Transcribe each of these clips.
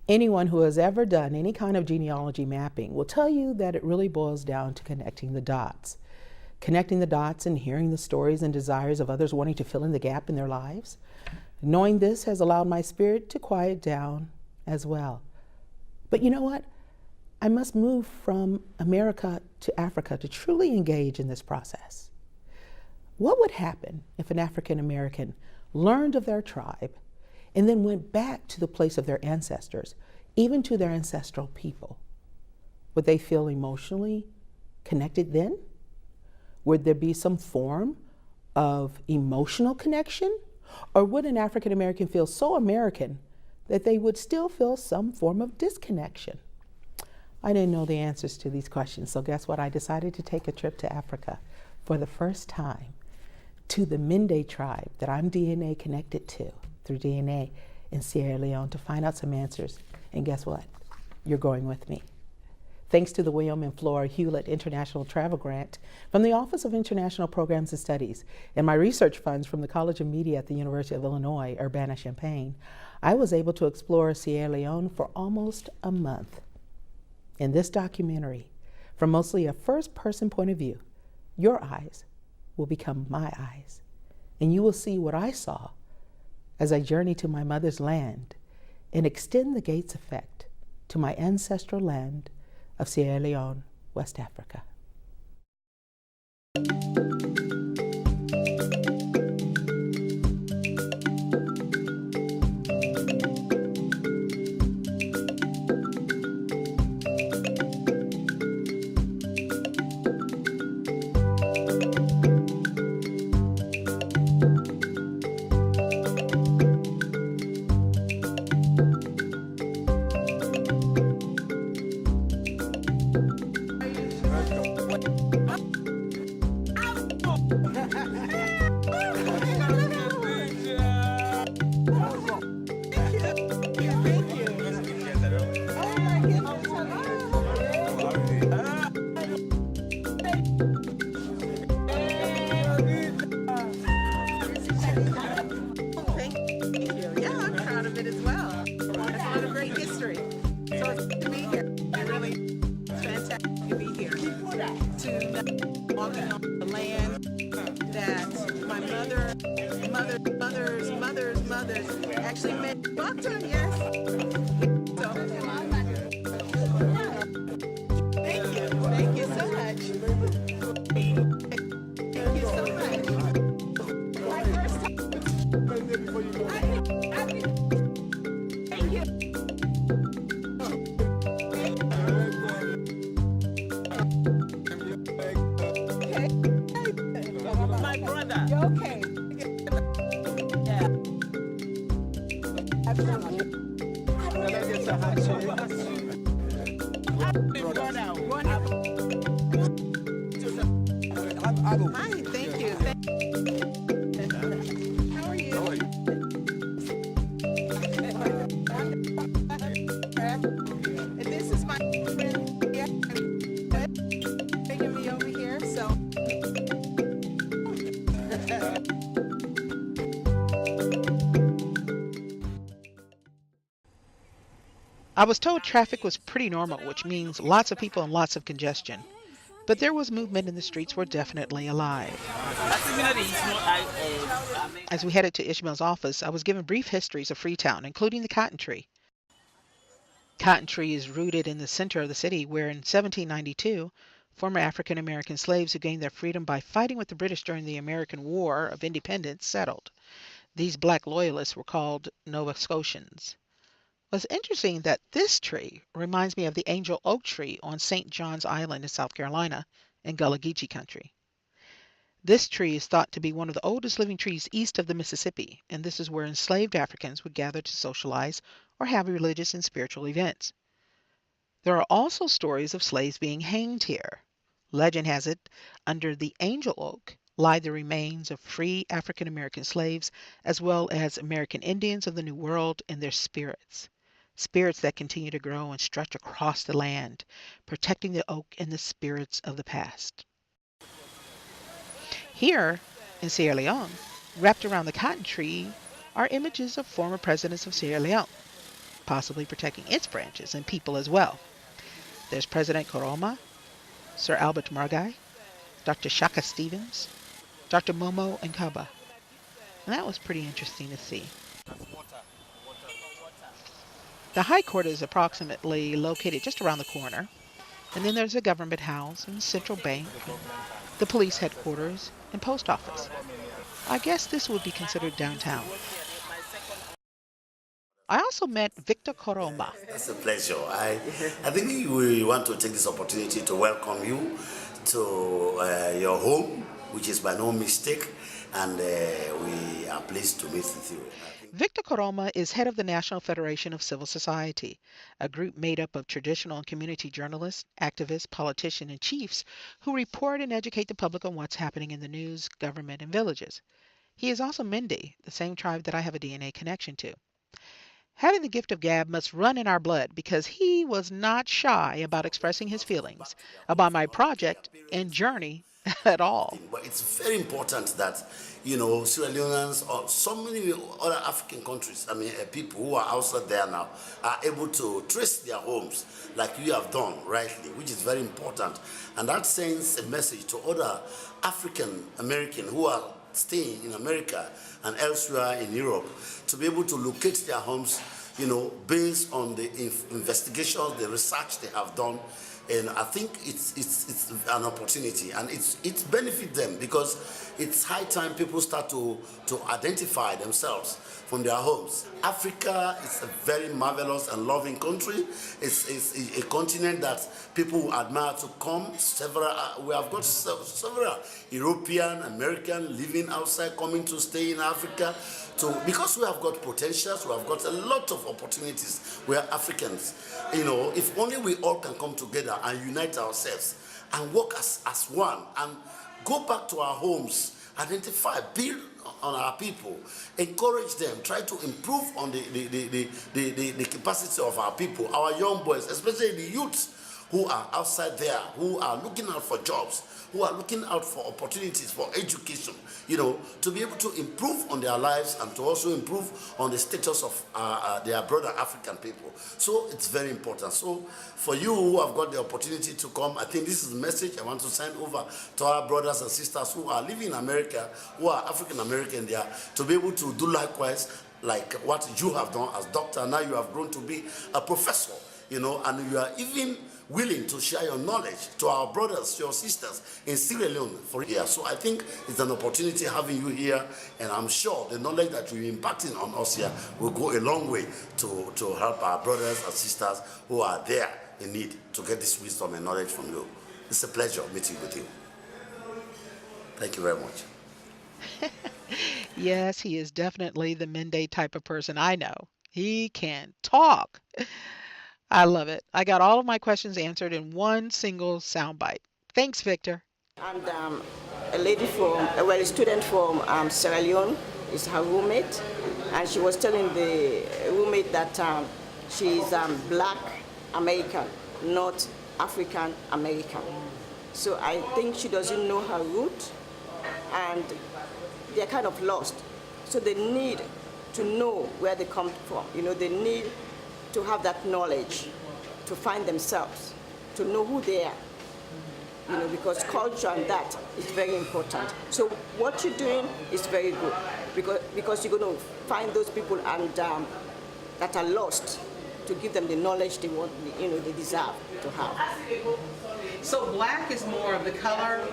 Anyone who has ever done any kind of genealogy mapping will tell you that it really boils down to connecting the dots. Connecting the dots and hearing the stories and desires of others wanting to fill in the gap in their lives. Knowing this has allowed my spirit to quiet down as well. But you know what? I must move from America to Africa to truly engage in this process. What would happen if an African American learned of their tribe and then went back to the place of their ancestors, even to their ancestral people? Would they feel emotionally connected then? Would there be some form of emotional connection? Or would an African American feel so American that they would still feel some form of disconnection? I didn't know the answers to these questions, so guess what? I decided to take a trip to Africa for the first time to the Mende tribe that I'm DNA connected to through DNA in Sierra Leone to find out some answers. And guess what? You're going with me. Thanks to the William and Flora Hewlett International Travel Grant from the Office of International Programs and Studies and my research funds from the College of Media at the University of Illinois, Urbana-Champaign, I was able to explore Sierra Leone for almost a month. In this documentary, from mostly a first-person point of view, your eyes will become my eyes, and you will see what I saw as I journey to my mother's land and extend the gates effect to my ancestral land of Sierra Leone, West Africa. Walking on the land that my mothers actually walked on, yes. So, thank you so much. Thank you so much. My first time. Thank you. My brother. Okay. Yeah. Absolutely. Hi, thank you. How are you? And this is my friend here, taking me over here, so. I was told traffic was pretty normal, which means lots of people and lots of congestion. But there was movement and the streets were definitely alive. As we headed to Ishmael's office, I was given brief histories of Freetown, including the cotton tree. Cotton tree is rooted in the center of the city, where in 1792, former African American slaves who gained their freedom by fighting with the British during the American War of Independence settled. These black loyalists were called Nova Scotians. What's interesting that this tree reminds me of the angel oak tree on St. John's Island in South Carolina in Gullah Geechee country. This tree is thought to be one of the oldest living trees east of the Mississippi, and this is where enslaved Africans would gather to socialize or have religious and spiritual events. There are also stories of slaves being hanged here. Legend has it, under the angel oak lie the remains of free African American slaves, as well as American Indians of the New World and their spirits. Spirits that continue to grow and stretch across the land, protecting the oak and the spirits of the past. Here in Sierra Leone, wrapped around the cotton tree, are images of former presidents of Sierra Leone. possibly protecting its branches and people as well. There's President Koroma, Sir Albert Margai, Dr. Shaka Stevens, Dr. Momo Nkaba. And that was pretty interesting to see. The High Court is approximately located just around the corner. And then there's a government house and central bank, and the police headquarters and post office. I guess this would be considered downtown. I also met Victor Koroma. It's a pleasure. I think we want to take this opportunity to welcome you to your home, which is by no mistake, and we are pleased to meet with you. Victor Koroma is head of the National Federation of Civil Society, a group made up of traditional and community journalists, activists, politicians, and chiefs who report and educate the public on what's happening in the news, government, and villages. He is also Mende, the same tribe that I have a DNA connection to. Having the gift of gab must run in our blood because he was not shy about expressing his feelings about my project and journey at all. But it's very important that, Sierra Leoneans or so many other African countries, people who are outside there now, are able to trace their homes like you have done rightly, which is very important. And that sends a message to other African American who are staying in America and elsewhere in Europe to be able to locate their homes, based on the investigations, the research they have done. And I think it's an opportunity, and it's benefit them because it's high time people start to identify themselves from their homes. Africa is a very marvelous and loving country. It's a continent that people admire to come. We have got several European, American living outside, coming to stay in Africa. Because we have got potentials, we have got a lot of opportunities. We are Africans. If only we all can come together and unite ourselves and work as one and go back to our homes, identify, build on our people, encourage them, try to improve on the capacity of our people, our young boys, especially the youths who are outside there, who are looking out for jobs, who are looking out for opportunities for education, to be able to improve on their lives and to also improve on the status of their brother African people. So it's very important. So for you who have got the opportunity to come, I think this is a message I want to send over to our brothers and sisters who are living in America, who are African American there, to be able to do likewise, like what you have done as doctor. Now you have grown to be a professor, and you are even willing to share your knowledge to our brothers, your sisters in Sierra Leone for years. So I think it's an opportunity having you here, and I'm sure the knowledge that you're impacting on us here will go a long way to help our brothers and sisters who are there in need to get this wisdom and knowledge from you. It's a pleasure meeting with you. Thank you very much. Yes, he is definitely the Mende type of person I know. He can talk. I love it. I got all of my questions answered in one single soundbite. Thanks, Victor. And a student from Sierra Leone is her roommate, and she was telling the roommate that she's Black American, not African American. So I think she doesn't know her root, and they're kind of lost. So they need to know where they come from. They need to have that knowledge, to find themselves, to know who they are, because culture and that is very important. So what you're doing is very good, because you're going to find those people and that are lost, to give them the knowledge they want, they deserve to have. So black is more of the color,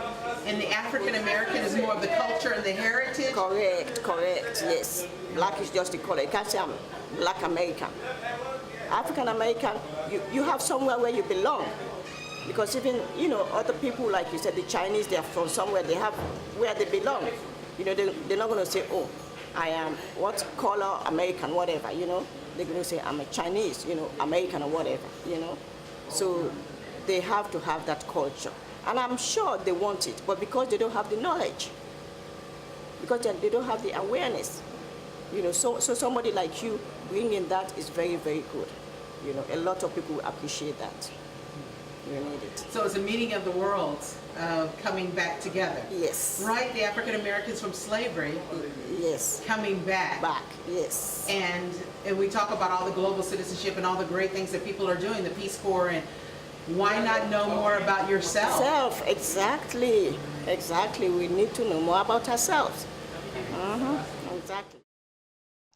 and the African American is more of the culture and the heritage? Correct, yes. Black is just the color. You can't say I'm Black American. African American, you have somewhere where you belong. Because even, other people, like you said, the Chinese, they are from somewhere, they have where they belong. They're not going to say, oh, I am what color American, whatever, They're going to say, I'm a Chinese, American or whatever, So they have to have that culture. And I'm sure they want it, but because they don't have the knowledge, because they don't have the awareness, so somebody like you bringing that is very, very good. A lot of people appreciate that. We need it. So it's a meeting of the worlds coming back together. Yes. Right, the African Americans from slavery Yes. coming back. Back. Yes. And we talk about all the global citizenship and all the great things that people are doing, the Peace Corps, and why not know more about yourself? Self, exactly. Exactly. We need to know more about ourselves. Exactly.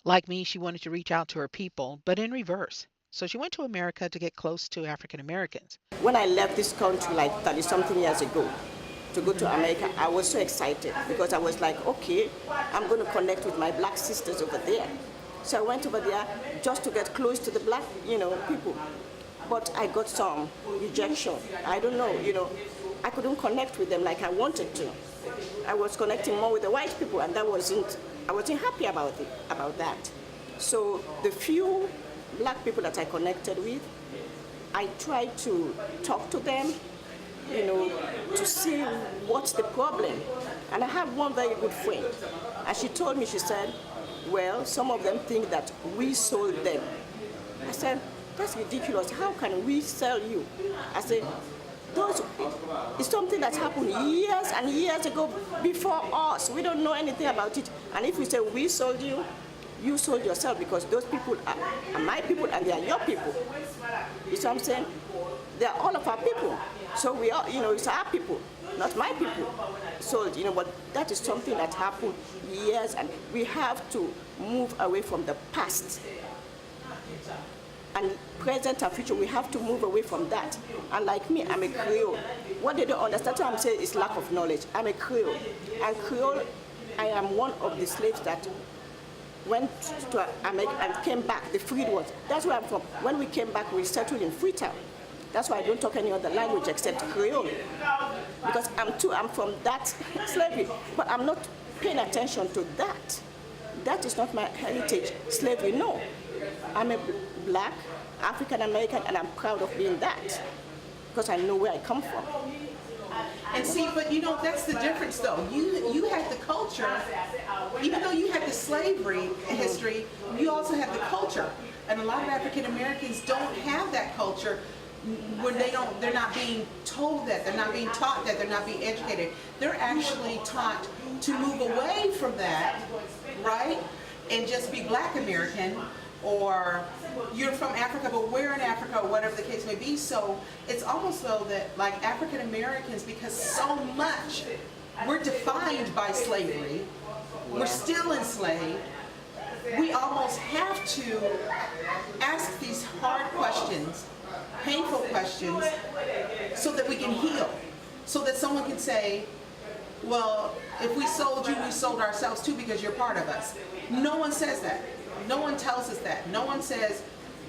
Like me, she wanted to reach out to her people, but in reverse. So she went to America to get close to African Americans. When I left this country like 30 something years ago to go to America, I was so excited because I was like, okay, I'm going to connect with my black sisters over there. So I went over there just to get close to the black, people. But I got some rejection. I don't know, I couldn't connect with them like I wanted to. I was connecting more with the white people, and I wasn't happy about that. So the few black people that I connected with, I tried to talk to them, to see what's the problem. And I have one very good friend, and she told me, she said, well, some of them think that we sold them. I said, that's ridiculous. How can we sell you? I said, it's something that happened years and years ago before us. We don't know anything about it. And if we say we sold you, you sold yourself, because those people are my people and they are your people. You see what I'm saying? They are all of our people. So we are, it's our people, not my people. So, but that is something that happened years, and we have to move away from the past. And present and future, we have to move away from that. And like me, I'm a Creole. What they don't understand, what I'm saying, is lack of knowledge. I'm a Creole. And Creole, I am one of the slaves that went to America and came back, the freed ones. That's where I'm from. When we came back, we settled in Freetown. That's why I don't talk any other language except Creole. Because I'm from that slavery. But I'm not paying attention to that. That is not my heritage, slavery, no. I'm a black African American, and I'm proud of being that because I know where I come from. And see, but that's the difference though. You had the culture, even though you had the slavery history, you also had the culture. And a lot of African Americans don't have that culture when they're not being told that, they're not being taught that, they're not being educated. They're actually taught to move away from that, right? And just be black American, or you're from Africa, but where in Africa, or whatever the case may be. So it's almost though that like African Americans, because so much, we're defined by slavery, we're still enslaved, we almost have to ask these hard questions, painful questions, so that we can heal, so that someone can say, well, if we sold you, we sold ourselves too, because you're part of us. No one says that. No one tells us that. No one says,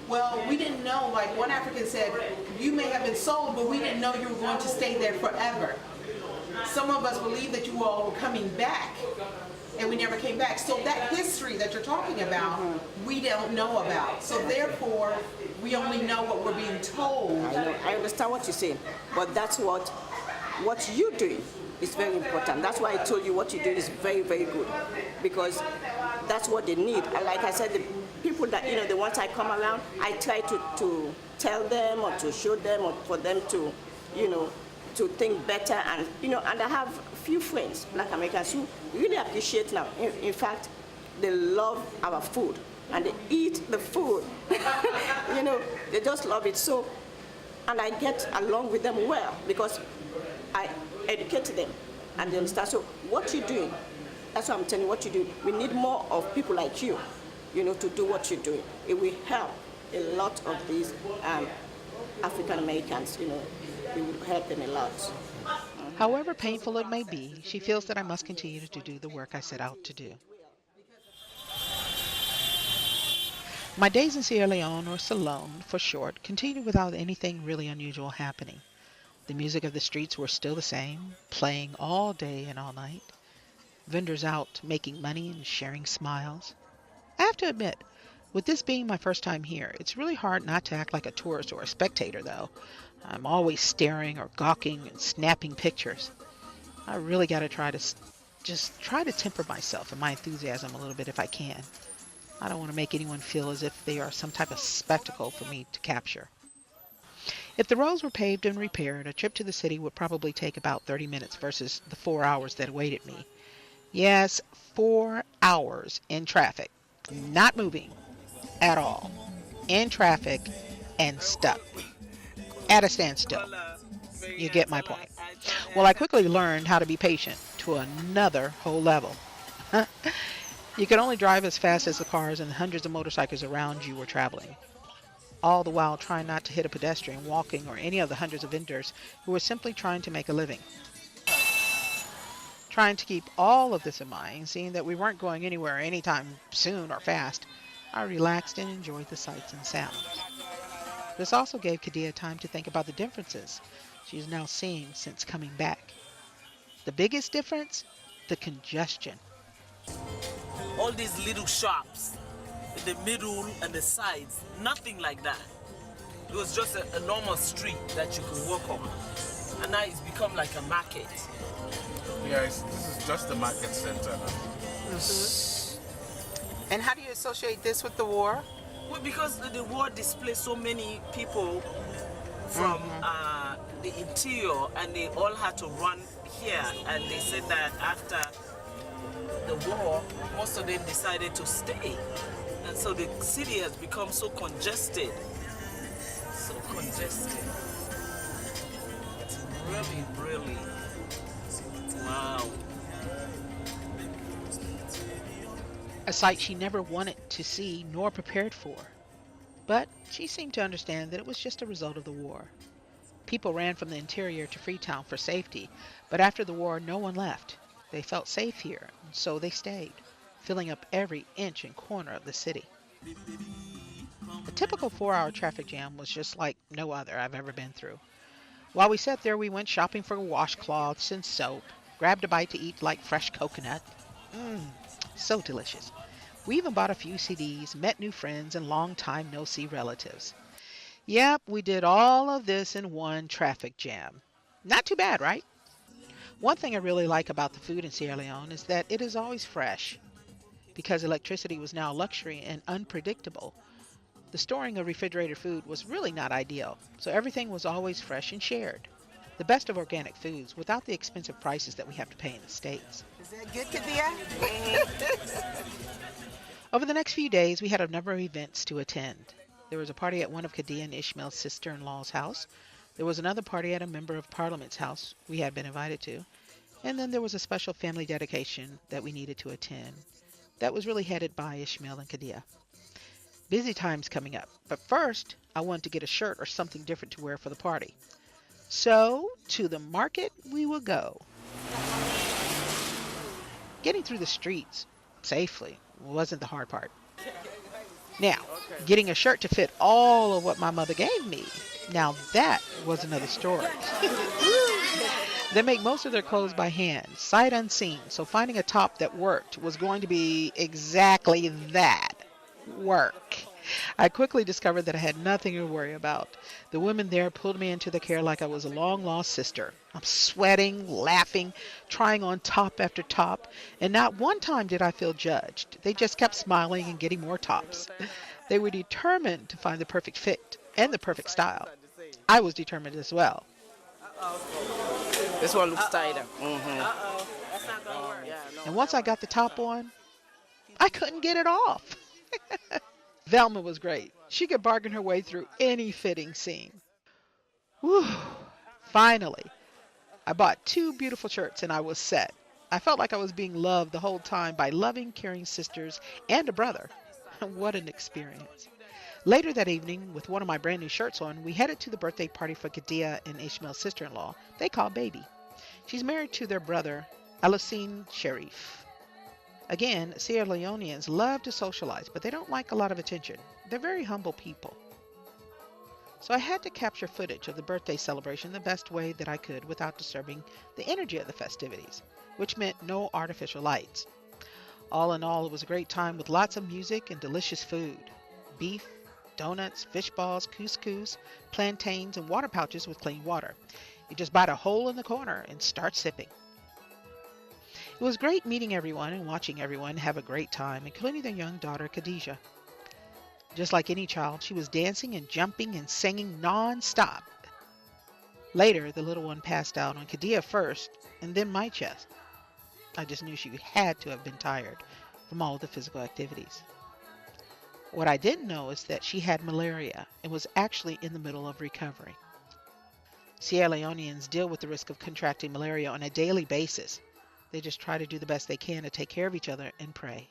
well, we didn't know, like one African said, you may have been sold, but we didn't know you were going to stay there forever. Some of us believe that you all were coming back, and we never came back. So that history that you're talking about, we don't know about. So therefore, we only know what we're being told. I know, I understand what you're saying, but that's what you're doing is very important. That's why I told you what you do is very, very good, because that's what they need. And like I said, the people that, the ones I come around, I try to tell them or to show them or for them to, to think better. And, and I have a few friends, Black Americans, who really appreciate now. In fact, they love our food and they eat the food. They just love it. So, and I get along with them well because I educate them and they understand. So what you're doing, that's what I'm telling you, what you do. We need more of people like you, to do what you're doing. It will help a lot of these African Americans, it will help them a lot. However painful it may be, she feels that I must continue to do the work I set out to do. My days in Sierra Leone, or Salone for short, continued without anything really unusual happening. The music of the streets were still the same, playing all day and all night. Vendors out making money and sharing smiles. I have to admit, with this being my first time here, it's really hard not to act like a tourist or a spectator, though. I'm always staring or gawking and snapping pictures. I really got to try to temper myself and my enthusiasm a little bit if I can. I don't want to make anyone feel as if they are some type of spectacle for me to capture. If the roads were paved and repaired, a trip to the city would probably take about 30 minutes versus the 4 hours that awaited me. Yes, 4 hours in traffic, not moving at all, in traffic and stuck at a standstill. You get my point. Well, I quickly learned how to be patient to another whole level. You could only drive as fast as the cars and hundreds of motorcycles around you were traveling, all the while trying not to hit a pedestrian walking or any of the hundreds of vendors who were simply trying to make a living. Trying to keep all of this in mind, seeing that we weren't going anywhere anytime soon or fast, I relaxed and enjoyed the sights and sounds. This also gave Kadia time to think about the differences she's now seeing since coming back. The biggest difference? The congestion. All these little shops in the middle and the sides, nothing like that. It was just a normal street that you could walk on. And now it's become like a market. Yes, this is just the market center now. And how do you associate this with the war? Well, because the war displaced so many people from the interior, and they all had to run here. And they said that after the war, most of them decided to stay. And so the city has become so congested. So congested. It's really, really, wow. A sight she never wanted to see nor prepared for. But she seemed to understand that it was just a result of the war. People ran from the interior to Freetown for safety, but after the war, no one left. They felt safe here, and so they stayed, filling up every inch and corner of the city. A typical 4-hour traffic jam was just like no other I've ever been through. While we sat there, we went shopping for washcloths and soap, grabbed a bite to eat like fresh coconut. So delicious. We even bought a few CDs, met new friends, and long-time no-see relatives. Yep, we did all of this in one traffic jam. Not too bad, right? One thing I really like about the food in Sierra Leone is that it is always fresh. Because electricity was now a luxury and unpredictable, the storing of refrigerated food was really not ideal, so everything was always fresh and shared. The best of organic foods without the expensive prices that we have to pay in the States. Is that good, Kadia? Over the next few days, we had a number of events to attend. There was a party at one of Kadia and Ishmael's sister-in-law's house. There was another party at a member of Parliament's house we had been invited to. And then there was a special family dedication that we needed to attend. That was really headed by Ishmael and Kadia. Busy times coming up, but first I wanted to get a shirt or something different to wear for the party. So, to the market we will go. Getting through the streets safely wasn't the hard part. Now, getting a shirt to fit all of what my mother gave me, now that was another story. They make most of their clothes by hand, sight unseen, so finding a top that worked was going to be exactly that, work. I quickly discovered that I had nothing to worry about. The women there pulled me into their care like I was a long-lost sister. I'm sweating, laughing, trying on top after top, and not one time did I feel judged. They just kept smiling and getting more tops. They were determined to find the perfect fit and the perfect style. I was determined as well. This one looks tighter. That's not gonna work. And once I got the top on, I couldn't get it off. Velma was great. She could bargain her way through any fitting scene. Whew. Finally, I bought 2 beautiful shirts and I was set. I felt like I was being loved the whole time by loving, caring sisters and a brother. What an experience. Later that evening, with one of my brand new shirts on, we headed to the birthday party for Kadia and Ishmael's sister-in-law. They call Baby. She's married to their brother, Alasine Sharif. Again, Sierra Leoneans love to socialize, but they don't like a lot of attention. They're very humble people. So I had to capture footage of the birthday celebration the best way that I could without disturbing the energy of the festivities, which meant no artificial lights. All in all, it was a great time with lots of music and delicious food. Beef, donuts, fish balls, couscous, plantains, and water pouches with clean water. You just bite a hole in the corner and start sipping. It was great meeting everyone and watching everyone have a great time, including their young daughter, Khadijah. Just like any child, she was dancing and jumping and singing non-stop. Later, the little one passed out on Kadia first, and then my chest. I just knew she had to have been tired from all of the physical activities. What I didn't know is that she had malaria and was actually in the middle of recovery. Sierra Leoneans deal with the risk of contracting malaria on a daily basis. They just try to do the best they can to take care of each other and pray.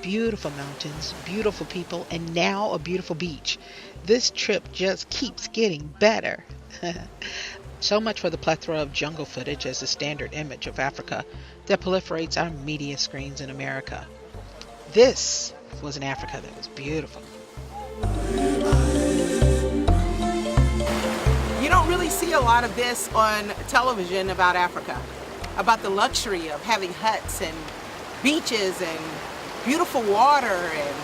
Beautiful mountains, beautiful people, and now a beautiful beach. This trip just keeps getting better. So much for the plethora of jungle footage as the standard image of Africa that proliferates our media screens in America. This was an Africa that was beautiful. You don't really see a lot of this on television about Africa, about the luxury of having huts and beaches and beautiful water and,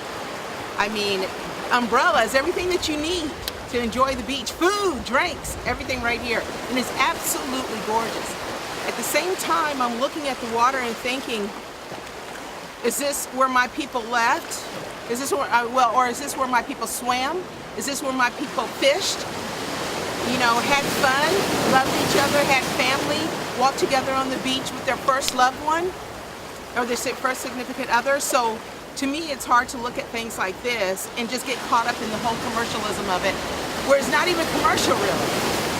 I mean, umbrellas, everything that you need to enjoy the beach, food, drinks, everything right here. And it's absolutely gorgeous. At the same time, I'm looking at the water and thinking, is this where my people left? Is this where, or is this where my people swam? Is this where my people fished? You know, had fun, loved each other, had family, walked together on the beach with their first loved one or their first significant other. So to me, it's hard to look at things like this and just get caught up in the whole commercialism of it, where it's not even commercial really,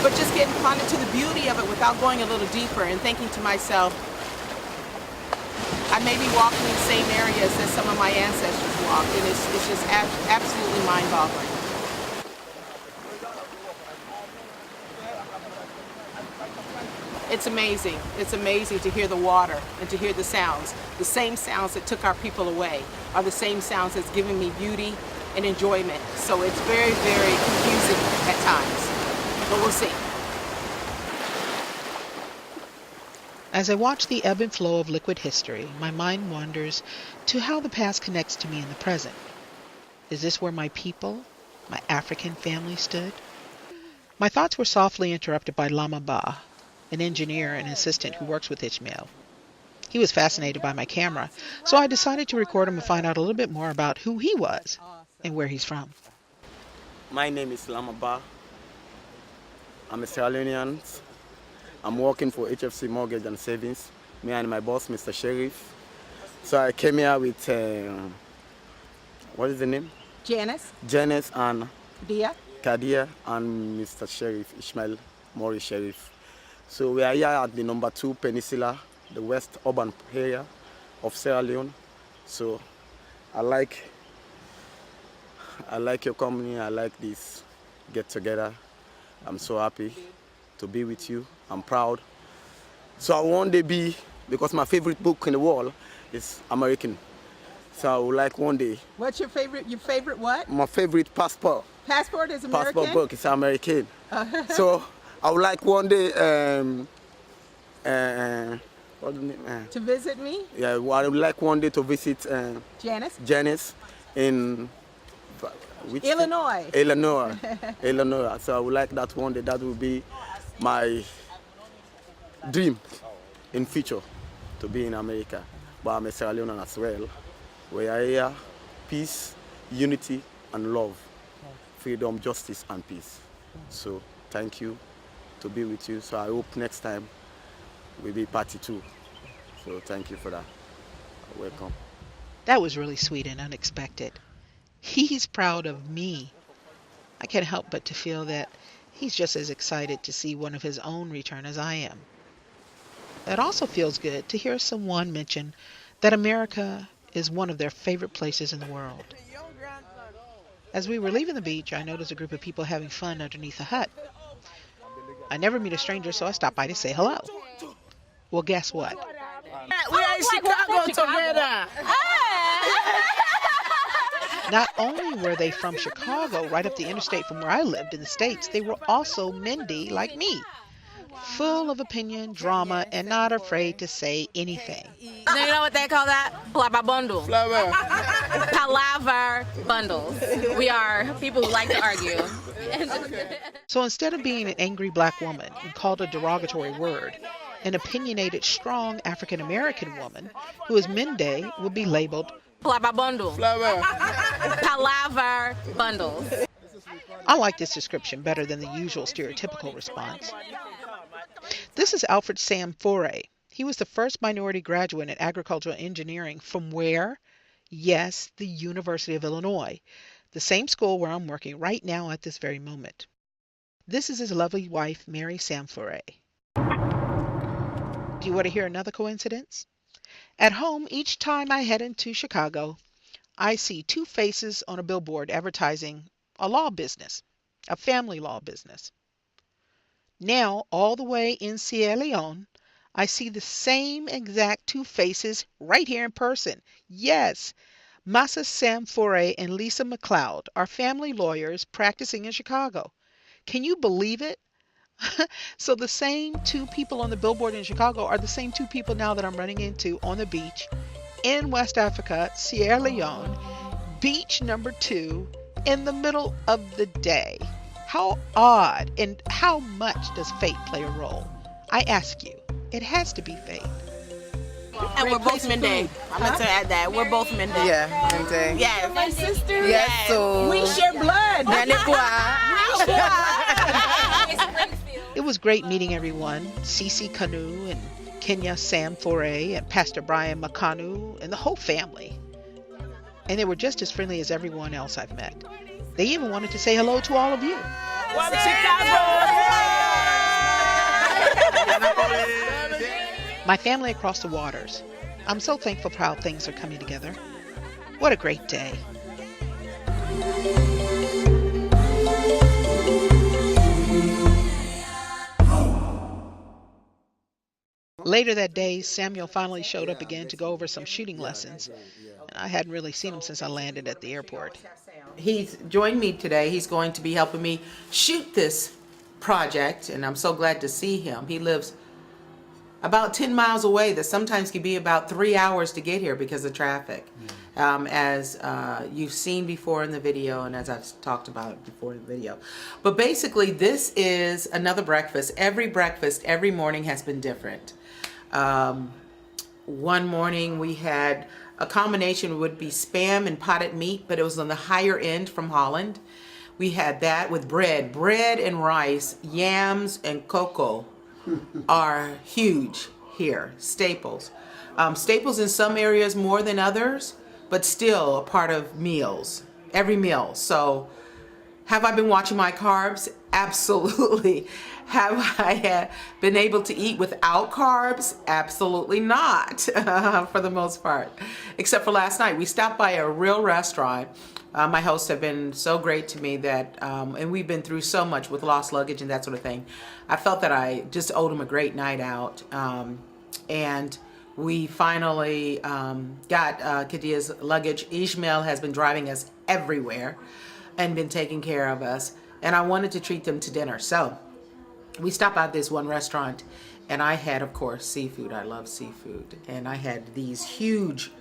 but just getting caught into the beauty of it without going a little deeper and thinking to myself, I may be walking in the same areas that some of my ancestors walked, and it's just absolutely mind-boggling. It's amazing. It's amazing to hear the water and to hear the sounds. The same sounds that took our people away are the same sounds that's giving me beauty and enjoyment. So it's very, very confusing at times, but we'll see. As I watch the ebb and flow of liquid history, my mind wanders to how the past connects to me in the present. Is this where my people, my African family stood? My thoughts were softly interrupted by Lama Ba, an engineer and assistant who works with Ishmael. He was fascinated by my camera, so I decided to record him and find out a little bit more about who he was and where he's from. My name is Lama Ba. I'm a Sierra Leonean. I'm working for HFC Mortgage and Savings, me and my boss, Mr. Sheriff. So I came here with, what is the name? Janice and Kadia and Mr. Sheriff, Ishmael Mori Sheriff. So we are here at the number 2 Peninsula, the west urban area of Sierra Leone. So I like your company, I like this get together. I'm so happy to be with you. I'm proud. So I one day be, because my favorite book in the world is American. So I would like one day. What's your favorite what? My favorite passport. Passport is American? Passport book is American. So I would like one day, what's the name? To visit me? Yeah, I would like one day to visit Janice in Illinois. Illinois. So I would like that one day. That would be my dream in future, to be in America. But I'm a Sierra Leonean as well. We are here, peace, unity, and love. Freedom, justice, and peace. So thank you to be with you. So I hope next time will be party 2. So thank you for that. Welcome. That was really sweet and unexpected. He's proud of me. I can't help but to feel that he's just as excited to see one of his own return as I am. It also feels good to hear someone mention that America is one of their favorite places in the world. As we were leaving the beach, I noticed a group of people having fun underneath a hut. I never meet a stranger, so I stopped by to say hello. Well, guess what? We are in Chicago together. Not only were they from Chicago, right up the interstate from where I lived in the States, they were also Mindy like me. Full of opinion, drama, and not afraid to say anything. Now you know what they call that? Palaver bundle. Palaver bundles. We are people who like to argue. So instead of being an angry black woman and called a derogatory word, an opinionated, strong African-American woman who is Mindy would be labeled Palaver bundle. Palaver bundles. I like this description better than the usual stereotypical response. This is Alfred Sam Foray. He was the first minority graduate in agricultural engineering from where? Yes, the University of Illinois, the same school where I'm working right now at this very moment. This is his lovely wife, Mary Sam Foray. Do you want to hear another coincidence? At home, each time I head into Chicago, I see 2 faces on a billboard advertising a law business, a family law business. Now, all the way in Sierra Leone, I see the same exact two faces right here in person. Yes, Massa Sam Foray and Lisa McLeod are family lawyers practicing in Chicago. Can you believe it? So the same two people on the billboard in Chicago are the same two people now that I'm running into on the beach in West Africa, Sierra Leone, beach number 2, in the middle of the day. How odd, and how much does fate play a role? I ask you. It has to be fate. And we're both Mende. I'm going to add that. We're both Mende. Yeah, Mende. Yes. My sister. Yes, so. We share blood. It was great meeting everyone. Cece Kanu and Kenya Sam Foray and Pastor Brian Makanu and the whole family. And they were just as friendly as everyone else I've met. They even wanted to say hello to all of you. From Chicago! My family across the waters. I'm so thankful for how things are coming together. What a great day. Later that day, Samuel finally showed up again to go over some shooting lessons. And I hadn't really seen him since I landed at the airport. He's joined me today. He's going to be helping me shoot this project, and I'm so glad to see him. He lives about 10 miles away. That sometimes can be about 3 hours to get here because of traffic. As you've seen before in the video, and as I've talked about before in the video. But basically, this is another breakfast. Every morning has been different. One morning we had a combination, would be spam and potted meat, but it was on the higher end from Holland. We had that with bread and rice. Yams and cocoa are huge here, staples. Staples in some areas more than others, but still a part of meals, every meal. So have I been watching my carbs? Absolutely. Have I been able to eat without carbs? Absolutely not, for the most part. Except for last night. We stopped by a real restaurant. My hosts have been so great to me that, and we've been through so much with lost luggage and that sort of thing. I felt that I just owed them a great night out. And we finally got Kadia's luggage. Ishmael has been driving us everywhere and been taking care of us. And I wanted to treat them to dinner. So we stopped at this one restaurant, and I had, of course, seafood. I love seafood. And I had these huge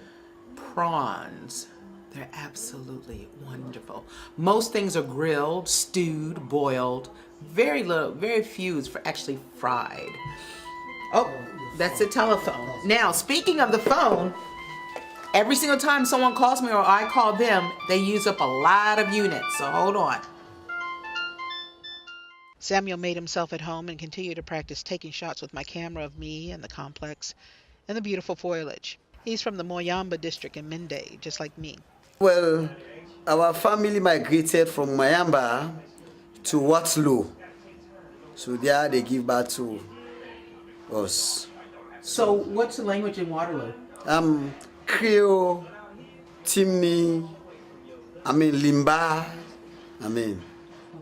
prawns. They're absolutely wonderful. Most things are grilled, stewed, boiled. Very little, very few is actually fried. Oh, that's the telephone. Now, speaking of the phone, every single time someone calls me or I call them, they use up a lot of units. So hold on. Samuel made himself at home and continued to practice taking shots with my camera of me and the complex and the beautiful foliage. He's from the Moyamba district in Mende, just like me. Well, our family migrated from Moyamba to Waterloo. So there they give birth to us. So what's the language in Waterloo? Creole, Timni, Limba,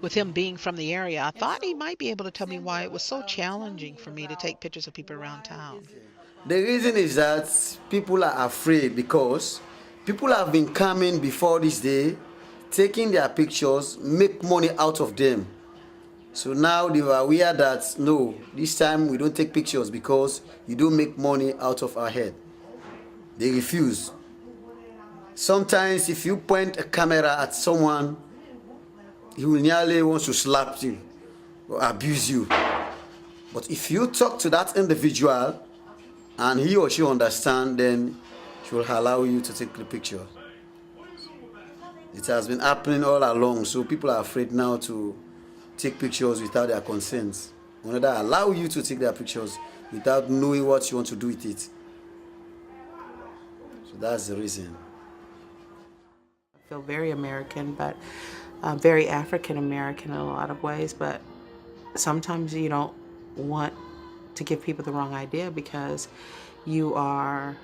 With him being from the area, I thought he might be able to tell me why it was so challenging for me to take pictures of people around town. The reason is that people are afraid because people have been coming before this day, taking their pictures, make money out of them. So now they were aware that, no, this time we don't take pictures because you don't make money out of our head. They refuse. Sometimes if you point a camera at someone, he will nearly want to slap you or abuse you. But if you talk to that individual and he or she understands, then she will allow you to take the picture. It has been happening all along, so people are afraid now to take pictures without their consent. Or rather, allow you to take their pictures without knowing what you want to do with it. So that's the reason. I feel very American, but very African American in a lot of ways. But sometimes you don't want to give people the wrong idea because you are,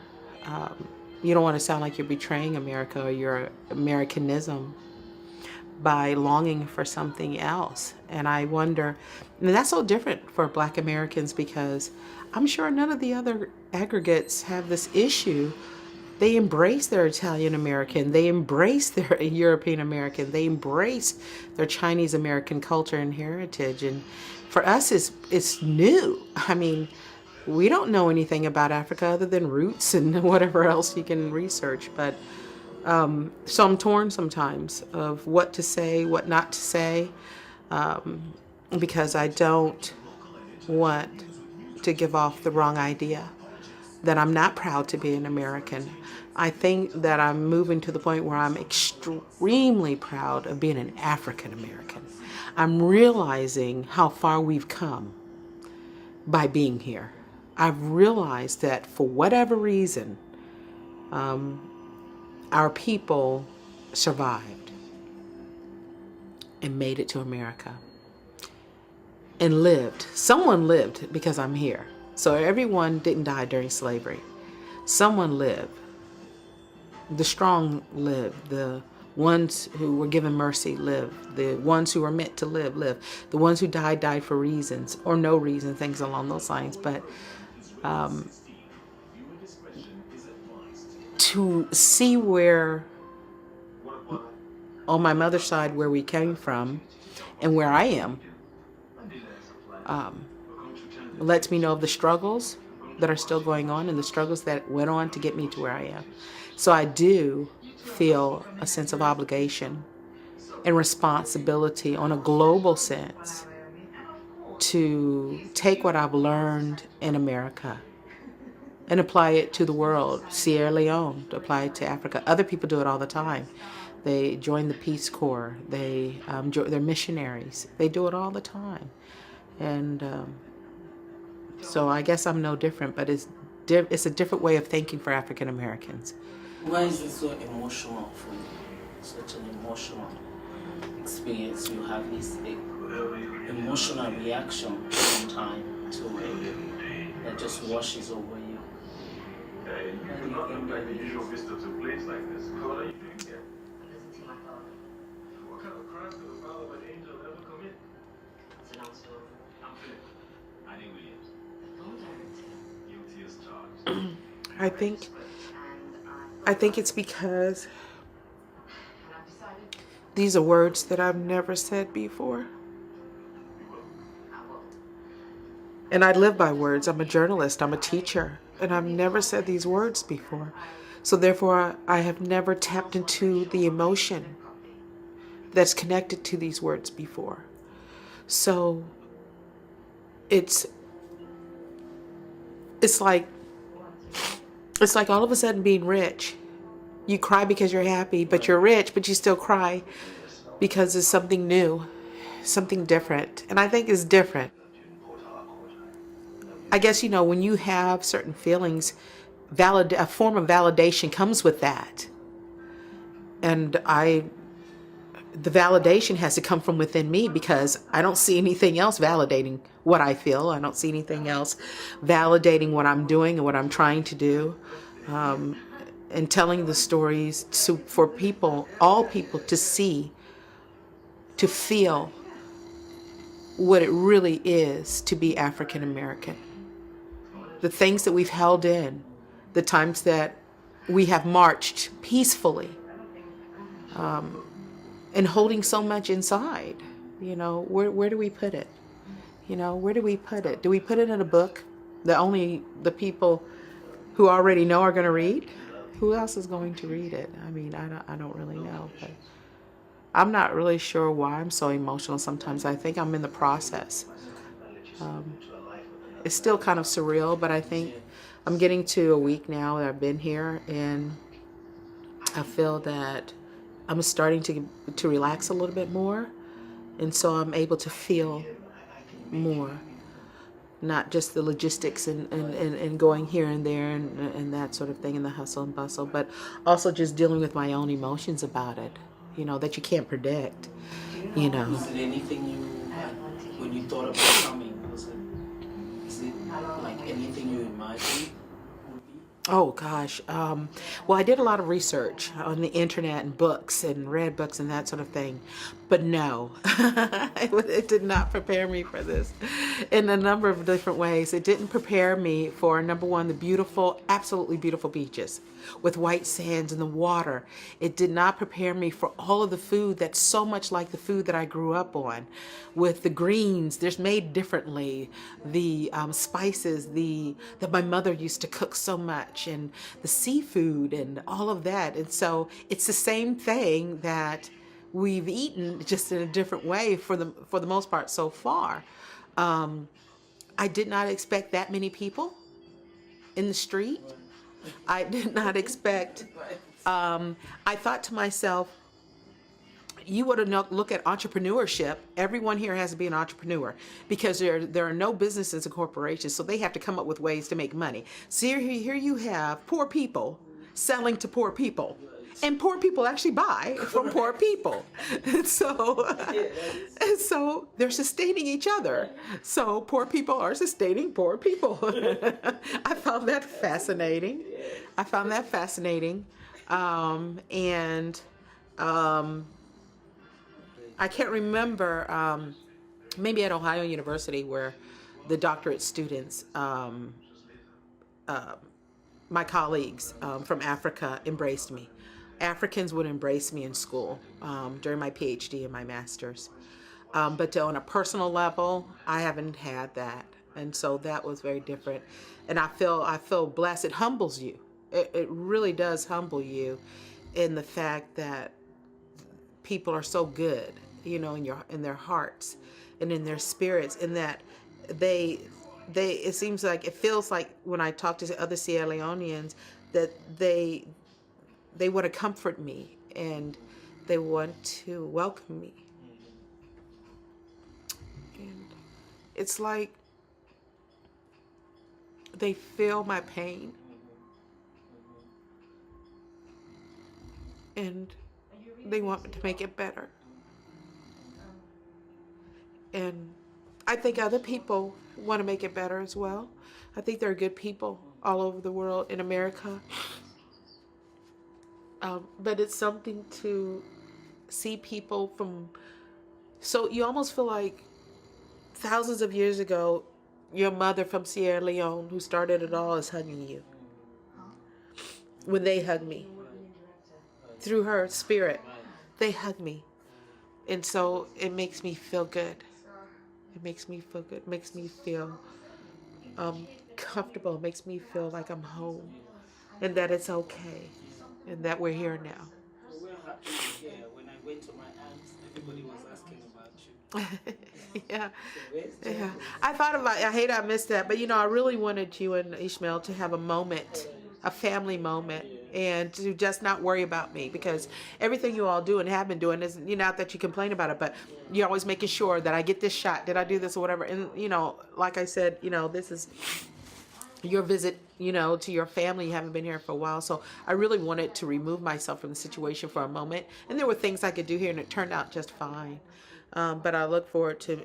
you don't want to sound like you're betraying America or your Americanism. by longing for something else. And I wonder, and that's so different for Black Americans because I'm sure none of the other aggregates have this issue. They embrace their Italian American, they embrace their European American, they embrace their Chinese American culture and heritage. And for us, it's new. I mean, we don't know anything about Africa other than roots and whatever else you can research. But so I'm torn sometimes of what to say, what not to say, because I don't want to give off the wrong idea that I'm not proud to be an American. I think that I'm moving to the point where I'm extremely proud of being an African American. I'm realizing how far we've come by being here. I've realized that for whatever reason, our people survived and made it to America and lived. Someone lived because I'm here. So everyone didn't die during slavery. Someone lived. The strong lived. The ones who were given mercy lived. The ones who were meant to live lived. The ones who died for reasons or no reason, things along those lines. But to see where, on my mother's side, where we came from and where I am, lets me know of the struggles that are still going on and the struggles that went on to get me to where I am. So I do feel a sense of obligation and responsibility on a global sense to take what I've learned in America and apply it to the world. Sierra Leone, to apply it to Africa. Other people do it all the time. They join the Peace Corps. They're missionaries. They do it all the time. And so I guess I'm no different, but it's a different way of thinking for African Americans. Why is it so emotional for you? Such an emotional experience. You have this emotional reaction sometimes to it that just washes over you. Not look like the usual visit to a place like this. What are you doing here? Visiting my father. What kind of crime could the father of an angel ever commit? It's a long story. I'm finished. Annie Williams, The phones are written. guilty as charged. I think it's because And I've decided these are words that I've never said before. I will. And I live by words. I'm a journalist. I'm a teacher. And I've never said these words before. So therefore, I have never tapped into the emotion that's connected to these words before. So it's like all of a sudden being rich. You cry because you're happy, but you're rich, but you still cry because it's something new, something different. And I think it's different. I guess, when you have certain feelings, a form of validation comes with that. And the validation has to come from within me because I don't see anything else validating what I feel. I don't see anything else validating what I'm doing and what I'm trying to do. And telling the stories for people, all people to see, to feel what it really is to be African American. The things that we've held in, the times that we have marched peacefully, and holding so much inside. Where do we put it? Where do we put it? Do we put it in a book that only the people who already know are going to read? Who else is going to read it? I mean, I don't really know, but I'm not really sure why I'm so emotional sometimes. I think I'm in the process. It's still kind of surreal, but I think I'm getting to a week now that I've been here, and I feel that I'm starting to relax a little bit more, and so I'm able to feel more, not just the logistics and going here and there and that sort of thing, and the hustle and bustle, but also just dealing with my own emotions about it, that you can't predict, Was it anything when you thought about coming, is it like anything you imagined would be? Oh gosh. Well, I did a lot of research on the internet and books and read books and that sort of thing. But no, it did not prepare me for this in a number of different ways. It didn't prepare me for, number one, the beautiful, absolutely beautiful beaches with white sands and the water. It did not prepare me for all of the food that's so much like the food that I grew up on, with the greens, they're made differently, the spices, that my mother used to cook so much, and the seafood and all of that. And so it's the same thing that we've eaten, just in a different way for the most part so far. I did not expect that many people in the street. I did not expect, I thought to myself, you would have look at entrepreneurship. Everyone here has to be an entrepreneur because there are no businesses and corporations, so they have to come up with ways to make money. So here you have poor people selling to poor people, and poor people actually buy from poor people. And so they're sustaining each other. So poor people are sustaining poor people. I found that fascinating. I can't remember, maybe at Ohio University, where the doctorate students, my colleagues from Africa, embraced me. Africans would embrace me in school during my PhD and my master's. But on a personal level, I haven't had that. And so that was very different. And I feel blessed. It humbles you. It really does humble you, in the fact that people are so good, in their hearts and in their spirits, in that it seems like, it feels like when I talk to other Sierra Leoneans, that they want to comfort me and they want to welcome me. And it's like they feel my pain and they want me to make it better. And I think other people want to make it better as well. I think there are good people all over the world, in America. But it's something to see people so you almost feel like thousands of years ago, your mother from Sierra Leone, who started it all, is hugging you. When they hug me, through her spirit, they hug me. And so it makes me feel good. It makes me feel good. It makes me feel comfortable. It makes me feel like I'm home, and that it's okay, and that we're here now. When I went to my aunt's, everybody was asking about you. Yeah. I hate I missed that, but I really wanted you and Ishmael to have a moment, a family moment, and to just not worry about me, because everything you all do and have been doing is, not that you complain about it, but you're always making sure that I get this shot, did I do this or whatever. And, like I said, this is your visit, to your family. You haven't been here for a while. So I really wanted to remove myself from the situation for a moment. And there were things I could do here, and it turned out just fine. But I look forward to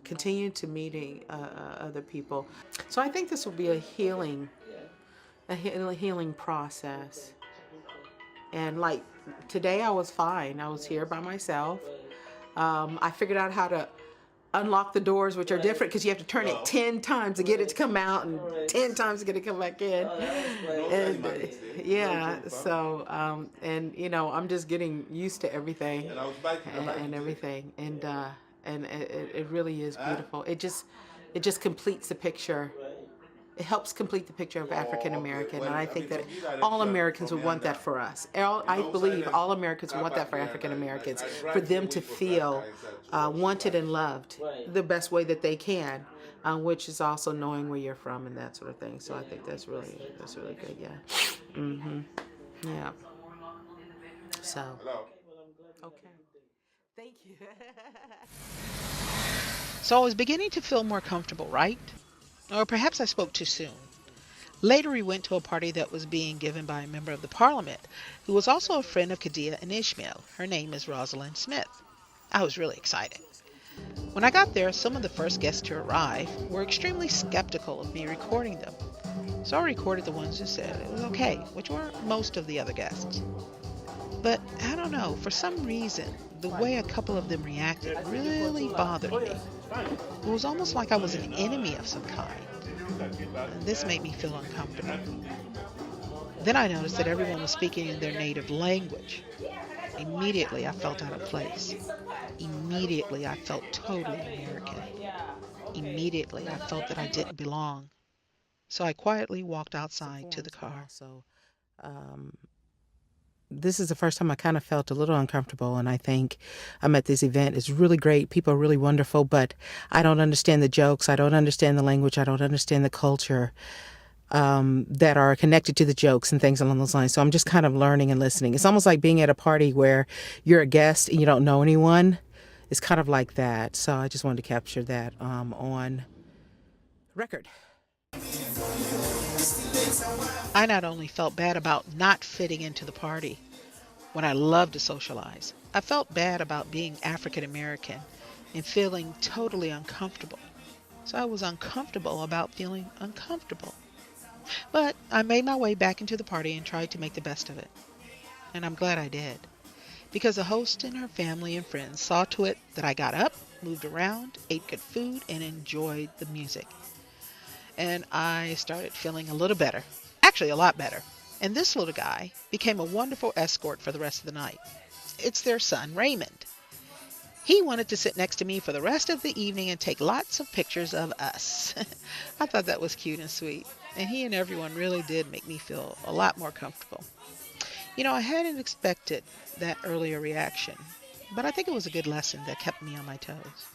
continue to meeting other people. So I think this will be a healing process. And like today, I was fine. I was here by myself. I figured out how to unlock the doors, which are different because you have to turn it 10 times to get it to come out, and 10 times to get it to come back in. And I'm just getting used to everything and everything. And it really is beautiful. It just completes the picture. It helps complete the picture of African American, and I think that all Americans would want that for us. I believe all Americans would want that for African Americans, for them to feel wanted and loved the best way that they can, which is also knowing where you're from and that sort of thing. So I think that's really good. Yeah. Yeah. So. Okay. Thank you. So I was beginning to feel more comfortable, right? Or perhaps I spoke too soon. Later we went to a party that was being given by a member of the parliament who was also a friend of Khadija and Ishmael. Her name is Rosalind Smith. I was really excited. When I got there, some of the first guests to arrive were extremely skeptical of me recording them. So I recorded the ones who said it was okay, which were most of the other guests. But I don't know, for some reason, the way a couple of them reacted really bothered me. It was almost like I was an enemy of some kind. And this made me feel uncomfortable. Then I noticed that everyone was speaking in their native language. Immediately I felt out of place. Immediately I felt totally American. Immediately I felt that I didn't belong. So I quietly walked outside to the car. So, this is the first time I kind of felt a little uncomfortable, and I think I'm at this event. It's really great. People are really wonderful, but I don't understand the jokes. I don't understand the language. I don't understand the culture that are connected to the jokes and things along those lines. So I'm just kind of learning and listening. It's almost like being at a party where you're a guest and you don't know anyone. It's kind of like that. So I just wanted to capture that on record. I not only felt bad about not fitting into the party when I love to socialize, I felt bad about being African American and feeling totally uncomfortable. So I was uncomfortable about feeling uncomfortable. But I made my way back into the party and tried to make the best of it. And I'm glad I did, because the host and her family and friends saw to it that I got up, moved around, ate good food, and enjoyed the music. And I started feeling a little better. Actually, a lot better. And this little guy became a wonderful escort for the rest of the night. It's their son, Raymond. He wanted to sit next to me for the rest of the evening and take lots of pictures of us. I thought that was cute and sweet. And he and everyone really did make me feel a lot more comfortable. You know, I hadn't expected that earlier reaction, but I think it was a good lesson that kept me on my toes.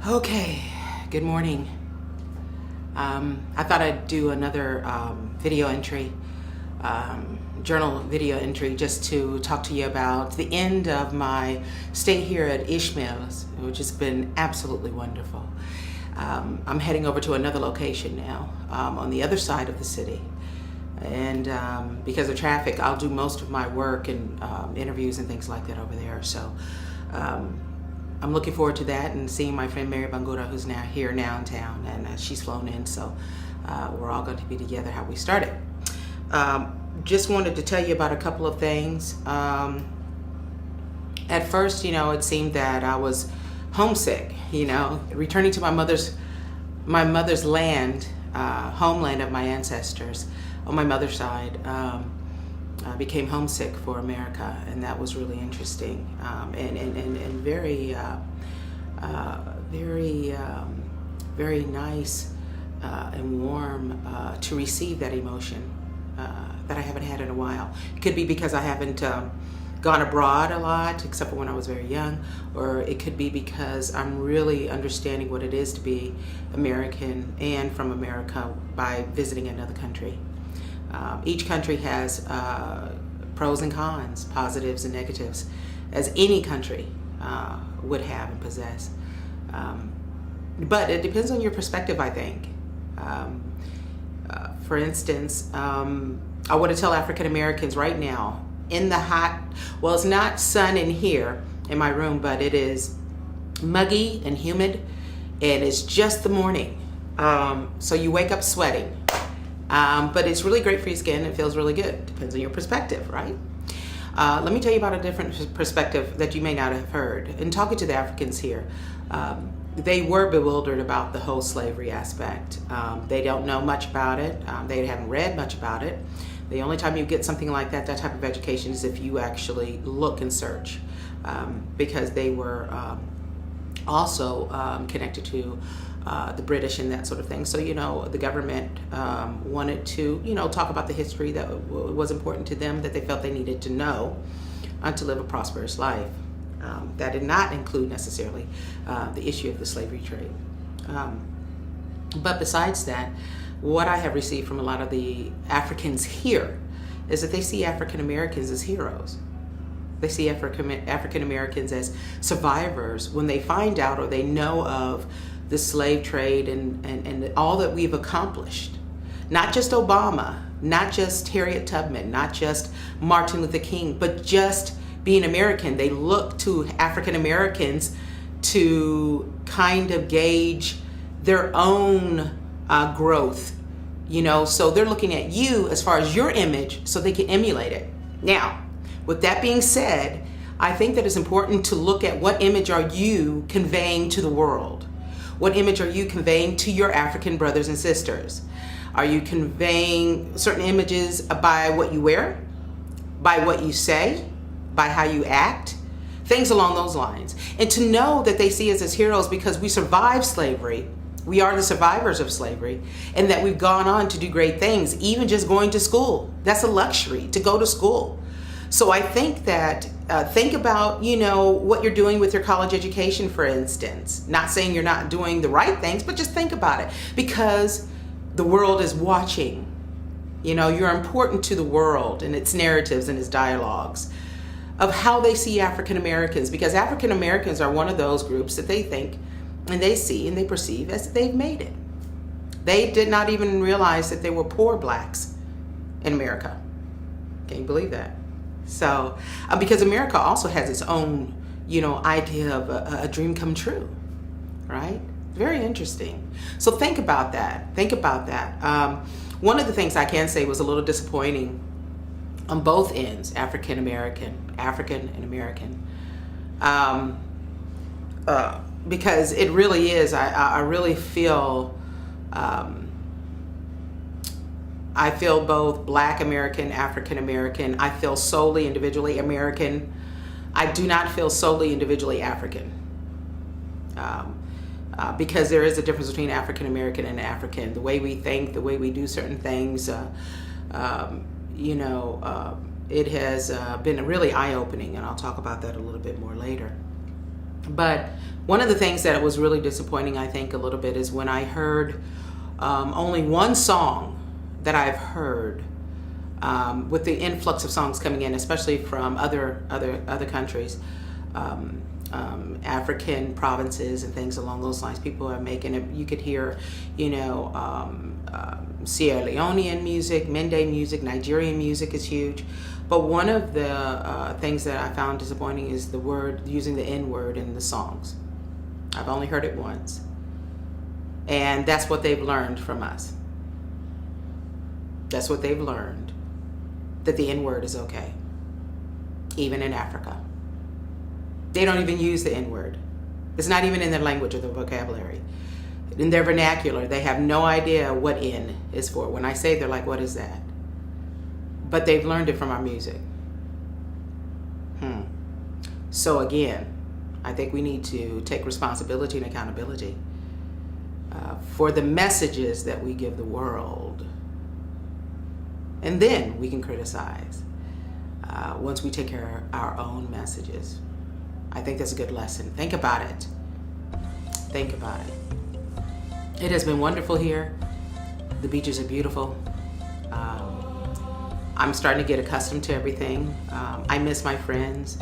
Okay, good morning. I thought I'd do another video entry, journal video entry, just to talk to you about the end of my stay here at Ishmael's, which has been absolutely wonderful. I'm heading over to another location now, on the other side of the city. And because of traffic, I'll do most of my work and interviews and things like that over there. So I'm looking forward to that and seeing my friend Mary Bangura, who's now here now in town, and she's flown in. So we're all going to be together how we started. Just wanted to tell you about a couple of things. At first, it seemed that I was homesick, returning to my mother's land, homeland of my ancestors on my mother's side. I became homesick for America, and that was really interesting, and very, very nice and warm to receive that emotion that I haven't had in a while. It could be because I haven't gone abroad a lot, except for when I was very young, or it could be because I'm really understanding what it is to be American and from America by visiting another country. Each country has pros and cons, positives and negatives, as any country would have and possess. But it depends on your perspective, I think. For instance, I want to tell African Americans right now, in the hot, well, it's not sun in here in my room, but it is muggy and humid, and it's just the morning. So you wake up sweating. But it's really great for your skin. It feels really good. Depends on your perspective, right? Let me tell you about a different perspective that you may not have heard. In talking to the Africans here, they were bewildered about the whole slavery aspect. They don't know much about it. They haven't read much about it. The only time you get something like that type of education, is if you actually look and search, because they were also connected to the British and that sort of thing. So, the government wanted to, talk about the history that was important to them, that they felt they needed to know to live a prosperous life. That did not include necessarily the issue of the slavery trade. But besides that, what I have received from a lot of the Africans here is that they see African Americans as heroes. They see African Americans as survivors when they find out or they know of the slave trade and all that we've accomplished. Not just Obama, not just Harriet Tubman, not just Martin Luther King, but just being American. They look to African Americans to kind of gauge their own growth, so they're looking at you as far as your image so they can emulate it. Now, with that being said, I think that it's important to look at what image are you conveying to the world. What image are you conveying to your African brothers and sisters? Are you conveying certain images by what you wear, by what you say, by how you act? Things along those lines. And to know that they see us as heroes because we survived slavery, we are the survivors of slavery, and that we've gone on to do great things, even just going to school. That's a luxury, to go to school. So I think that, think about, what you're doing with your college education, for instance. Not saying you're not doing the right things, but just think about it, because the world is watching. You're important to the world and its narratives and its dialogues of how they see African Americans, because African Americans are one of those groups that they think and they see and they perceive as they've made it. They did not even realize that they were poor blacks in America. Can you believe that? So, because America also has its own, idea of a dream come true, right? Very interesting. So think about that. Think about that. One of the things I can say was a little disappointing on both ends, African and American, because it really is. I really feel. I feel both Black American, African American. I feel solely individually American. I do not feel solely individually African. Because there is a difference between African American and African. The way we think, the way we do certain things, it has been really eye-opening, and I'll talk about that a little bit more later. But one of the things that was really disappointing, I think, a little bit is when I heard only one song that I've heard with the influx of songs coming in, especially from other countries, African provinces and things along those lines. People are making it. You could hear, Sierra Leonean music, Mende music, Nigerian music is huge. But one of the things that I found disappointing is the word, using the N word in the songs. I've only heard it once. And that's what they've learned from us. That's what they've learned, that the N word is okay, even in Africa. They don't even use the N word. It's not even in their language or their vocabulary. In their vernacular, they have no idea what N is for. When I say, they're like, what is that? But they've learned it from our music. So again, I think we need to take responsibility and accountability for the messages that we give the world. And then we can criticize once we take care of our own messages. I think that's a good lesson. Think about it. Think about it. It has been wonderful here. The beaches are beautiful. I'm starting to get accustomed to everything. I miss my friends.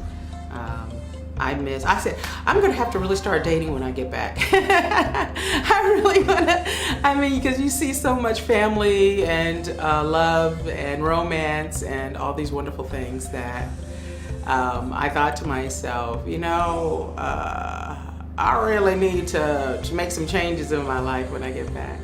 I said, I'm gonna have to really start dating when I get back. I really wanna, because you see so much family and love and romance and all these wonderful things that I thought to myself, I really need to make some changes in my life when I get back.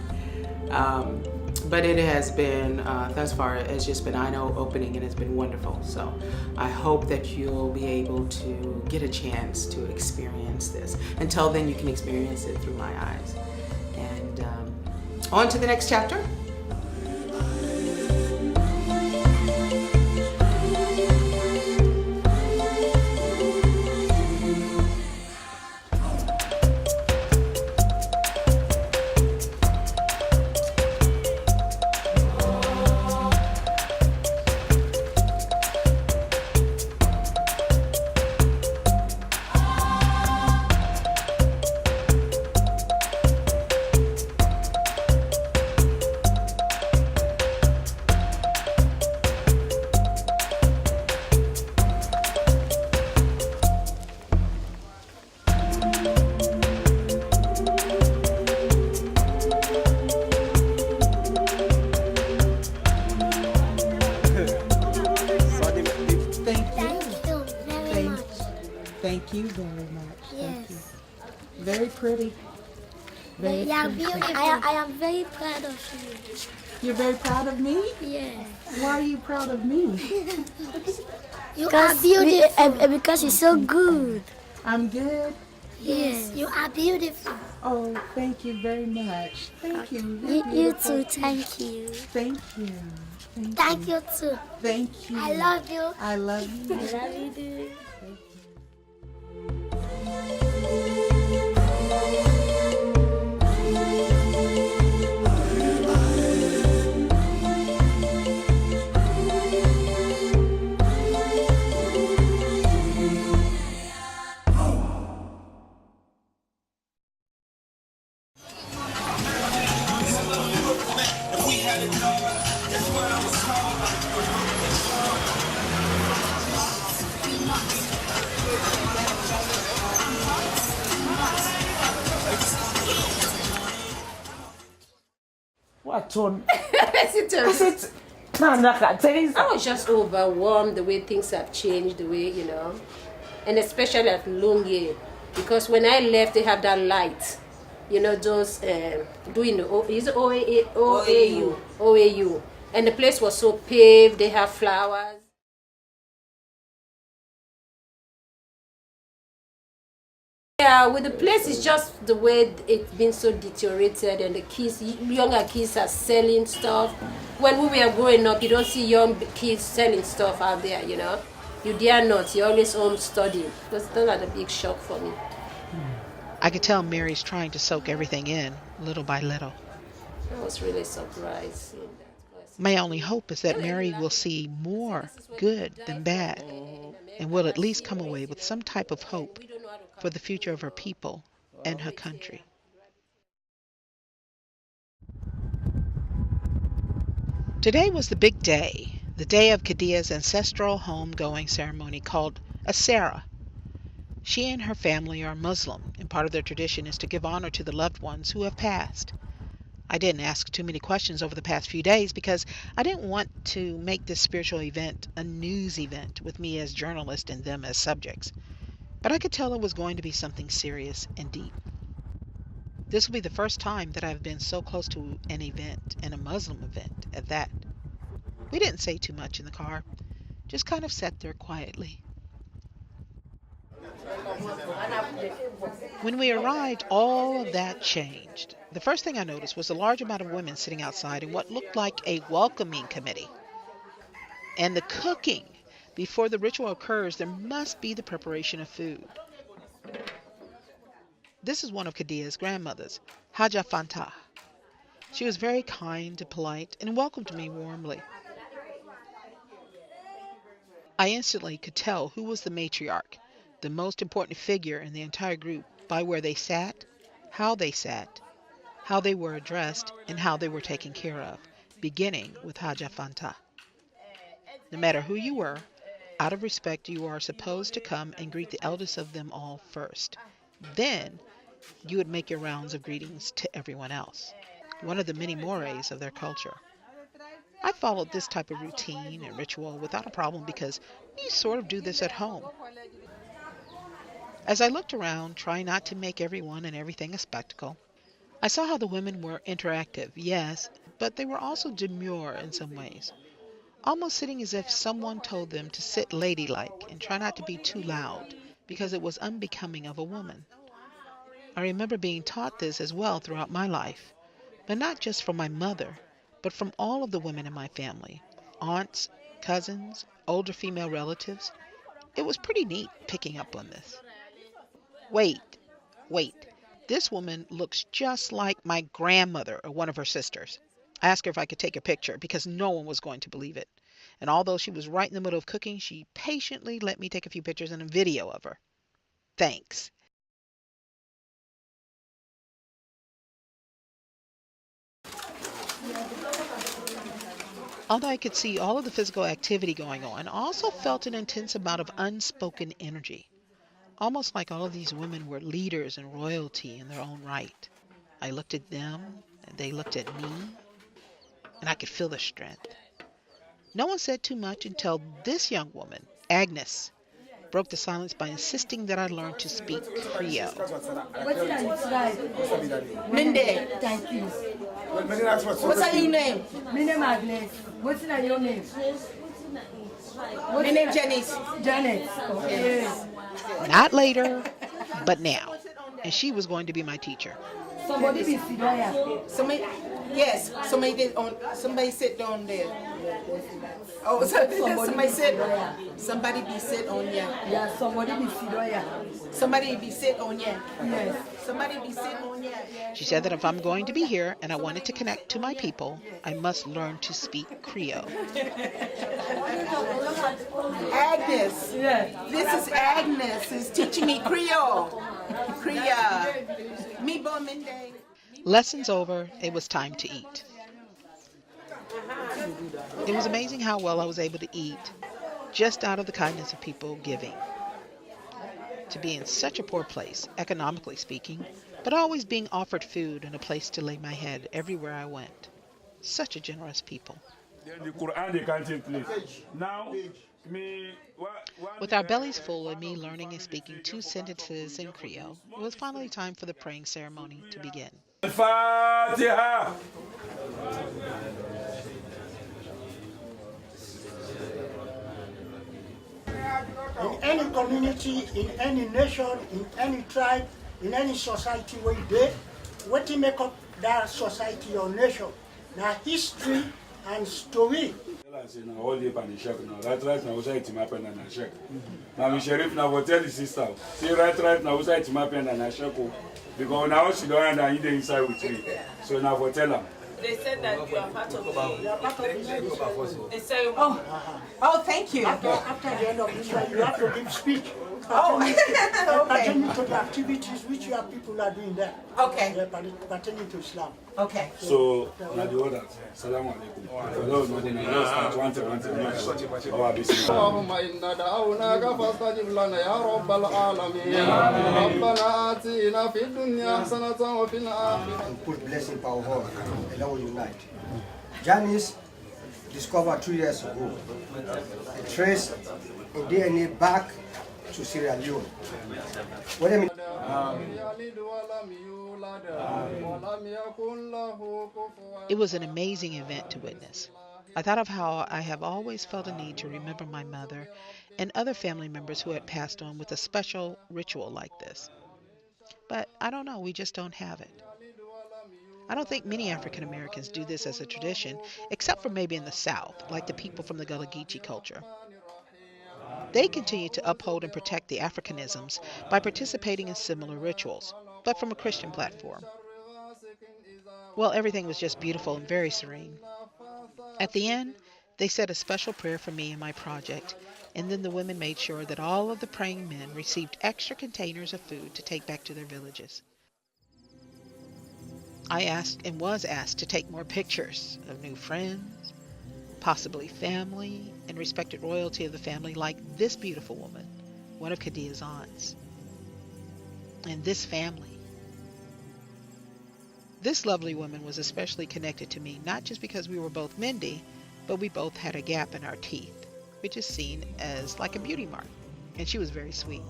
But it has been, thus far, it's just been eye-opening and it's been wonderful. So I hope that you'll be able to get a chance to experience this. Until then, you can experience it through my eyes. And on to the next chapter. Thank you very much. Yes. Thank you. Very pretty. Very pretty. I am very proud of you. You're very proud of me? Yes. Why are you proud of me? You are beautiful. Because you're so good. I'm good? Yes. You are beautiful. Oh, thank you very much. Thank you. You too. Thank you. Thank you. Thank you too. Thank you. I love you. I love you. I love you too. What on? I was just overwhelmed the way things have changed, the way, and especially at Lungi, because when I left, they have that light, those doing the is it OAU, and the place was so paved. They have flowers. Yeah, with the place, it's just the way it's been so deteriorated, and the kids, younger kids are selling stuff. When we were growing up, you don't see young kids selling stuff out there, You dare not. You're always home studying. Those are the big shock for me. I could tell Mary's trying to soak everything in, little by little. I was really surprised seeing that. My only hope is that Mary will see more good than bad, and will at least come away with some type of hope for the future of her people and her country. Today was the big day, the day of Khadija's ancestral home-going ceremony called a Sera. She and her family are Muslim, and part of their tradition is to give honor to the loved ones who have passed. I didn't ask too many questions over the past few days because I didn't want to make this spiritual event a news event with me as journalist and them as subjects. But I could tell it was going to be something serious and deep. This will be the first time that I've been so close to an event, and a Muslim event at that. We didn't say too much in the car, just kind of sat there quietly. When we arrived, all of that changed. The first thing I noticed was a large amount of women sitting outside in what looked like a welcoming committee. And the cooking. Before the ritual occurs, there must be the preparation of food. This is one of Khadija's grandmothers, Haja Fantah. She was very kind and polite and welcomed me warmly. I instantly could tell who was the matriarch, the most important figure in the entire group, by where they sat, how they were addressed, and how they were taken care of, beginning with Haja Fantah. No matter who you were, out of respect, you are supposed to come and greet the eldest of them all first. Then you would make your rounds of greetings to everyone else, one of the many mores of their culture. I followed this type of routine and ritual without a problem because we sort of do this at home. As I looked around, trying not to make everyone and everything a spectacle, I saw how the women were interactive, yes, but they were also demure in some ways, almost sitting as if someone told them to sit ladylike and try not to be too loud because it was unbecoming of a woman. I remember being taught this as well throughout my life, but not just from my mother, but from all of the women in my family, aunts, cousins, older female relatives. It was pretty neat picking up on this. Wait, this woman looks just like my grandmother or one of her sisters. I asked her if I could take a picture because no one was going to believe it. And although she was right in the middle of cooking, she patiently let me take a few pictures and a video of her. Thanks. Although I could see all of the physical activity going on, I also felt an intense amount of unspoken energy. Almost like all of these women were leaders and royalty in their own right. I looked at them, and they looked at me, and I could feel the strength. No one said too much until this young woman, Agnes, broke the silence by insisting that I learn to speak Creole. Mende. Thank you. What's your name? My name Agnes. What's your name? My name Janice. Janice. Okay. Yes. Not later, but now. And she was going to be my teacher. Somebody be sit down. Somebody sit down there. Oh, somebody sit. Somebody be sit on here. Yeah, somebody be sit on here. Somebody be sit on here. Yes. Somebody be sit on here. She said that if I'm going to be here and I wanted to connect to my people, I must learn to speak Creole. Agnes. Yeah. This is Agnes who's teaching me Creole. Creole. Me bon mende. Lessons over, it was time to eat. It was amazing how well I was able to eat just out of the kindness of people giving. To be in such a poor place, economically speaking, but always being offered food and a place to lay my head everywhere I went. Such a generous people. With our bellies full and me learning and speaking 2 sentences in Creole, it was finally time for the praying ceremony to begin. Fatiha. In any community, in any nation, in any tribe, in any society where they, what to make up that society or nation, now history and story. All day pan the check now. Right now, we say my pen and a check. Now we sheriff now will tell the sister. See right now we say my pen and a check. Because now she don't and he inside with me. So now we tell them. They said that you are part of the. They say, oh, thank you. After the end of this one, you have to give speech. pertaining to the activities which your people are doing there. Okay. Yeah, pertaining to Islam. Okay. So, now the order. Salaam alaikum. For those who didn't know, start one. اللهم إنا دعوناك فاستجب لنا يا رب العالمين ربنا آتنا في الدنيا حسنة وفي الآخرة. And put blessing for our home and all unite. Janice discovered 2 years ago a trace of DNA back to Sierra Leone. What I mean? It was an amazing event to witness. I thought of how I have always felt a need to remember my mother and other family members who had passed on with a special ritual like this. But I don't know, we just don't have it. I don't think many African Americans do this as a tradition, except for maybe in the South, like the people from the Gullah Geechee culture. They continue to uphold and protect the Africanisms by participating in similar rituals, but from a Christian platform. Well, everything was just beautiful and very serene. At the end, they said a special prayer for me and my project, and then the women made sure that all of the praying men received extra containers of food to take back to their villages. I asked and was asked to take more pictures of new friends, possibly family, and respected royalty of the family like this beautiful woman, one of Khadija's aunts. And this family. This lovely woman was especially connected to me, not just because we were both Mende, but we both had a gap in our teeth, which is seen as like a beauty mark, and she was very sweet.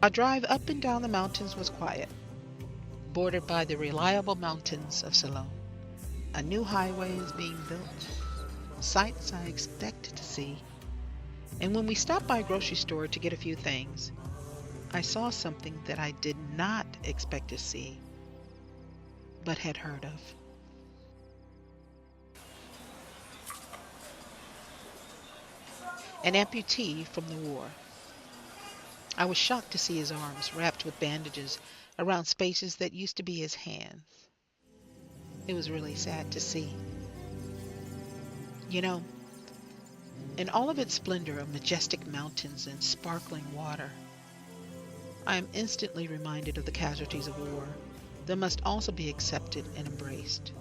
Our drive up and down the mountains was quiet, bordered by the reliable mountains of Ceylon. A new highway is being built, sights I expected to see, and when we stopped by a grocery store to get a few things, I saw something that I did not expect to see, but had heard of. An amputee from the war. I was shocked to see his arms wrapped with bandages around spaces that used to be his hands. It was really sad to see. You know, in all of its splendor of majestic mountains and sparkling water, I am instantly reminded of the casualties of war that must also be accepted and embraced.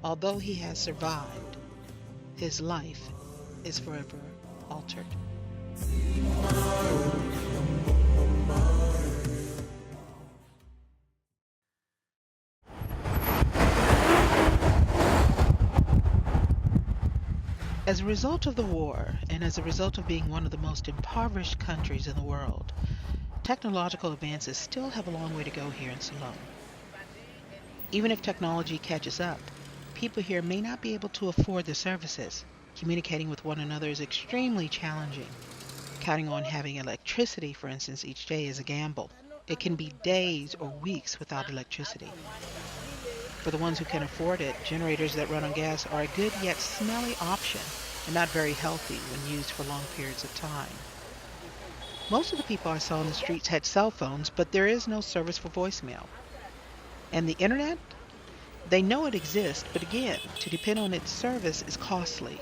Although he has survived, his life is forever altered. As a result of the war, and as a result of being one of the most impoverished countries in the world, technological advances still have a long way to go here in Ceylon. Even if technology catches up, people here may not be able to afford the services. Communicating with one another is extremely challenging. Counting on having electricity, for instance, each day is a gamble. It can be days or weeks without electricity. For the ones who can afford it, generators that run on gas are a good yet smelly option and not very healthy when used for long periods of time. Most of the people I saw on the streets had cell phones, but there is no service for voicemail. And the internet? They know it exists, but again, to depend on its service is costly,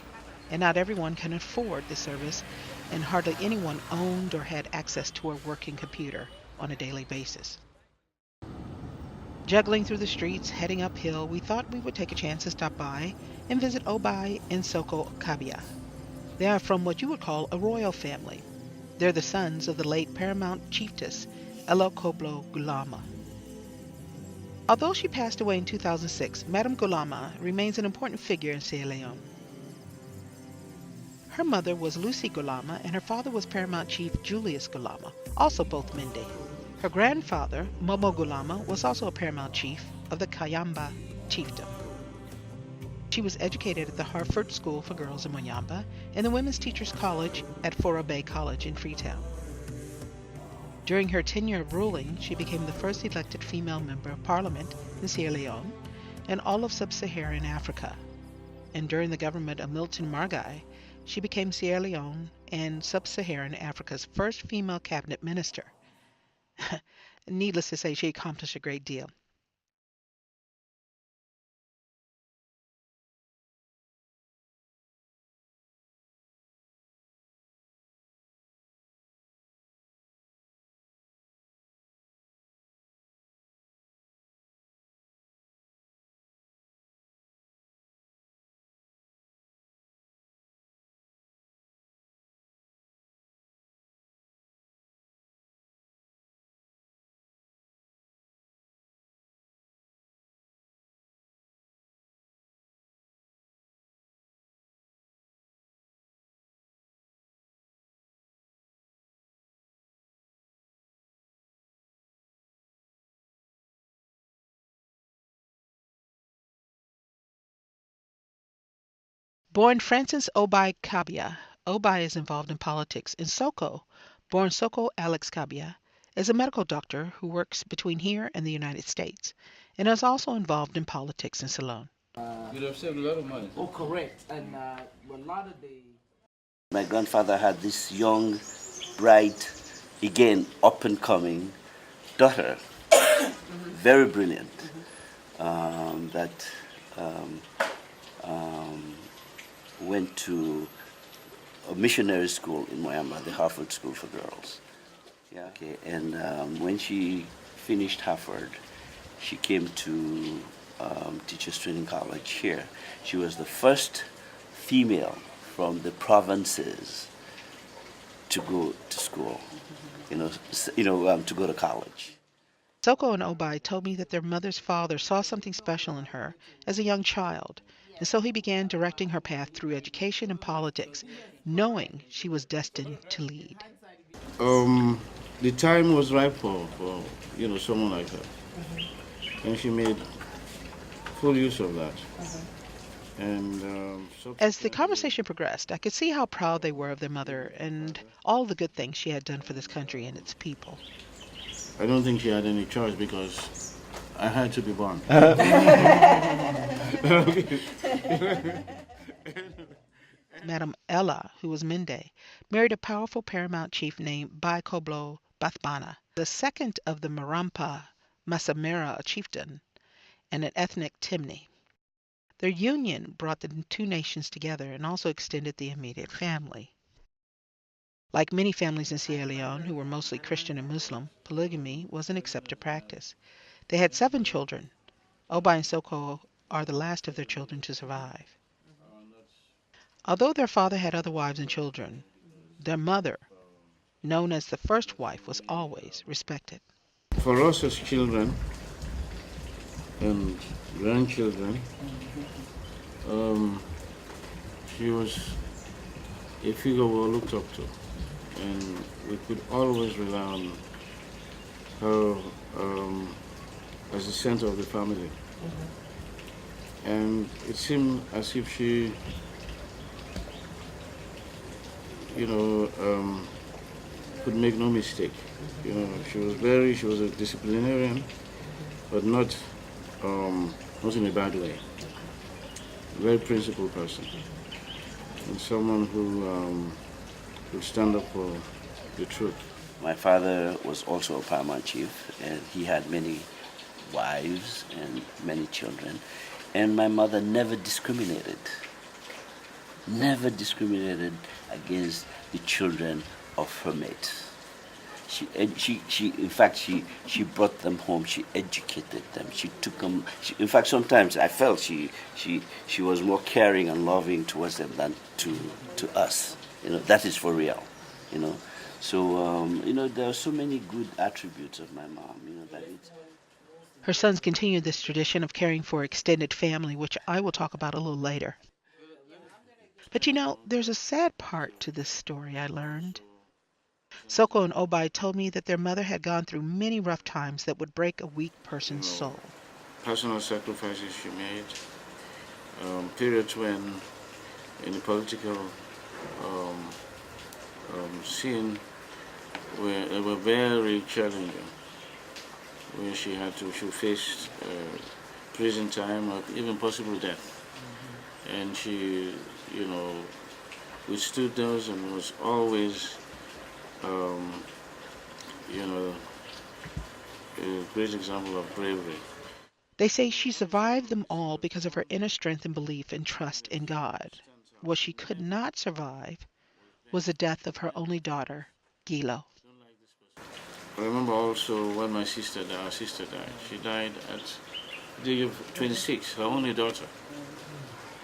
and not everyone can afford the service, and hardly anyone owned or had access to a working computer on a daily basis. Juggling through the streets, heading uphill, we thought we would take a chance to stop by and visit Obai and Soko Kabia. They are from what you would call a royal family. They're the sons of the late paramount chiefess, Elo Koblo Gulama. Although she passed away in 2006, Madame Gulama remains an important figure in Sierra Leone. Her mother was Lucy Gulama and her father was Paramount Chief Julius Gulama, also both Mende. Her grandfather, Momo Gulama, was also a paramount chief of the Kayamba chiefdom. She was educated at the Harford School for Girls in Moyamba and the Women's Teachers College at Fora Bay College in Freetown. During her tenure of ruling, she became the first elected female member of parliament in Sierra Leone and all of sub-Saharan Africa. And during the government of Milton Margai, she became Sierra Leone and sub-Saharan Africa's first female cabinet minister. Needless to say, she accomplished a great deal. Born Francis Obai Kabia, Obai is involved in politics. In Soko, born Soko Alex Kabia, is a medical doctor who works between here and the United States, and is also involved in politics in Ceylon. You'd have saved a lot of money. Oh, correct. And a lot of the... My grandfather had this young, bright, again, up-and-coming daughter, very brilliant, that went to a missionary school in Myanmar, the Harvard School for Girls. Yeah. Okay. And when she finished Harvard, she came to Teachers Training College here. She was the first female from the provinces to go to school, to go to college. Soko and Obai told me that their mother's father saw something special in her as a young child, and so he began directing her path through education and politics, knowing she was destined to lead. The time was ripe for someone like her, and she made full use of that. And as the conversation progressed, I could see how proud they were of their mother and all the good things she had done for this country and its people. I don't think she had any choice because I had to be born. Madam Ella, who was Mende, married a powerful paramount chief named Bai Koblo Bathbana, the second of the Marampa Masamera, a chieftain, and an ethnic Timni. Their union brought the two nations together and also extended the immediate family. Like many families in Sierra Leone, who were mostly Christian and Muslim, polygamy was an accepted practice. They had 7 children. Obai and Soko are the last of their children to survive. Although their father had other wives and children, their mother, known as the first wife, was always respected. For us as children and grandchildren, she was a figure we all looked up to, and we could always rely on her as the center of the family. And it seemed as if she, could make no mistake. She was a disciplinarian, but not in a bad way. A very principled person, and someone who would stand up for the truth. My father was also a paramount chief, and he had many wives and many children. And my mother never discriminated against the children of her mates. In fact, she brought them home. She educated them. She took them. In fact, sometimes I felt she was more caring and loving towards them than to us. That is for real. So there are so many good attributes of my mom. That it's. Her sons continued this tradition of caring for extended family, which I will talk about a little later. But there's a sad part to this story I learned. Soko and Obai told me that their mother had gone through many rough times that would break a weak person's soul. Personal sacrifices she made, periods when in the political scene where they were very challenging, where she faced prison time or even possible death. And she, withstood those and was always, a great example of bravery. They say she survived them all because of her inner strength and belief and trust in God. What she could not survive was the death of her only daughter, Gilo. I remember also when our sister died. She died at the age of 26, her only daughter.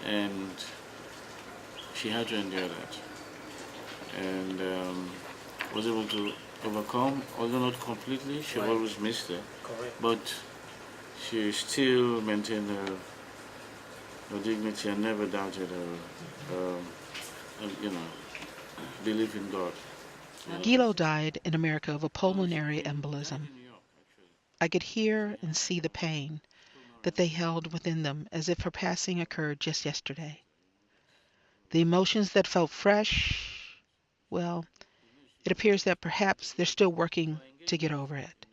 And she had to endure that. And was able to overcome, although not completely. She always missed her. But she still maintained her dignity and never doubted her, belief in God. Gilo died in America of a pulmonary embolism. I could hear and see the pain that they held within them as if her passing occurred just yesterday. The emotions that felt fresh, well, it appears that perhaps they're still working to get over it,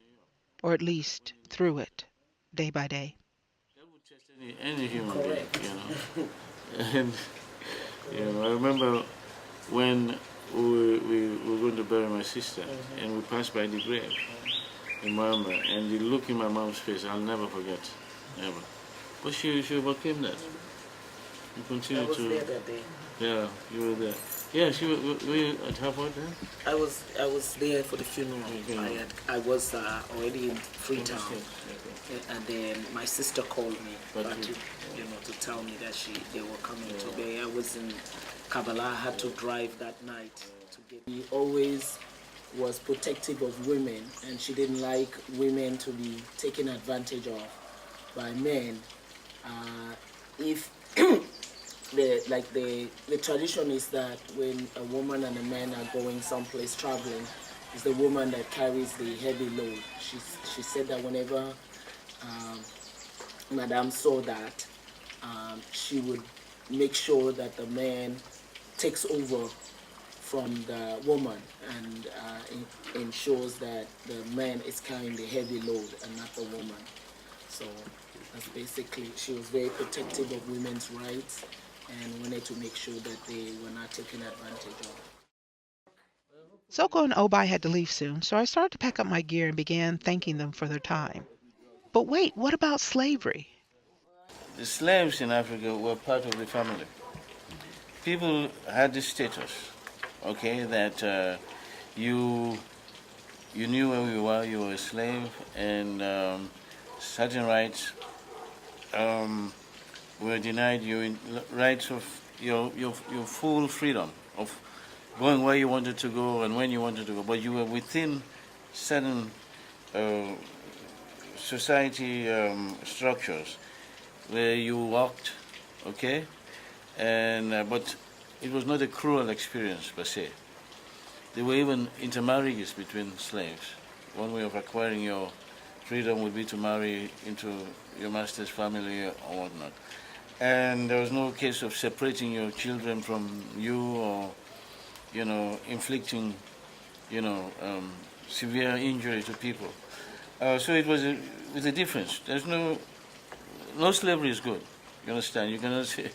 or at least through it, day by day. Any human being, And, I remember when we were going to bury my sister, and we passed by the grave in Mama, and the look in my mom's face, I'll never forget, never. But she overcame that. You continue I was to. there that day. Yeah, you were there. Yeah, were you at Harvard then? I was there for the funeral. I was already in Freetown, and then my sister called me to tell me that they were coming to Bay. I was in Kabbalah. I had to drive that night to get. He always was protective of women, and she didn't like women to be taken advantage of by men. If the tradition is that when a woman and a man are going someplace traveling, it's the woman that carries the heavy load. She said that whenever Madame saw that, she would make sure that the man takes over from the woman and ensures that the man is carrying the heavy load and not the woman. So that's basically, she was very protective of women's rights and wanted to make sure that they were not taken advantage of. Soko and Obai had to leave soon, so I started to pack up my gear and began thanking them for their time. But wait, what about slavery? The slaves in Africa were part of the family. People had this status, okay, that you knew where you were a slave, and certain rights were denied you, in rights of your full freedom of going where you wanted to go and when you wanted to go, but you were within certain society structures where you walked, okay, and but it was not a cruel experience per se. There were even intermarriages between slaves. One way of acquiring your freedom would be to marry into your master's family or whatnot. And there was no case of separating your children from you or, inflicting, severe injury to people. So it was a difference. There's no slavery is good. You understand? You cannot say,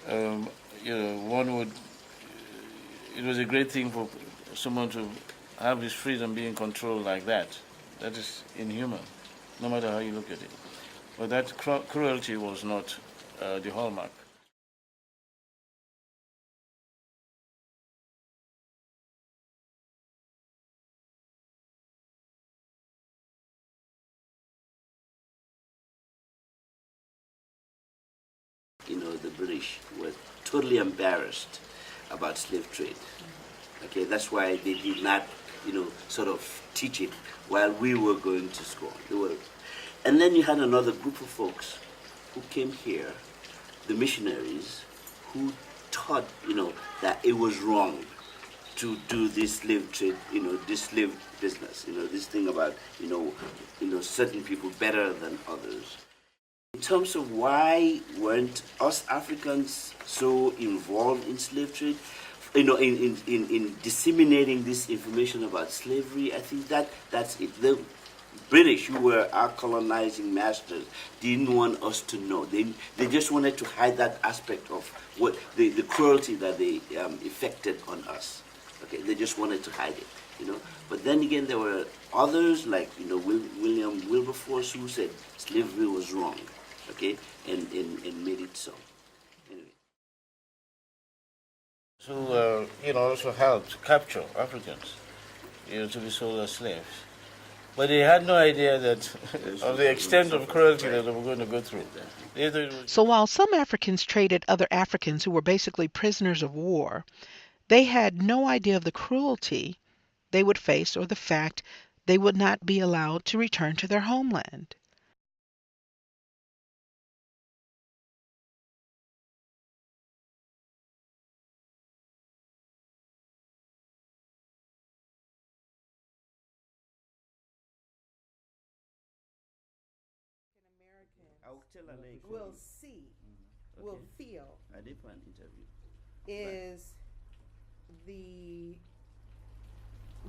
one would. It was a great thing for someone to have his freedom being controlled like that. That is inhuman, no matter how you look at it. But that cruelty was not the hallmark. The British were totally embarrassed about slave trade. Okay, that's why they did not, sort of teach it while we were going to school. And then you had another group of folks who came here, the missionaries, who taught, that it was wrong to do this slave trade, this slave business, this thing about, certain people better than others. In terms of why weren't us Africans so involved in slave trade, in disseminating this information about slavery, I think that's it. The British, who were our colonizing masters, didn't want us to know. They just wanted to hide that aspect of what the cruelty that they effected on us. Okay, they just wanted to hide it, But then again, there were others like William Wilberforce who said slavery was wrong. Okay, and made it so. Anyway. So, also helped capture Africans, to be sold as slaves. But they had no idea that of the extent of cruelty that they were going to go through. So while some Africans traded other Africans who were basically prisoners of war, they had no idea of the cruelty they would face or the fact they would not be allowed to return to their homeland. Will see will feel I did for an interview. is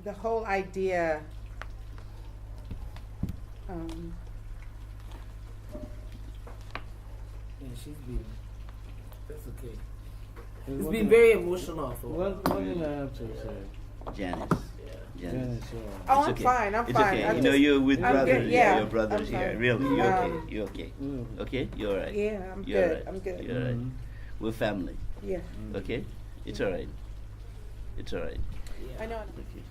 the whole idea. Yeah, she's been. That's okay. It's been very emotional for. What did I have to say? Janice. Janice, Oh, It's I'm okay. fine. I'm It's fine. okay. I'm You know, just- you're with I'm brothers. good. Yeah, Your brothers I'm here. fine. Really, you're okay. Um, You're okay. Okay, you're all right. Yeah, I'm You're good. all right. I'm good. You're all right. We're family. Yeah. Okay? It's all right. It's all right. I know. Okay.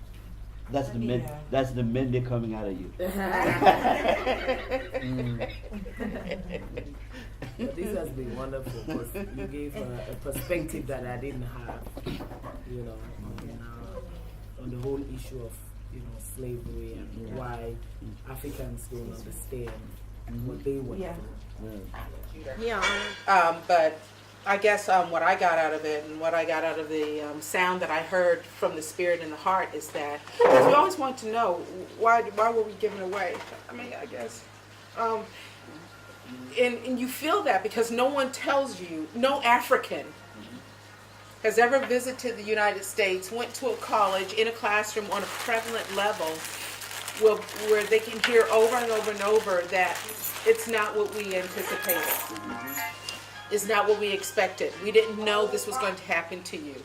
That's the men. That's the men they're coming out of you. This has been wonderful because you gave a perspective that I didn't have, you know, on the whole issue of, slavery and why Africans don't understand what they went through. Yeah. But I guess what I got out of it and what I got out of the sound that I heard from the spirit and the heart is that, because we always want to know why were we given away? I mean, I guess. And you feel that because no one tells you, no African has ever visited the United States, went to a college, in a classroom on a prevalent level where they can hear over and over and over that it's not what we anticipated. It's not what we expected. We didn't know this was going to happen to you.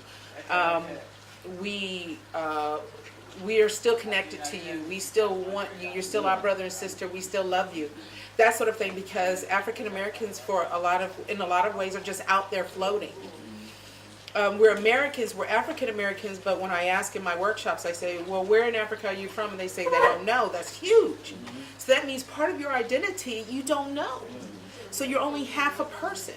We are still connected to you. We still want you. You're still our brother and sister. We still love you. That sort of thing, because African Americans, in a lot of ways, are just out there floating. We're Americans, we're African Americans, but when I ask in my workshops, I say, well, where in Africa are you from? And they say they don't know. That's huge. So that means part of your identity you don't know. So you're only half a person.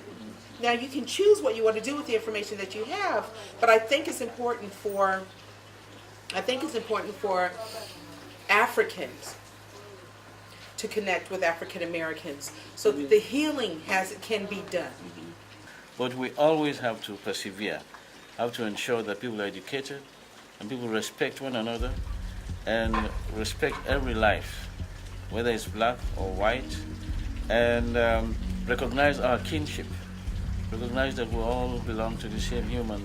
Now you can choose what you want to do with the information that you have, but I think it's important for Africans to connect with African Americans so that the healing can be done. But we always have to persevere, have to ensure that people are educated and people respect one another and respect every life, whether it's black or white, and recognize our kinship, recognize that we all belong to the same human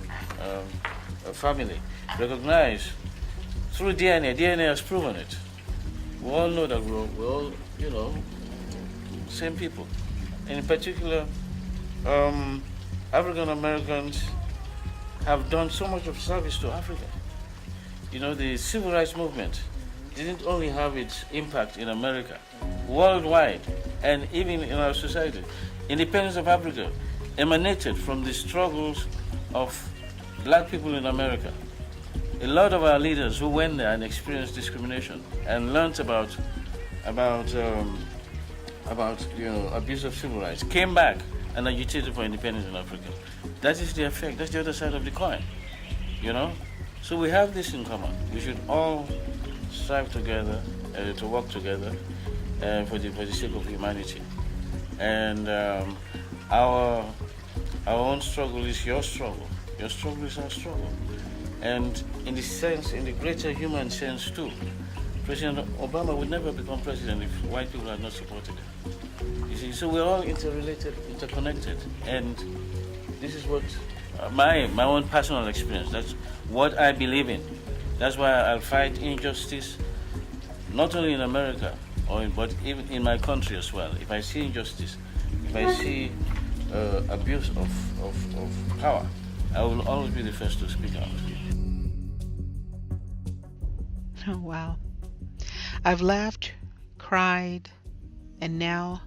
family, recognize through DNA has proven it. We all know that we're all, same people. And in particular, African Americans have done so much of service to Africa. The civil rights movement didn't only have its impact in America, worldwide, and even in our society. Independence of Africa emanated from the struggles of black people in America. A lot of our leaders who went there and experienced discrimination and learned about abuse of civil rights came back and agitated for independence in Africa. That is the effect. That's the other side of the coin. So we have this in common. We should all strive together to work together for the sake of humanity. And our own struggle is your struggle. Your struggle is our struggle. And in the greater human sense too, President Obama would never become president if white people had not supported him. You see, so we're all interrelated, interconnected, and this is what my own personal experience. That's what I believe in. That's why I'll fight injustice, not only in America, but even in my country as well. If I see injustice, if I see abuse of power, I will always be the first to speak out. Oh, wow. I've laughed, cried, and now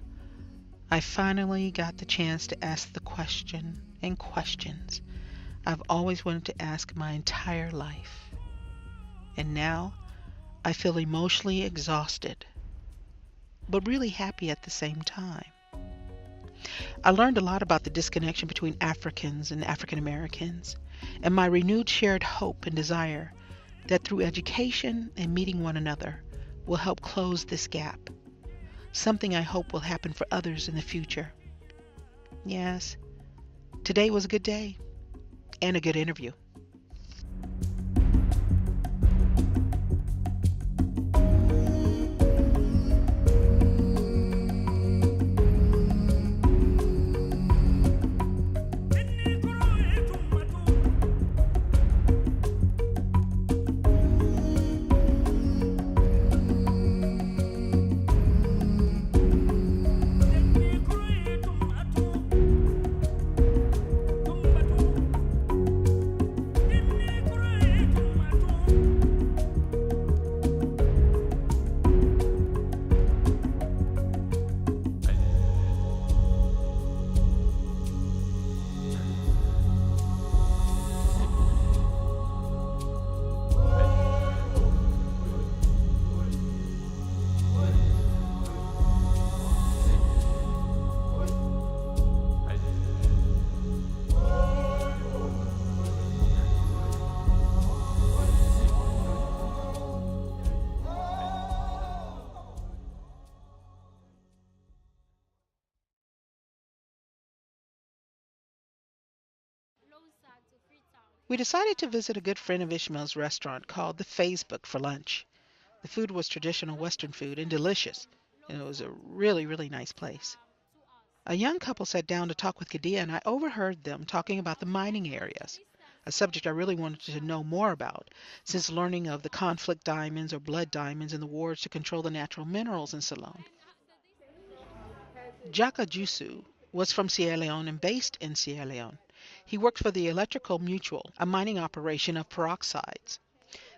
I finally got the chance to ask the question and questions I've always wanted to ask my entire life. And now I feel emotionally exhausted, but really happy at the same time. I learned a lot about the disconnection between Africans and African Americans, and my renewed shared hope and desire that through education and meeting one another will help close this gap. Something I hope will happen for others in the future. Yes, today was a good day and a good interview. We decided to visit a good friend of Ishmael's restaurant called the Facebook for lunch. The food was traditional Western food and delicious, and it was a really, really nice place. A young couple sat down to talk with Kadia, and I overheard them talking about the mining areas, a subject I really wanted to know more about, since learning of the conflict diamonds or blood diamonds and the wars to control the natural minerals in Ceylon. Jaka Jusu was from Sierra Leone and based in Sierra Leone. He worked for the Electrical Mutual, a mining operation of peroxides.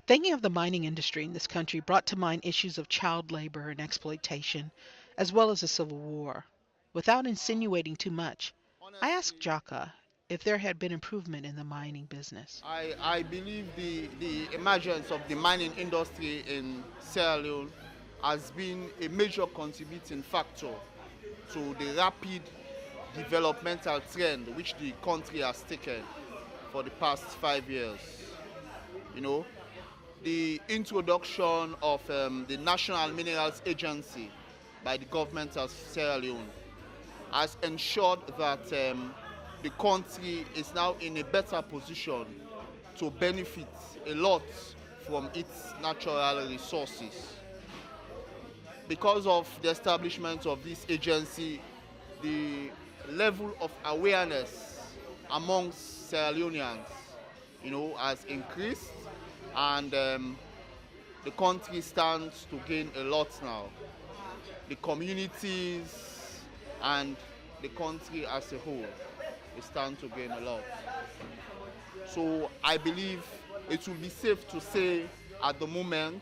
Thinking of the mining industry in this country brought to mind issues of child labor and exploitation, as well as the Civil War. Without insinuating too much, I asked Jaka if there had been improvement in the mining business. I believe the emergence of the mining industry in Sierra Leone has been a major contributing factor to the rapid developmental trend which the country has taken for the past 5 years. You know, the introduction of the National Minerals Agency by the government of Sierra Leone has ensured that the country is now in a better position to benefit a lot from its natural resources. Because of the establishment of this agency, the level of awareness amongst Sierra Leoneans, has increased, and the country stands to gain a lot now. The communities and the country as a whole, we stand to gain a lot. So I believe it will be safe to say at the moment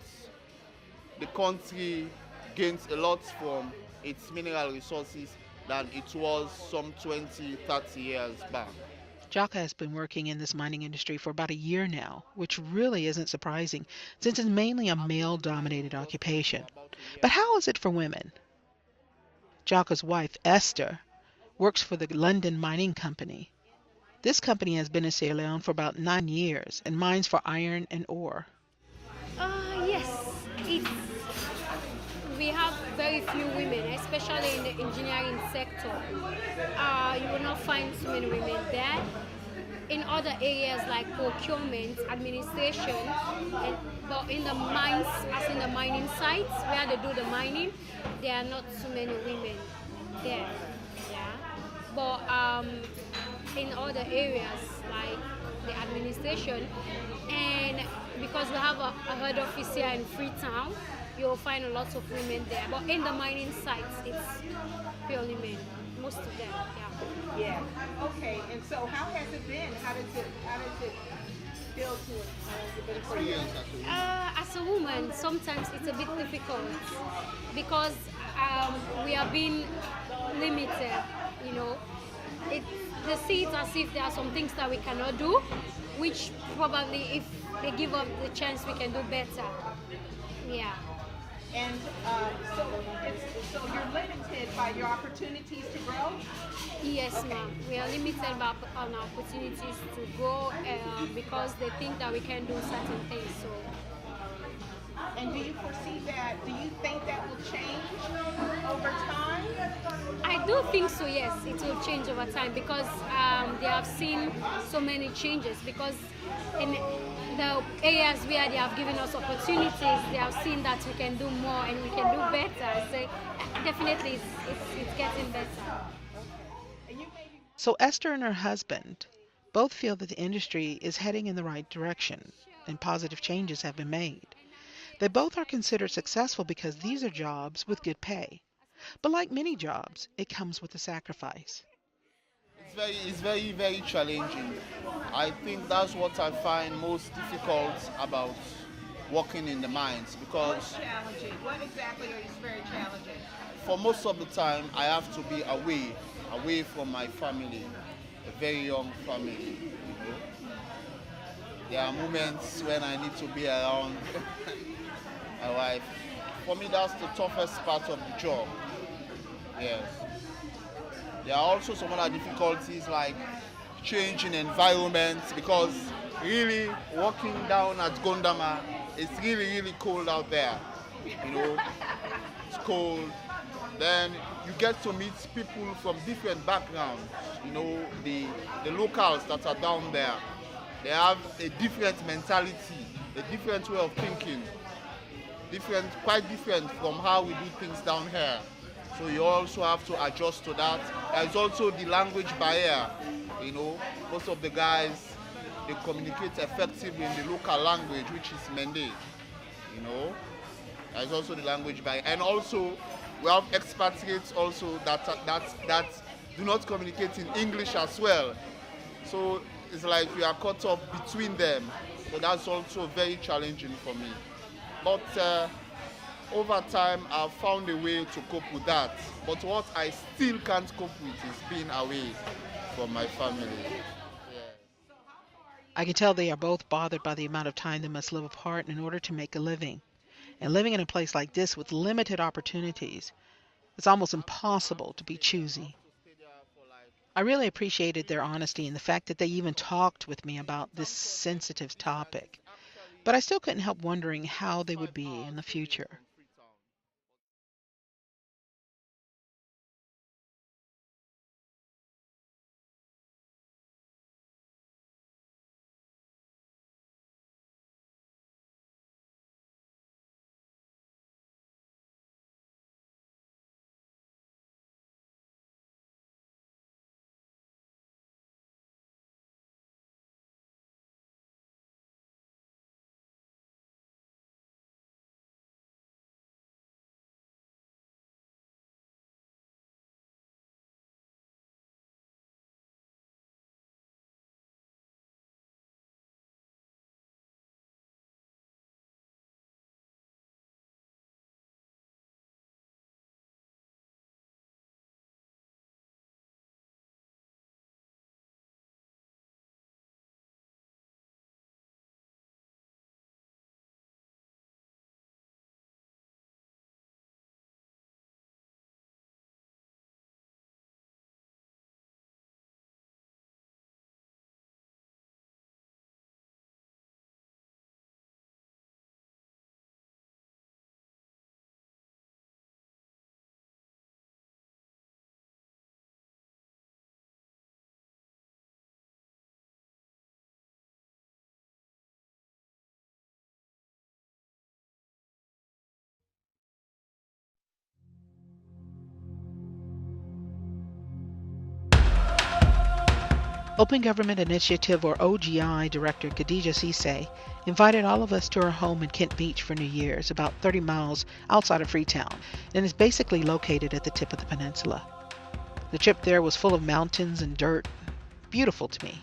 the country gains a lot from its mineral resources than it was some 20, 30 years back. Jaka has been working in this mining industry for about a year now, which really isn't surprising since it's mainly a male-dominated occupation. But how is it for women? Jaka's wife, Esther, works for the London Mining Company. This company has been in Sierra Leone for about 9 years and mines for iron and ore. Yes, we have very few women, especially in the engineering sector. You will not find so many women there. In other areas like procurement, administration, but in the mines, as in the mining sites where they do the mining, there are not so many women there. Yeah, but in other areas like the administration, and because we have a head office here in Freetown, you'll find a lot of women there. But in the mining sites, it's purely men, most of them. Yeah. Okay. And so, how has it been? How does it feel to it? How has it been for you? As a woman, sometimes it's a bit difficult because we are being limited. They see it as if there are some things that we cannot do, which probably if they give us the chance, we can do better. Yeah. And so you're limited by your opportunities to grow? Yes, ma'am. We are limited by on opportunities to grow because they think that we can do certain things. So. And do you foresee that? Do you think that will change over time? I do think so. Yes, it will change over time because they have seen so many changes. Because in the areas where they have given us opportunities, they have seen that we can do more and we can do better. So definitely, it's getting better. So Esther and her husband both feel that the industry is heading in the right direction and positive changes have been made. They both are considered successful because these are jobs with good pay. But like many jobs, it comes with a sacrifice. It's very, very challenging. I think that's what I find most difficult about working in the mines because What exactly is very challenging? For most of the time, I have to be away from my family, a very young family. There are moments when I need to be around my wife. For me, that's the toughest part of the job. Yes. There are also some other difficulties like change in environment because really walking down at Gondama, it's really, really cold out there. It's cold. Then you get to meet people from different backgrounds, the locals that are down there. They have a different mentality, a different way of thinking, quite different from how we do things down here. So you also have to adjust to that. There's also the language barrier. You know, most of the guys, they communicate effectively in the local language, which is Mende. You know, there's also the language barrier, and also we have expatriates also that do not communicate in English as well. So it's like we are caught up between them. So that's also very challenging for me. But over time, I've found a way to cope with that. But what I still can't cope with is being away from my family. I can tell they are both bothered by the amount of time they must live apart in order to make a living. And living in a place like this with limited opportunities, it's almost impossible to be choosy. I really appreciated their honesty and the fact that they even talked with me about this sensitive topic. But I still couldn't help wondering how they would be in the future. Open Government Initiative, or OGI, Director Khadija Cisse invited all of us to her home in Kent Beach for New Year's, about 30 miles outside of Freetown, and is basically located at the tip of the peninsula. The trip there was full of mountains and dirt, beautiful to me.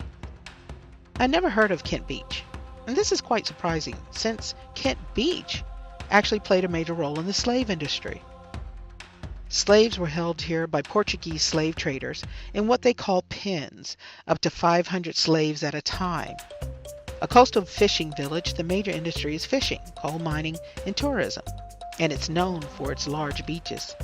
I'd never heard of Kent Beach, and this is quite surprising, since Kent Beach actually played a major role in the slave industry. Slaves were held here by Portuguese slave traders in what they call pens, up to 500 slaves at a time. A coastal fishing village, the major industry is fishing, coal mining, and tourism, and it's known for its large beaches.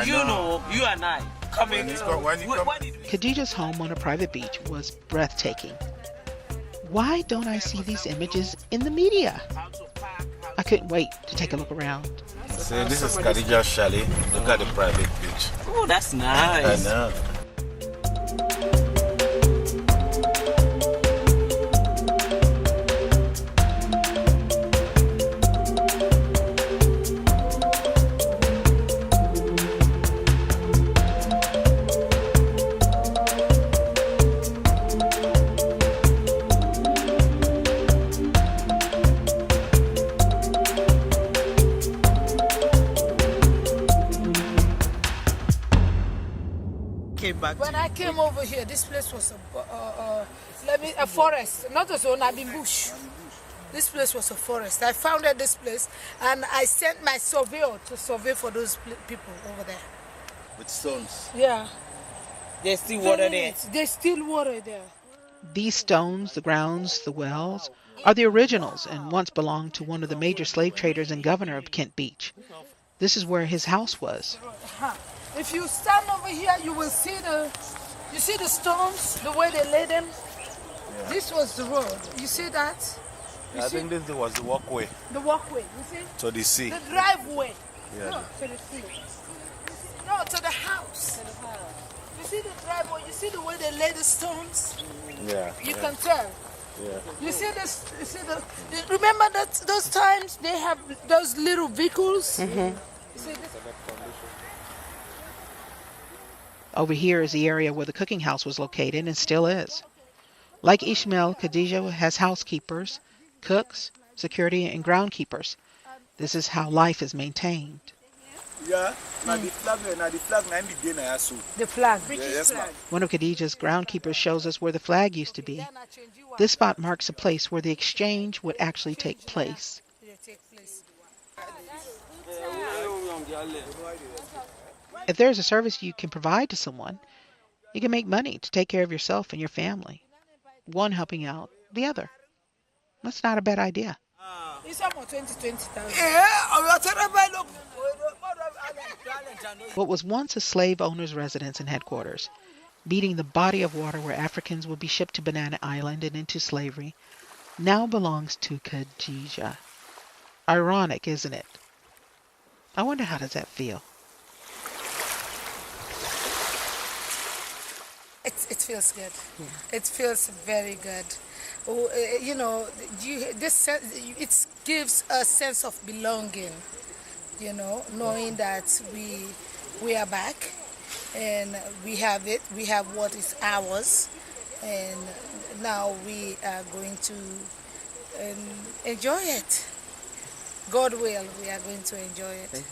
You know, you and I coming. Khadija's home on a private beach was breathtaking. Why don't I see these images in the media? I couldn't wait to take a look around. So this is Khadija's chalet. Look at the private beach. Oh, that's nice. I know. When I came over here, this place was a forest, not a zone, I've been bush. This place was a forest. I founded this place and I sent my surveyor to survey for those people over there. With stones? Yeah. There's still water there? There's still water there. These stones, the grounds, the wells, are the originals and once belonged to one of the major slave traders and governor of Kent Beach. This is where his house was. If you stand over here, you will see the stones, the way they lay them. Yeah. This was the road. You see that? I think this was the walkway. The walkway, you see? To the sea. The driveway. Yeah. No, to the sea. No, to the house. You see the driveway, you see the way they lay the stones? Yeah. You can tell. Yeah. You see this, remember that those times they have those little vehicles? You see this? Over here is the area where the cooking house was located and still is. Like Ishmael, Khadija has housekeepers, cooks, security, and groundkeepers. This is how life is maintained. Yeah, now the flag, The flag. Yes, ma'am. One of Khadija's groundkeepers shows us where the flag used to be. This spot marks a place where the exchange would actually take place. If there's a service you can provide to someone, you can make money to take care of yourself and your family. One helping out the other. That's not a bad idea. It's almost 20,000. What was once a slave owner's residence and headquarters, beating the body of water where Africans would be shipped to Banana Island and into slavery, now belongs to Khadija. Ironic, isn't it? I wonder, how does that feel? It feels good. Yeah. It feels very good. You know, it gives a sense of belonging. You know, knowing that we are back and we have it. We have what is ours, and now we are going to enjoy it. God will, we are going to enjoy it.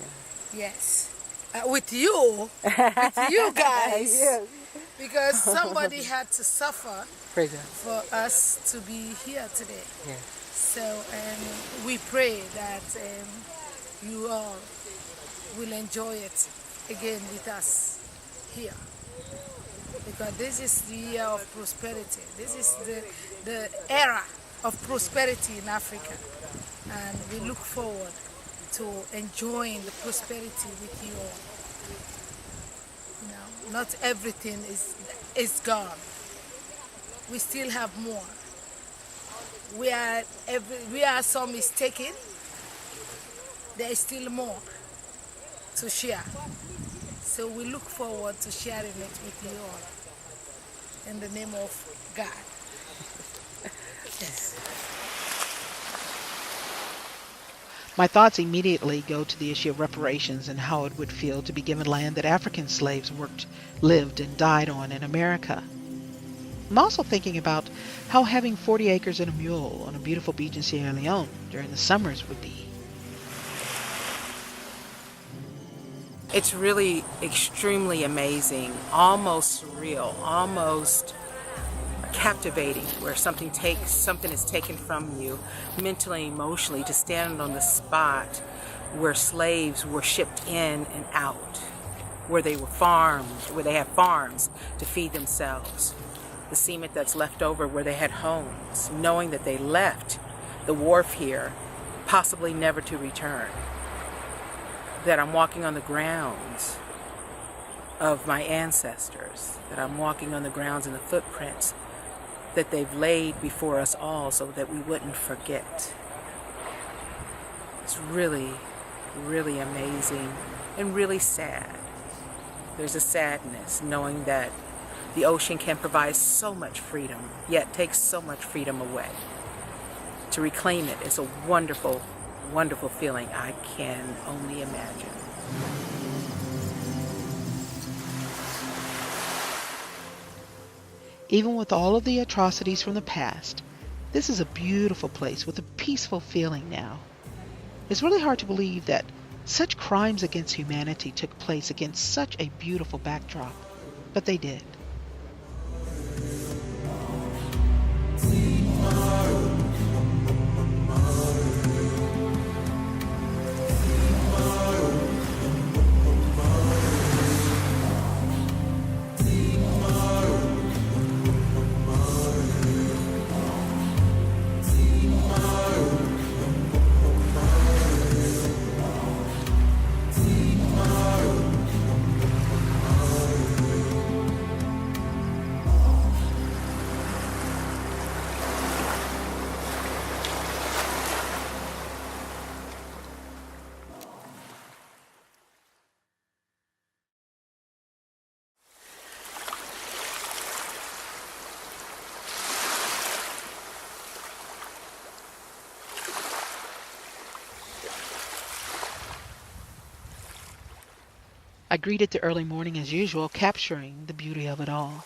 Yes, with you guys. Yes. Because somebody had to suffer for us to be here today. Yeah. So we pray that you all will enjoy it again with us here. Because this is the year of prosperity. This is the era of prosperity in Africa. And we look forward to enjoying the prosperity with you all. Not everything is gone. We still have more. Some is taken. There is still more to share. So we look forward to sharing it with you all. In the name of God. Yes. My thoughts immediately go to the issue of reparations and how it would feel to be given land that African slaves worked, lived, and died on in America. I'm also thinking about how having 40 acres and a mule on a beautiful beach in Sierra Leone during the summers would be. It's really extremely amazing, almost surreal, almost captivating, where something is taken from you mentally, emotionally, to stand on the spot where slaves were shipped in and out, where they were farmed, where they had farms to feed themselves, the cement that's left over where they had homes, knowing that they left the wharf here, possibly never to return, that I'm walking on the grounds of my ancestors, that I'm walking on the grounds and the footprints that they've laid before us all so that we wouldn't forget. It's really, really amazing and really sad. There's a sadness knowing that the ocean can provide so much freedom, yet takes so much freedom away. To reclaim it is a wonderful, wonderful feeling I can only imagine. Even with all of the atrocities from the past, this is a beautiful place with a peaceful feeling now. It's really hard to believe that such crimes against humanity took place against such a beautiful backdrop, but they did. I greeted the early morning as usual, capturing the beauty of it all.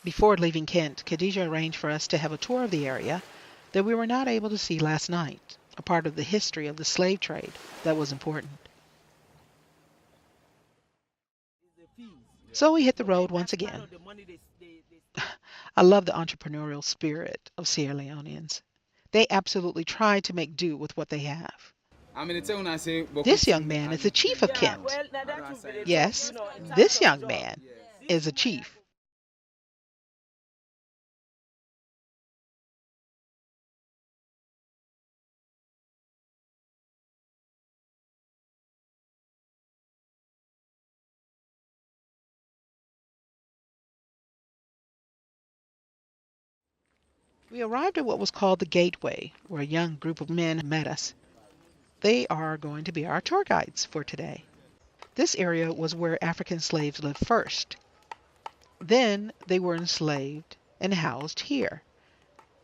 Before leaving Kent, Khadija arranged for us to have a tour of the area that we were not able to see last night, a part of the history of the slave trade that was important. So we hit the road once again. I love the entrepreneurial spirit of Sierra Leoneans. They absolutely try to make do with what they have. This young man is the chief of Kent. Yes, this young man is a chief. We arrived at what was called the Gateway, where a young group of men met us. They are going to be our tour guides for today. This area was where African slaves lived first. Then they were enslaved and housed here.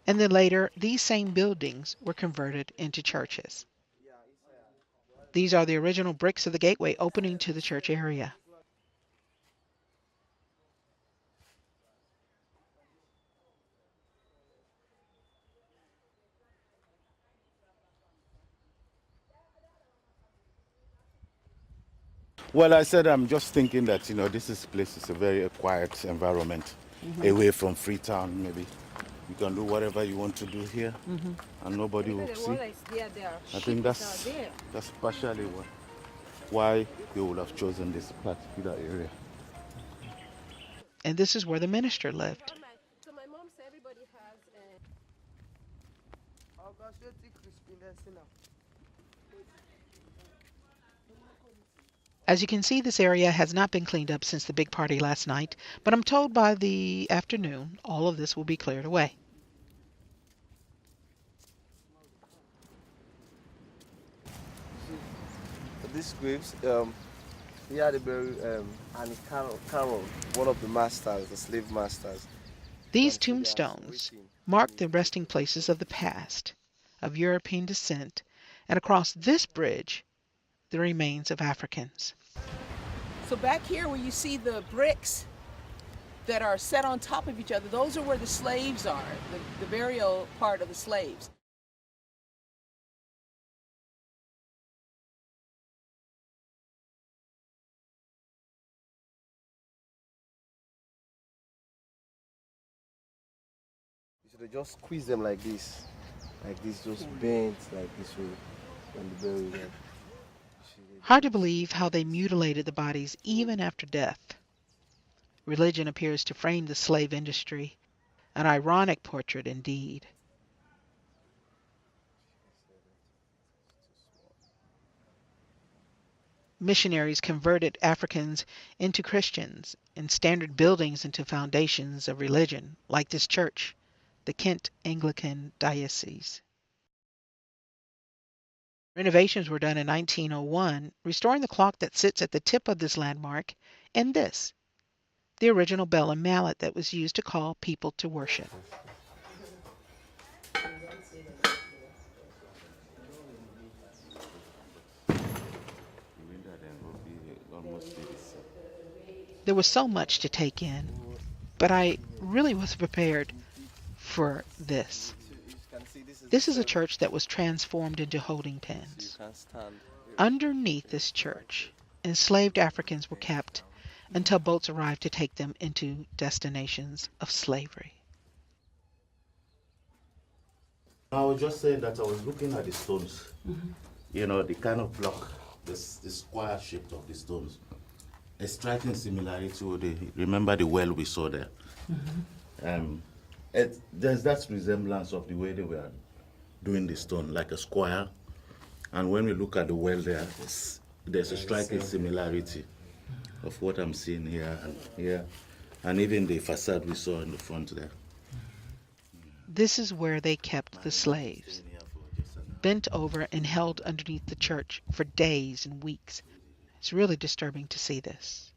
And then later, these same buildings were converted into churches. These are the original bricks of the gateway opening to the church area. Well, I said I'm just thinking that, this place is a very quiet environment, away from Freetown, maybe. You can do whatever you want to do here, and nobody will see. I think that's partially why you would have chosen this particular area. And this is where the minister lived. So my mom said everybody has As you can see, this area has not been cleaned up since the big party last night, but I'm told by the afternoon all of this will be cleared away. These graves, here they bury Annie Carroll, one of the masters, the slave masters. These tombstones mark the resting places of the past, of European descent, and across this bridge, the remains of Africans. So back here where you see the bricks that are set on top of each other, those are where the slaves are, the burial part of the slaves. So they just squeeze them like this, just bent like this way when they bury them. Hard to believe how they mutilated the bodies even after death. Religion appears to frame the slave industry, an ironic portrait indeed. Missionaries converted Africans into Christians and standard buildings into foundations of religion, like this church, the Kent Anglican Diocese. Renovations were done in 1901, restoring the clock that sits at the tip of this landmark and this, the original bell and mallet that was used to call people to worship. There was so much to take in, but I really was prepared for this. This is a church that was transformed into holding pens. Underneath this church, enslaved Africans were kept until boats arrived to take them into destinations of slavery. I was just saying that I was looking at the stones, the kind of block, the square shape of the stones. A striking similarity with remember the well we saw there? There's that resemblance of the way they were doing the stone, like a square. And when we look at the well there, there's a striking similarity of what I'm seeing here and here, and even the facade we saw in the front there. This is where they kept the slaves, bent over and held underneath the church for days and weeks. It's really disturbing to see this.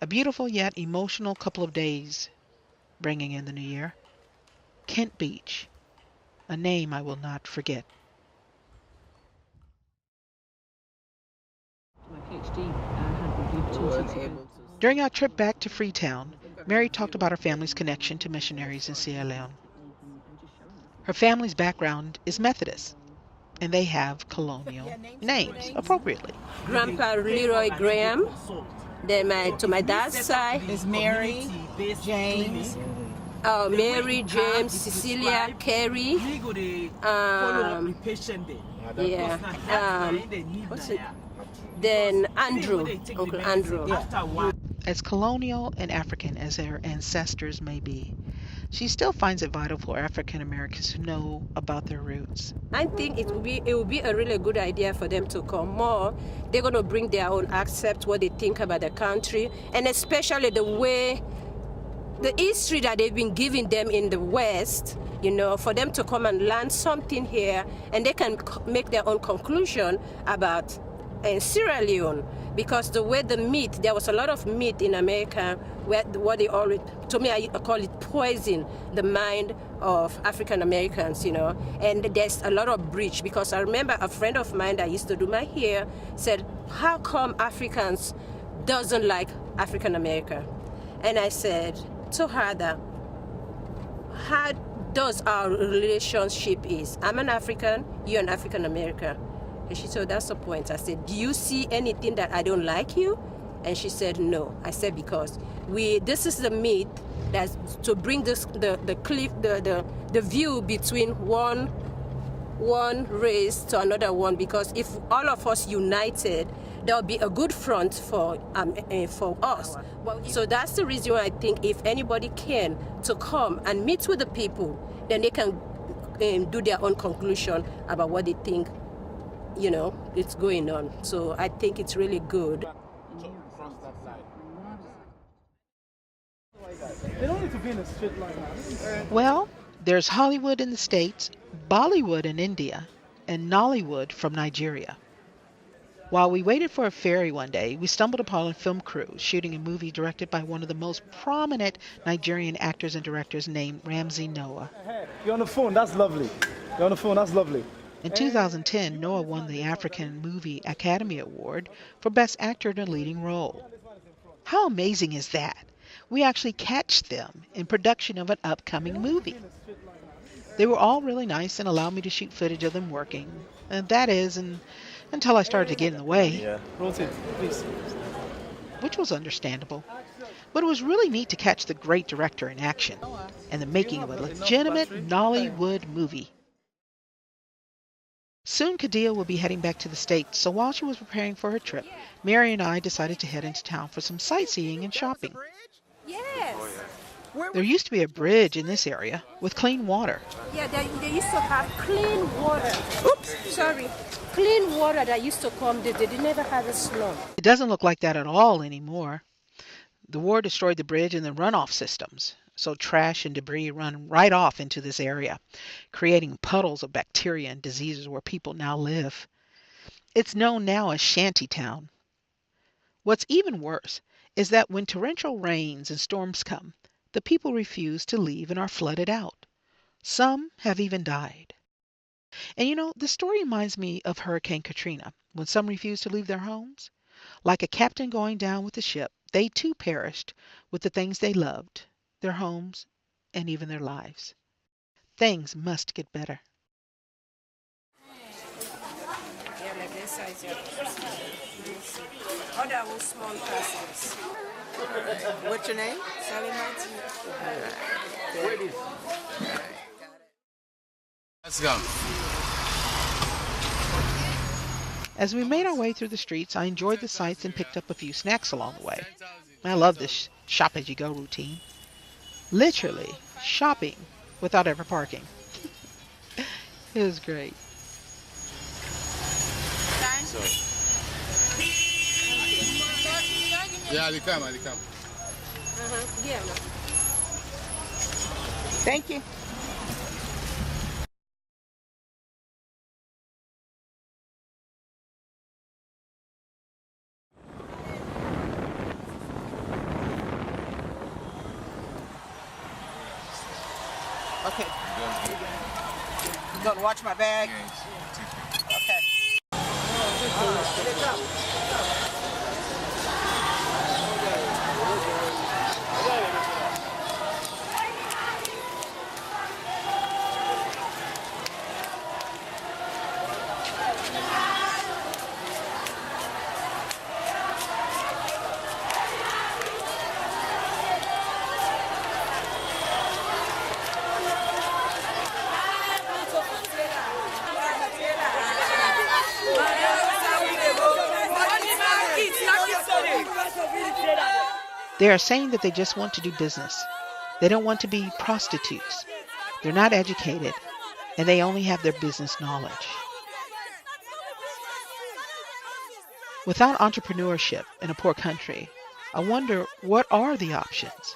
A beautiful yet emotional couple of days bringing in the new year. Kent Beach, a name I will not forget. During our trip back to Freetown, Mary talked about her family's connection to missionaries in Sierra Leone. Her family's background is Methodist, and they have colonial names, appropriately. Grandpa Leroy Graham. Then to my dad's side is Mary, James. Mary, James, Cecilia, Carrie. What's it? Then Andrew, Uncle Andrew. As colonial and African as her ancestors may be, she still finds it vital for African Americans to know about their roots. I think it would be a really good idea for them to come more. They're going to bring their own accept what they think about the country, and especially the history that they've been giving them in the West, for them to come and learn something here, and they can make their own conclusion about Sierra Leone. Because the way the meat, there was a lot of meat in America, what they always, to me, I call it poison the mind of African Americans, and there's a lot of breach. Because I remember a friend of mine that used to do my hair said, how come Africans doesn't like African America? And I said to her that, how does our relationship is? I'm an African, you're an African American. And she said, that's the point. I said, do you see anything that I don't like you? And she said, no. I said, because this is the meat that's to bring the view between one race to another one. Because if all of us united, there'll be a good front for us. So that's the reason why I think if anybody can to come and meet with the people, then they can do their own conclusion about what they think it's going on. So I think it's really good. They don't need to be in a straight line. Well, there's Hollywood in the States, Bollywood in India, and Nollywood from Nigeria. While we waited for a ferry one day, we stumbled upon a film crew shooting a movie directed by one of the most prominent Nigerian actors and directors named Ramsey Noah. You're on the phone, that's lovely. You're on the phone, that's lovely. In 2010, Noah won the African Movie Academy Award for Best Actor in a Leading Role. How amazing is that? We actually catch them in production of an upcoming movie. They were all really nice and allowed me to shoot footage of them working. And that is, until I started to get in the way. Yeah, rotate, please. Which was understandable. But it was really neat to catch the great director in action and the making of a legitimate Nollywood movie. Soon Kadia will be heading back to the States, so while she was preparing for her trip, Mary and I decided to head into town for some sightseeing and shopping. Yes. There used to be a bridge in this area with clean water. Yeah, they used to have clean water. Oops, sorry. Clean water that used to come. They never have a slum. It doesn't look like that at all anymore. The war destroyed the bridge and the runoff systems, so trash and debris run right off into this area, creating puddles of bacteria and diseases where people now live. It's known now as Shantytown. What's even worse is that when torrential rains and storms come, the people refuse to leave and are flooded out. Some have even died. And the story reminds me of Hurricane Katrina, when some refused to leave their homes. Like a captain going down with the ship, they too perished with the things they loved, their homes, and even their lives. Things must get better. Yeah, like this size, yeah. Other small castles. What's your name? Salimati. Where it is? Let's go. As we made our way through the streets, I enjoyed the sights and picked up a few snacks along the way. I love this shop-as-you-go routine. Literally shopping without ever parking. It was great. Yeah, they come. Yeah. Thank you. Okay. You gonna watch my bag? Okay. They are saying that they just want to do business. They don't want to be prostitutes. They're not educated, and they only have their business knowledge. Without entrepreneurship in a poor country, I wonder, what are the options?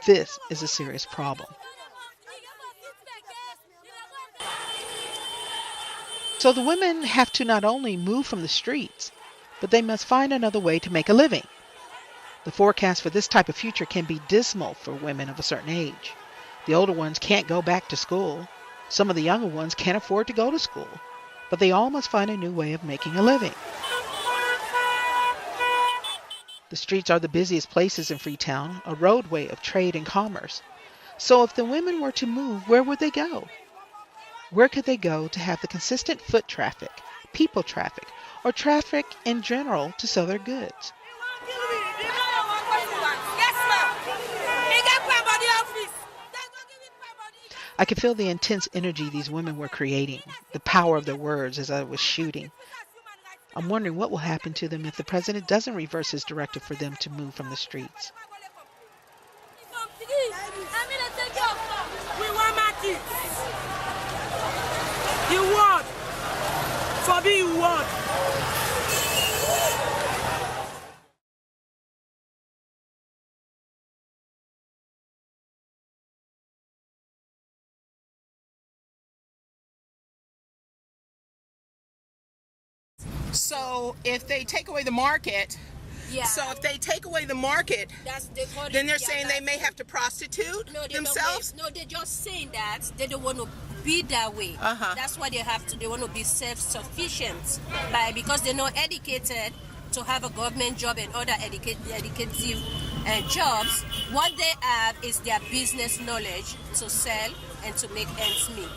This is a serious problem. So the women have to not only move from the streets, but they must find another way to make a living. The forecast for this type of future can be dismal for women of a certain age. The older ones can't go back to school. Some of the younger ones can't afford to go to school. But they all must find a new way of making a living. The streets are the busiest places in Freetown, a roadway of trade and commerce. So if the women were to move, where would they go? Where could they go to have the consistent foot traffic, people traffic, or traffic in general to sell their goods? I could feel the intense energy these women were creating, the power of their words as I was shooting. I'm wondering what will happen to them if the president doesn't reverse his directive for them to move from the streets. We want market. You want. For me, you want. So if they take away the market, so if they take away the market, then they're saying they may have to prostitute themselves? No, they're just saying that they don't want to be that way. That's why they want to be self-sufficient because they're not educated to have a government job and other educative jobs. What they have is their business knowledge to sell and to make ends meet.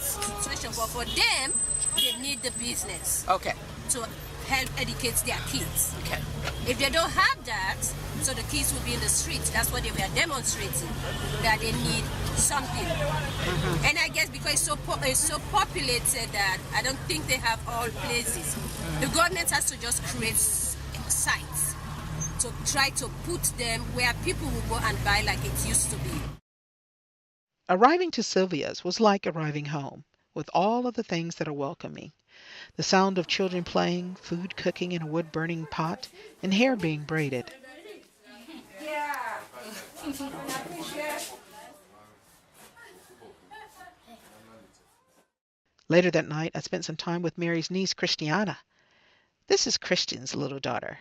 But for them, they need the business. Okay. To help educate their kids. Okay. If they don't have that, so the kids will be in the streets. That's what they were demonstrating, that they need something. And I guess because it's so populated that I don't think they have all places. The government has to just create sites to try to put them where people will go and buy like it used to be. Arriving to Sylvia's was like arriving home, with all of the things that are welcoming. The sound of children playing, food cooking in a wood-burning pot, and hair being braided. Later that night, I spent some time with Mary's niece, Christiana. This is Christian's little daughter.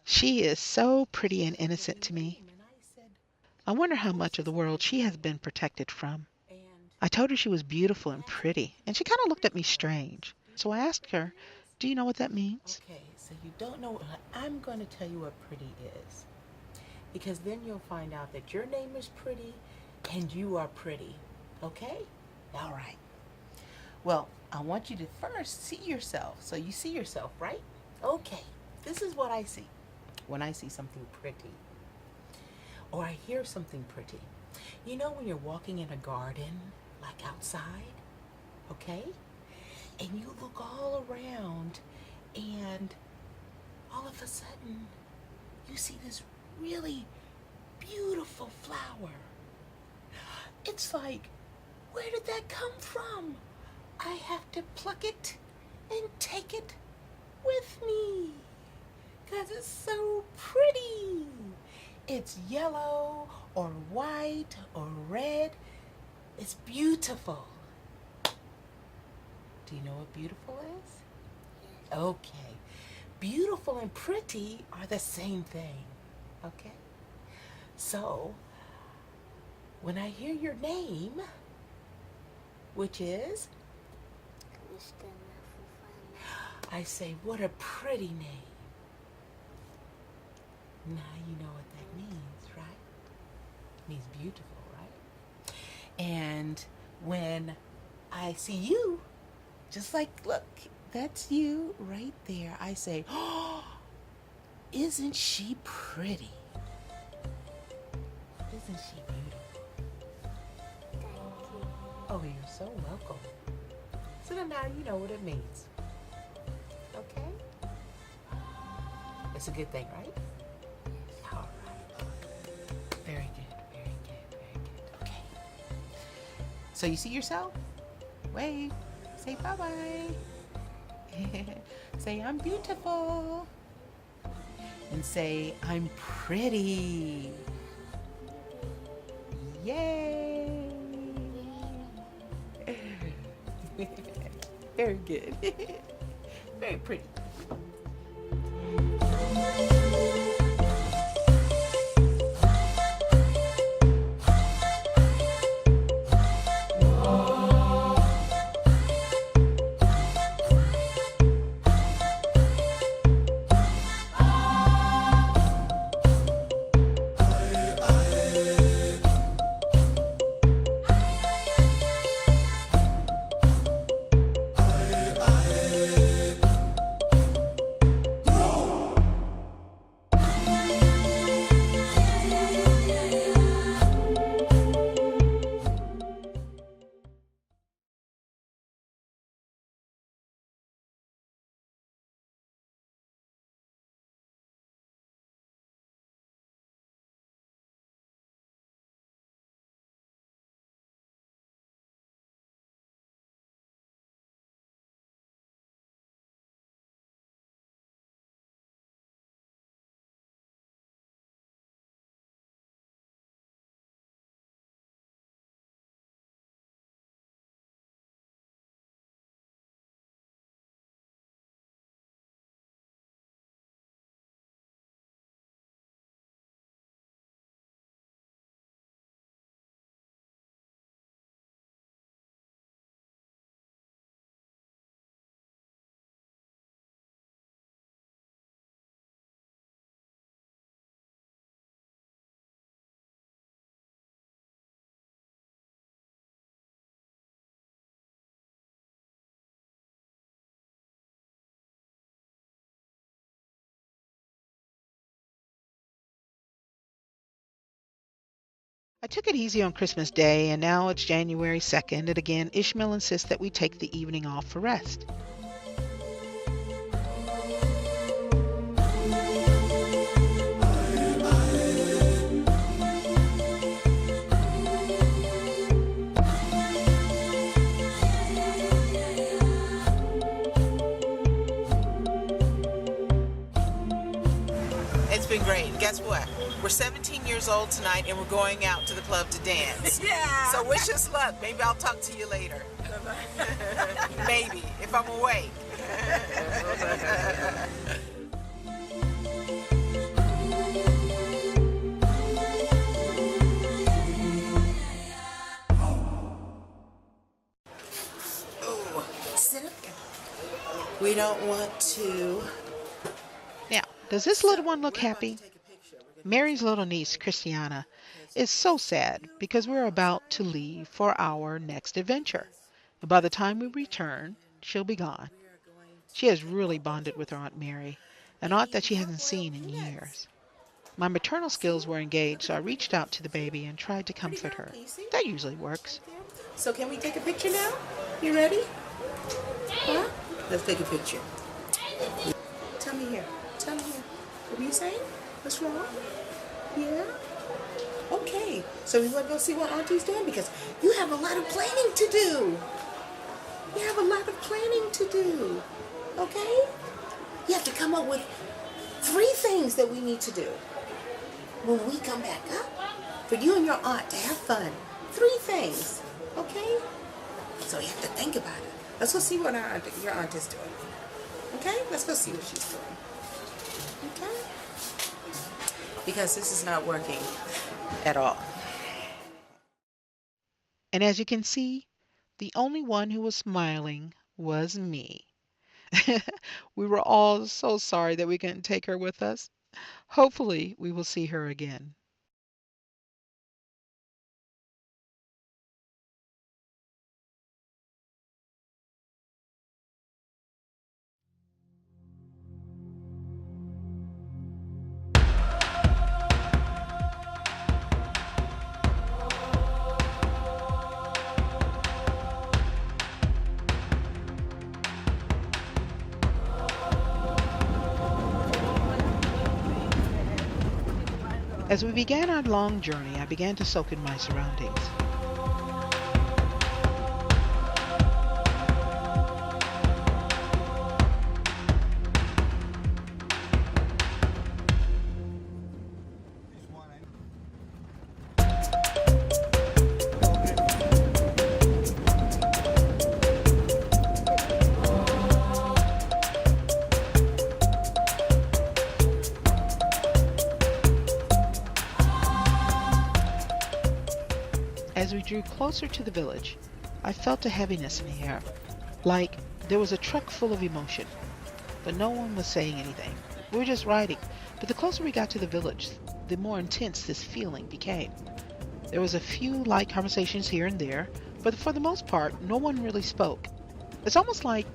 She is so pretty and innocent to me. I wonder how much of the world she has been protected from. I told her she was beautiful and pretty, and she kind of looked at me strange. So I asked her, do you know what that means? Okay, so you don't know. I'm going to tell you what pretty is. Because then you'll find out that your name is pretty and you are pretty. Okay? All right. Well, I want you to first see yourself. So you see yourself, right? Okay. This is what I see when I see something pretty. Or I hear something pretty. You know when you're walking in a garden, like outside, okay? And you look all around and all of a sudden you see this really beautiful flower. It's like, where did that come from? I have to pluck it and take it with me because it's so pretty. It's yellow or white or red. It's beautiful. Do you know what beautiful is? Okay. Beautiful and pretty are the same thing. Okay? So, when I hear your name, which is, I say, what a pretty name. Now you know what that means, right? It means beautiful, right? And when I see you, just like, look, that's you right there, I say, oh, isn't she pretty? Isn't she beautiful? Oh, you're so welcome. So then now you know what it means. Okay? It's a good thing, right? All right. Very good, very good, very good. Okay. So you see yourself? Wave. Say bye-bye. Say, I'm beautiful. And say, I'm pretty. Yay. Very good. Very pretty. I took it easy on Christmas Day, and now it's January 2nd, and again, Ishmael insists that we take the evening off for rest. It's been great. Guess what? We're 17 years old tonight and we're going out to the club to dance. Yeah. So wish us luck. Maybe I'll talk to you later. Maybe, if I'm awake. Oh, sit up here. We don't want to. Now, does this little one look happy? Mary's little niece, Christiana, is so sad because we're about to leave for our next adventure. And by the time we return, she'll be gone. She has really bonded with her Aunt Mary, an aunt that she hasn't seen in years. My maternal skills were engaged, so I reached out to the baby and tried to comfort her. That usually works. So can we take a picture now? You ready? Huh? Let's take a picture. Tell me here. Tell me here. What are you saying? What's wrong? Yeah? Okay. So we want to go see what Auntie's doing because you have a lot of planning to do. You have a lot of planning to do. Okay? You have to come up with 3 things that we need to do when we come back up for you and your aunt to have fun. 3 things. Okay? So you have to think about it. Let's go see what your aunt is doing. Okay? Let's go see what she's doing. Okay? Because this is not working. at all. And as you can see, the only one who was smiling was me. We were all so sorry that we couldn't take her with us. Hopefully, we will see her again. As we began our long journey, I began to soak in my surroundings. As we drew closer to the village, I felt a heaviness in the air, like there was a truck full of emotion, but no one was saying anything. We were just riding, but the closer we got to the village, the more intense this feeling became. There was a few light conversations here and there, but for the most part, no one really spoke. It's almost like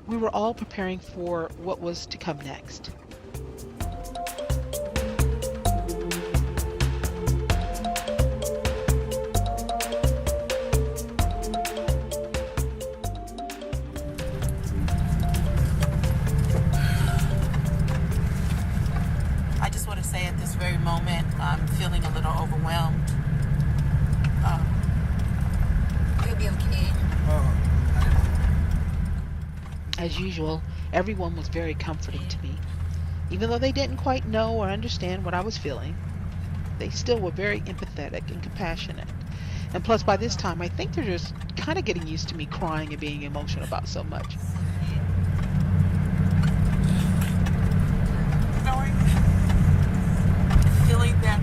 we were all preparing for what was to come next. I just want to say at this very moment, I'm feeling a little overwhelmed. You'll be okay. As usual, everyone was very comforting to me. Even though they didn't quite know or understand what I was feeling, they still were very empathetic and compassionate. And plus, by this time, I think they're just kind of getting used to me crying and being emotional about so much. Feeling that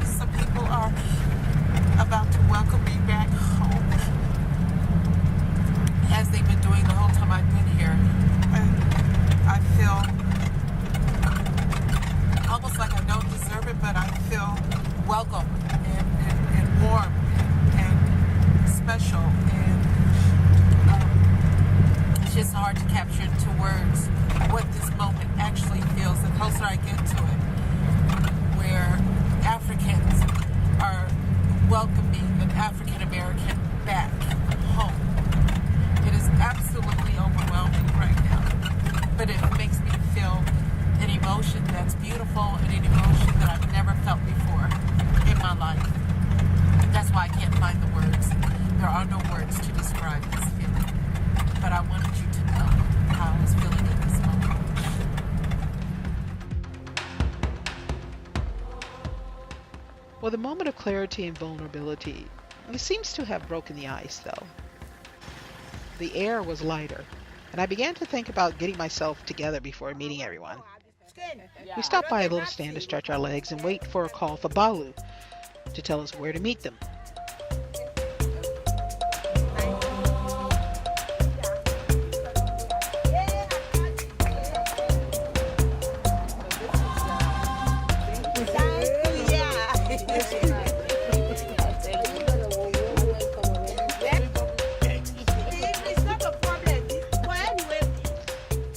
some people are about to welcome me back home, as they've been doing the whole time I've been here. I feel almost like I don't deserve it, but I feel welcome and warm and special, and it's just hard to capture into words what this moment actually feels the closer I get to it, where Africans are welcoming an African American back home. It is absolutely overwhelming right now, but it makes me feel an emotion that's beautiful and an emotion that I've never felt before in my life. That's why I can't find the words. There are no words to describe this feeling, but I wanted you to know how I was feeling at this moment. Well, the moment of clarity and vulnerability, it seems to have broken the ice, though. The air was lighter, and I began to think about getting myself together before meeting everyone. We stopped by a little stand to stretch our legs and wait for a call for Balu to tell us where to meet them.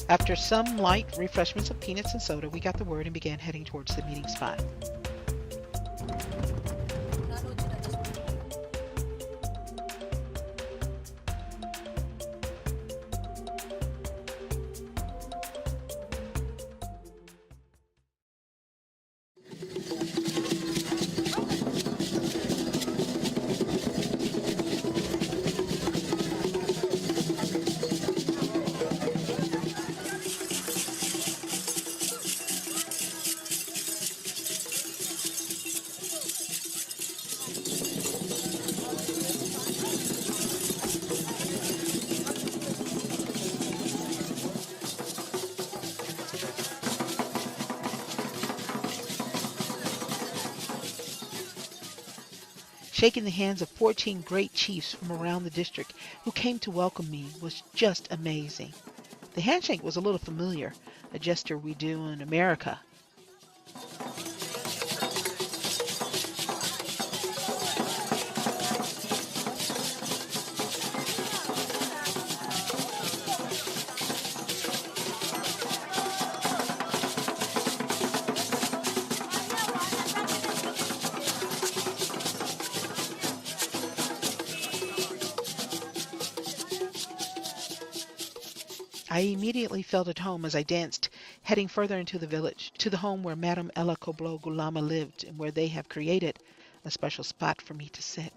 After some light refreshments of peanuts and soda, we got the word and began heading towards the meeting spot. Shaking the hands of 14 great chiefs from around the district who came to welcome me was just amazing. The handshake was a little familiar, a gesture we do in America. I immediately felt at home as I danced, heading further into the village, to the home where Madame Ella Koblo Gulama lived and where they have created a special spot for me to sit.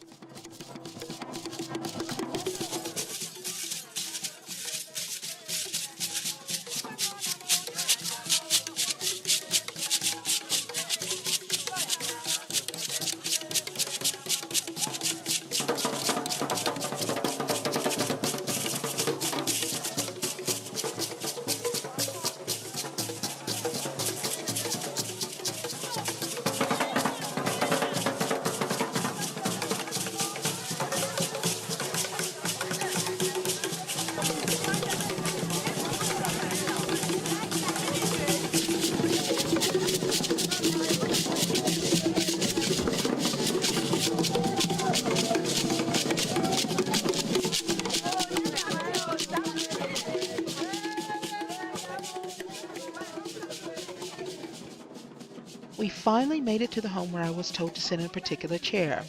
We finally made it to the home where I was told to sit in a particular chair.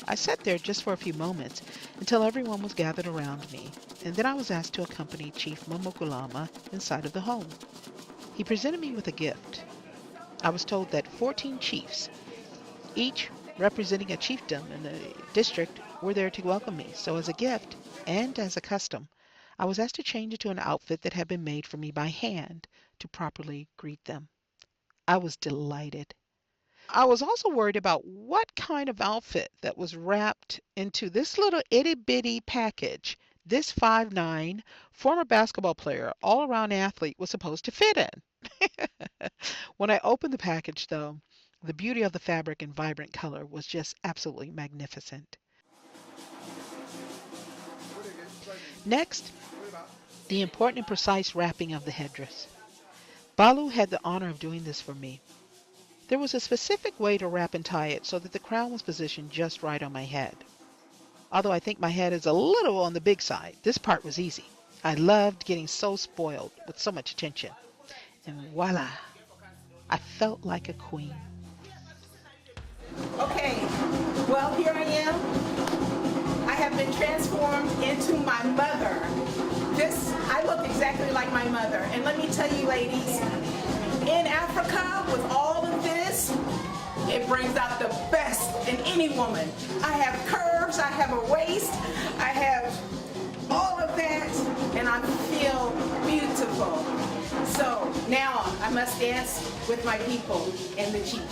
I sat there just for a few moments until everyone was gathered around me, and then I was asked to accompany Chief Momo Gulama inside of the home. He presented me with a gift. I was told that 14 chiefs, each representing a chiefdom in the district, were there to welcome me. So as a gift, and as a custom, I was asked to change into an outfit that had been made for me by hand to properly greet them. I was delighted. I was also worried about what kind of outfit that was wrapped into this little itty-bitty package this 5'9" former basketball player, all-around athlete was supposed to fit in. When I opened the package, though, the beauty of the fabric and vibrant color was just absolutely magnificent. Next, the important and precise wrapping of the headdress. Balu had the honor of doing this for me. There was a specific way to wrap and tie it so that the crown was positioned just right on my head. Although I think my head is a little on the big side, this part was easy. I loved getting so spoiled with so much attention. And voila, I felt like a queen. Okay, well, here I am. I have been transformed into my mother. I look exactly like my mother. And let me tell you, ladies, in Africa, with all of this, it brings out the best in any woman. I have curves, I have a waist, I have all of that, and I feel beautiful. So now I must dance with my people and the chief.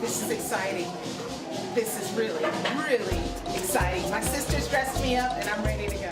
This is exciting. This is really, really exciting. My sisters dressed me up and I'm ready to go.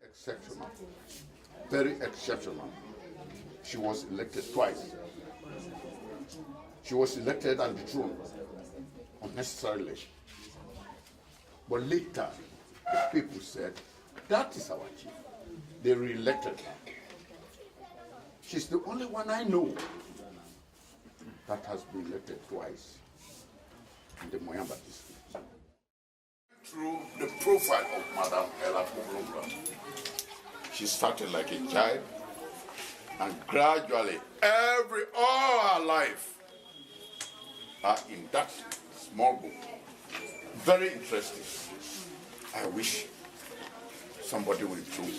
Exceptional, very exceptional. She was elected twice. She was elected on the throne unnecessarily. But later, the people said, that is our chief. They re-elected her. She's the only one I know that has been elected twice in the Moyamba district. through the profile of Madame Ella Koblobla. She started like a child, and gradually, all her life are in that small book. Very interesting. I wish somebody will do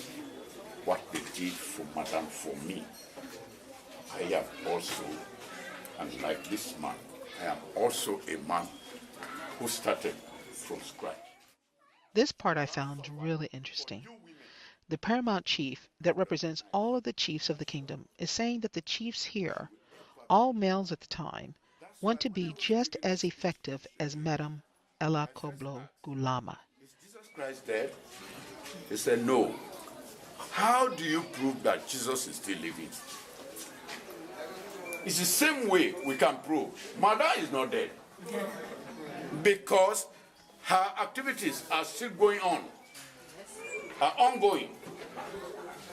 what they did for Madame for me. I am also, and like this man, I am also a man who started from scratch. This part I found really interesting. The paramount chief that represents all of the chiefs of the kingdom is saying that the chiefs here, all males at the time, want to be just as effective as Madame Ella Koblo Gulama. Is Jesus Christ dead? He said, no. How do you prove that Jesus is still living? It's the same way we can prove Mother is not dead. Because her activities are still going on, are ongoing.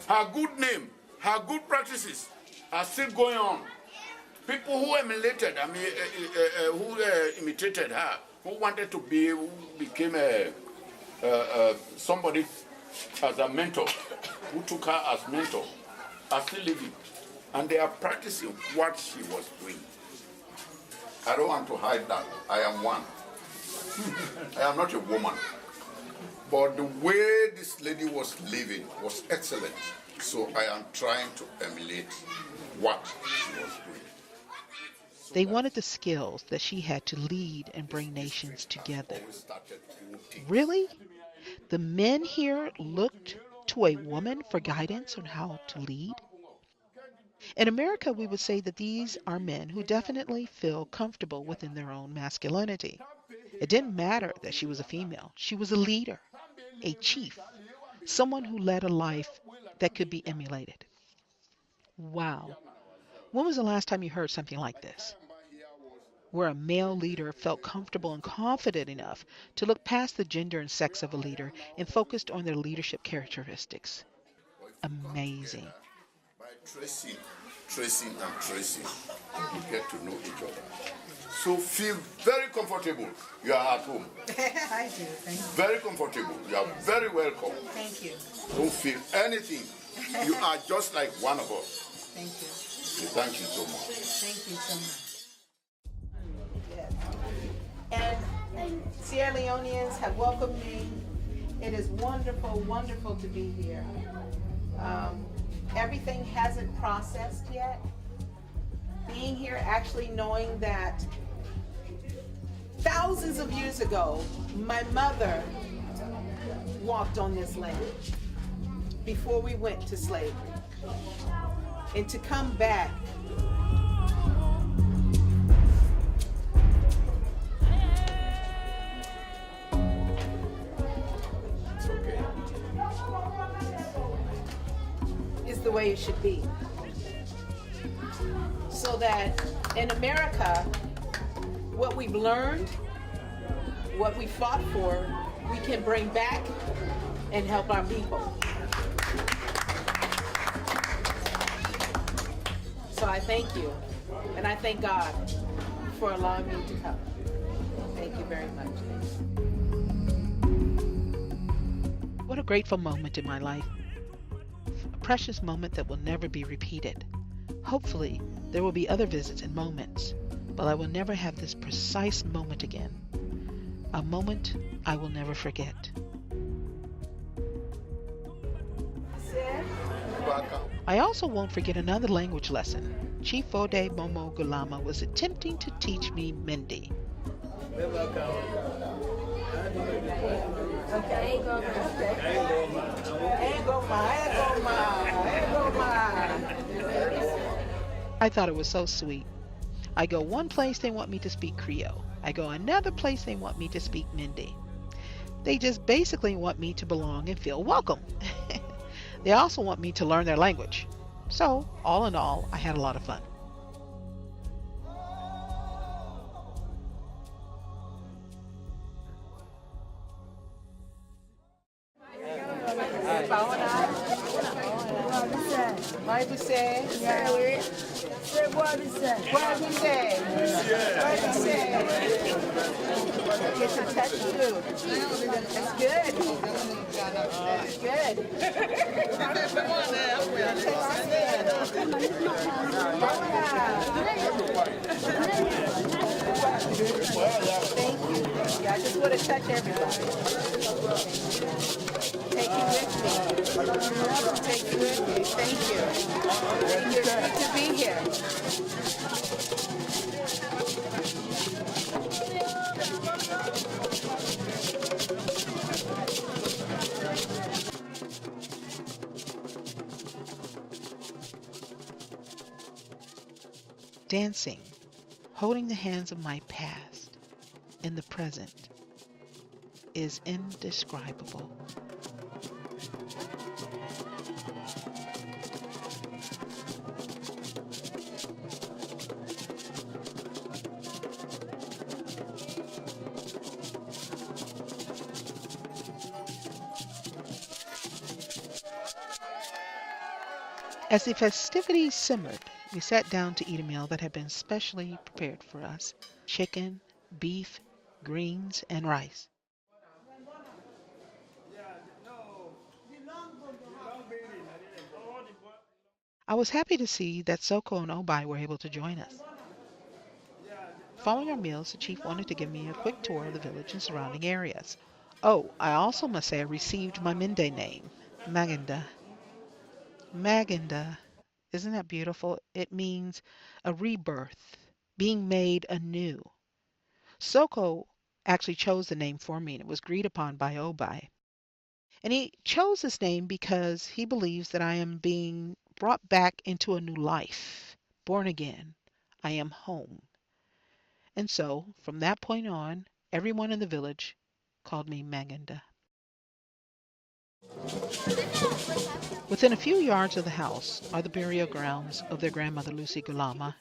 Her good name, her good practices are still going on. People who emulated, who imitated her, who wanted to be, who became somebody as a mentor, who took her as mentor, are still living. And they are practicing what she was doing. I don't want to hide that. I am one. I am not a woman. But the way this lady was living was excellent. So I am trying to emulate what she was doing. They wanted the skills that she had to lead and bring nations together. Really? The men here looked to a woman for guidance on how to lead? In America, we would say that these are men who definitely feel comfortable within their own masculinity. It didn't matter that she was a female. She was a leader, a chief, someone who led a life that could be emulated. Wow. When was the last time you heard something like this? Where a male leader felt comfortable and confident enough to look past the gender and sex of a leader and focused on their leadership characteristics. Amazing. By tracing, you get to know each other. So feel very comfortable. You are at home. I do, thank you. Very comfortable. You are very welcome. Thank you. Don't feel anything. You are just like one of us. Thank you. So thank you so much. Thank you so much. And Sierra Leoneans have welcomed me. It is wonderful, wonderful to be here. Everything hasn't processed yet. Being here, actually knowing that thousands of years ago, my mother walked on this land before we went to slavery. And to come back is the way it should be. So that in America, what we've learned, what we fought for, we can bring back and help our people. So I thank you, and I thank God for allowing me to come. Thank you very much. What a grateful moment in my life. A precious moment that will never be repeated. Hopefully, there will be other visits and moments, but I will never have this precise moment again. A moment I will never forget. I also won't forget another language lesson. Chief Ode Momo Gulama was attempting to teach me Mindi. I thought it was so sweet. I go one place, they want me to speak Creole. I go another place, they want me to speak Mindi. They just basically want me to belong and feel welcome. They also want me to learn their language. So, all in all, I had a lot of fun. My Boy Buse. Say boy Buse. Boy Buse. Boy Buse. Get to touch you. That's good. That's good. Thank you. I just want to touch everybody. Take you with me. Take you with me. Thank you. Thank you. It's good to be here. Dancing, holding the hands of my past in the present, is indescribable. As the festivities simmered, we sat down to eat a meal that had been specially prepared for us: chicken, beef, greens, and rice. I was happy to see that Soko and Obai were able to join us. Following our meals, the chief wanted to give me a quick tour of the village and surrounding areas. Oh, I also must say I received my Mende name, Maganda. Maganda. Isn't that beautiful? It means a rebirth, being made anew. Soko actually chose the name for me, and it was agreed upon by Obai. And he chose this name because he believes that I am being brought back into a new life, born again. I am home. And so, from that point on, everyone in the village called me Maganda. Within a few yards of the house are the burial grounds of their grandmother Lucy Gulama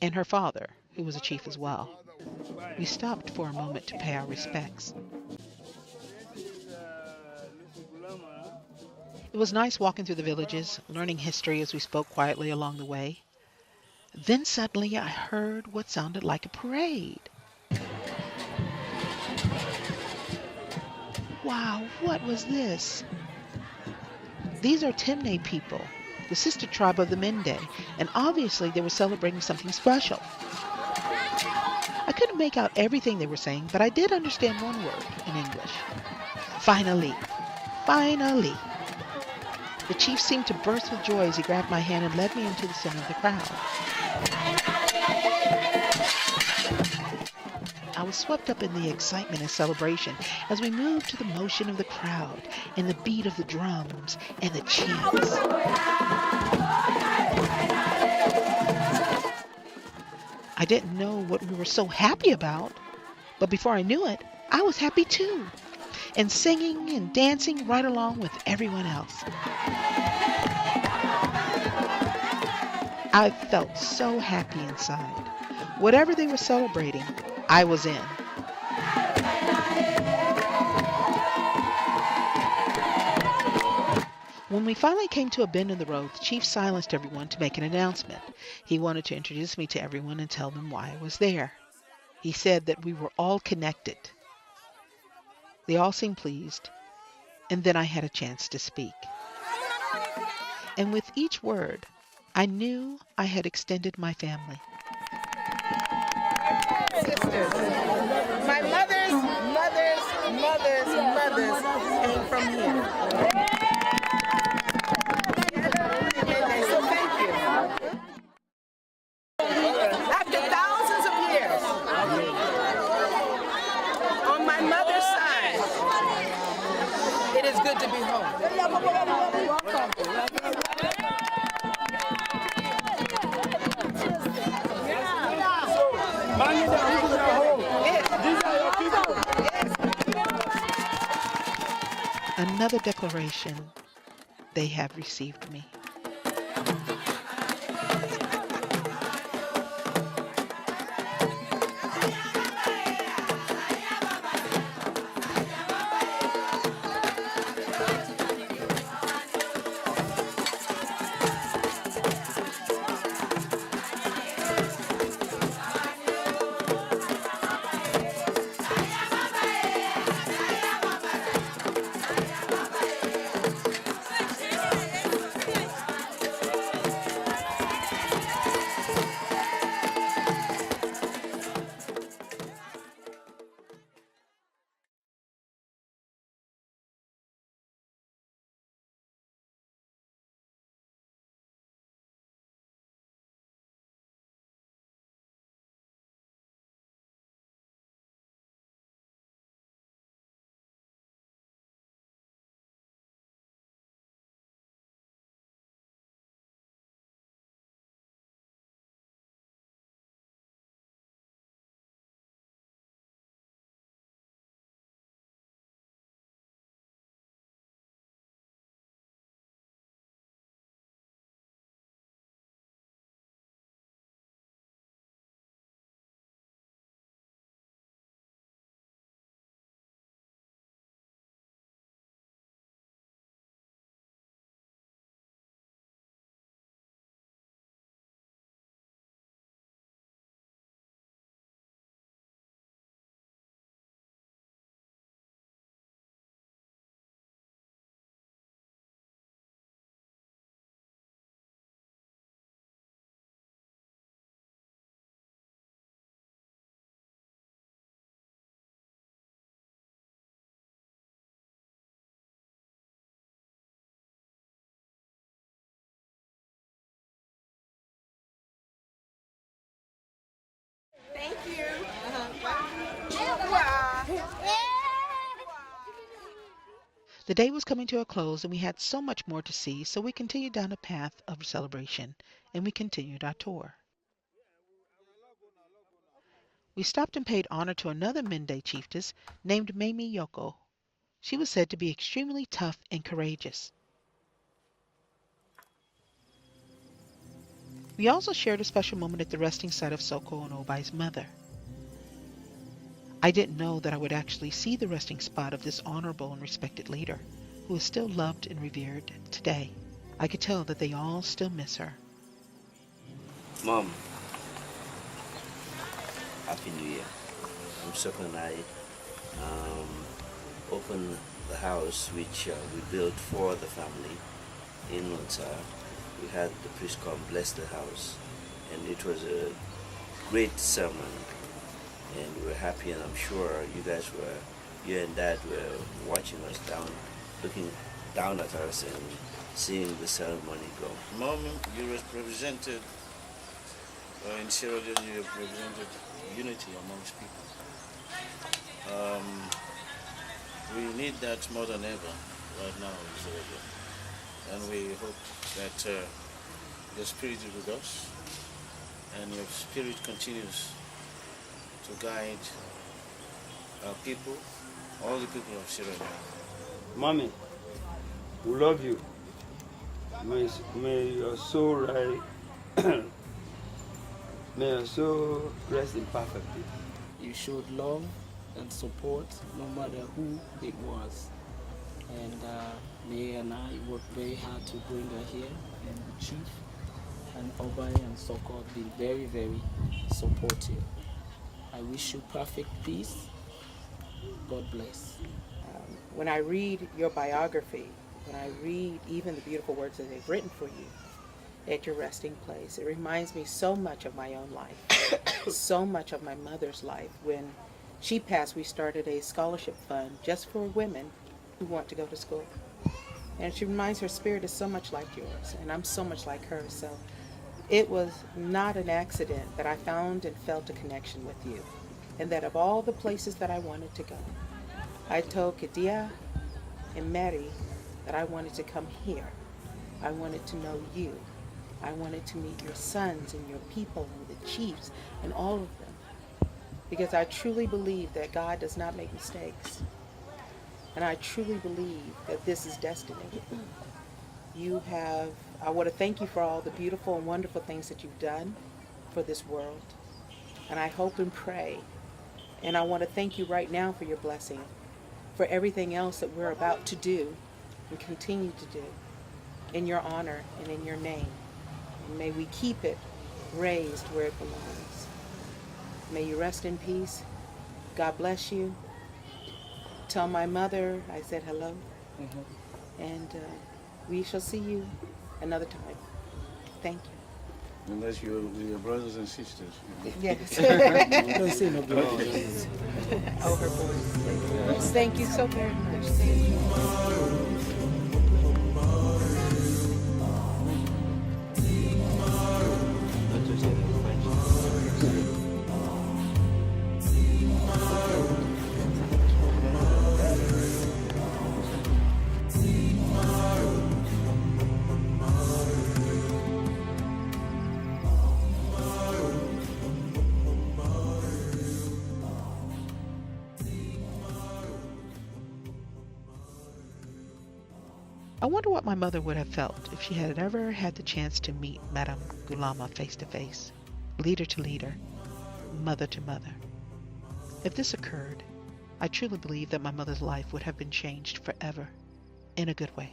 and her father, who was a chief as well. We stopped for a moment to pay our respects. It was nice walking through the villages, learning history as we spoke quietly along the way. Then suddenly I heard what sounded like a parade. Wow, what was this? These are Temne people, the sister tribe of the Mende, and obviously they were celebrating something special. I couldn't make out everything they were saying, but I did understand one word in English. Finally. Finally. The chief seemed to burst with joy as he grabbed my hand and led me into the center of the crowd. I was swept up in the excitement and celebration as we moved to the motion of the crowd and the beat of the drums and the chants. I didn't know what we were so happy about, but before I knew it, I was happy too, and singing and dancing right along with everyone else. I felt so happy inside. Whatever they were celebrating, I was in. When we finally came to a bend in the road, the chief silenced everyone to make an announcement. He wanted to introduce me to everyone and tell them why I was there. He said that we were all connected. They all seemed pleased, and then I had a chance to speak. And with each word, I knew I had extended my family. Sisters. My mothers came from here. So thank you. After thousands of years, on my mother's side, it is good to be home. Another declaration, they have received me. The day was coming to a close and we had so much more to see, so we continued down a path of celebration and we continued our tour. We stopped and paid honor to another Mende chiefess named Mamie Yoko. She was said to be extremely tough and courageous. We also shared a special moment at the resting site of Soko and Obai's mother. I didn't know that I would actually see the resting spot of this honorable and respected leader, who is still loved and revered today. I could tell that they all still miss her. Mom, Happy New Year. I'm Soko and I opened the house which we built for the family in Lonsa. We had the priest come bless the house, and it was a great sermon, and we were happy, and I'm sure you and Dad were watching us looking down at us and seeing the ceremony go. Mom, you represented, in Sierra Leone, you represented unity amongst people. We need that more than ever right now in Sierra Leone. And we hope that your spirit is with us and your spirit continues to guide our people, all the people of Sierra Leone. Mommy, we love you. May your soul may your soul rest in perfect peace. You showed love and support no matter who it was. And May and I worked very hard to bring her here, and the chief and Obai and Soko have been very, very supportive. I wish you perfect peace. God bless. When I read your biography, when I read even the beautiful words that they've written for you at your resting place, it reminds me so much of my own life, so much of my mother's life. When she passed, we started a scholarship fund just for women who want to go to school. And she reminds her spirit is so much like yours, and I'm so much like her. So it was not an accident that I found and felt a connection with you, and that of all the places that I wanted to go, I told Kadia and Mary that I wanted to come here. I wanted to know you. I wanted to meet your sons and your people and the chiefs and all of them, because I truly believe that God does not make mistakes. And I truly believe that this is destiny. I want to thank you for all the beautiful and wonderful things that you've done for this world. And I hope and pray. And I want to thank you right now for your blessing, for everything else that we're about to do and continue to do in your honor and in your name. And may we keep it raised where it belongs. May you rest in peace. God bless you. Tell my mother I said hello. And we shall see you another time. Thank you. Unless you're with your brothers and sisters. Yes. Don't say no blood. Oh, her voice. Thank you so very much. Thank you. I wonder what my mother would have felt if she had ever had the chance to meet Madame Gulama face to face, leader to leader, mother to mother. If this occurred, I truly believe that my mother's life would have been changed forever, in a good way.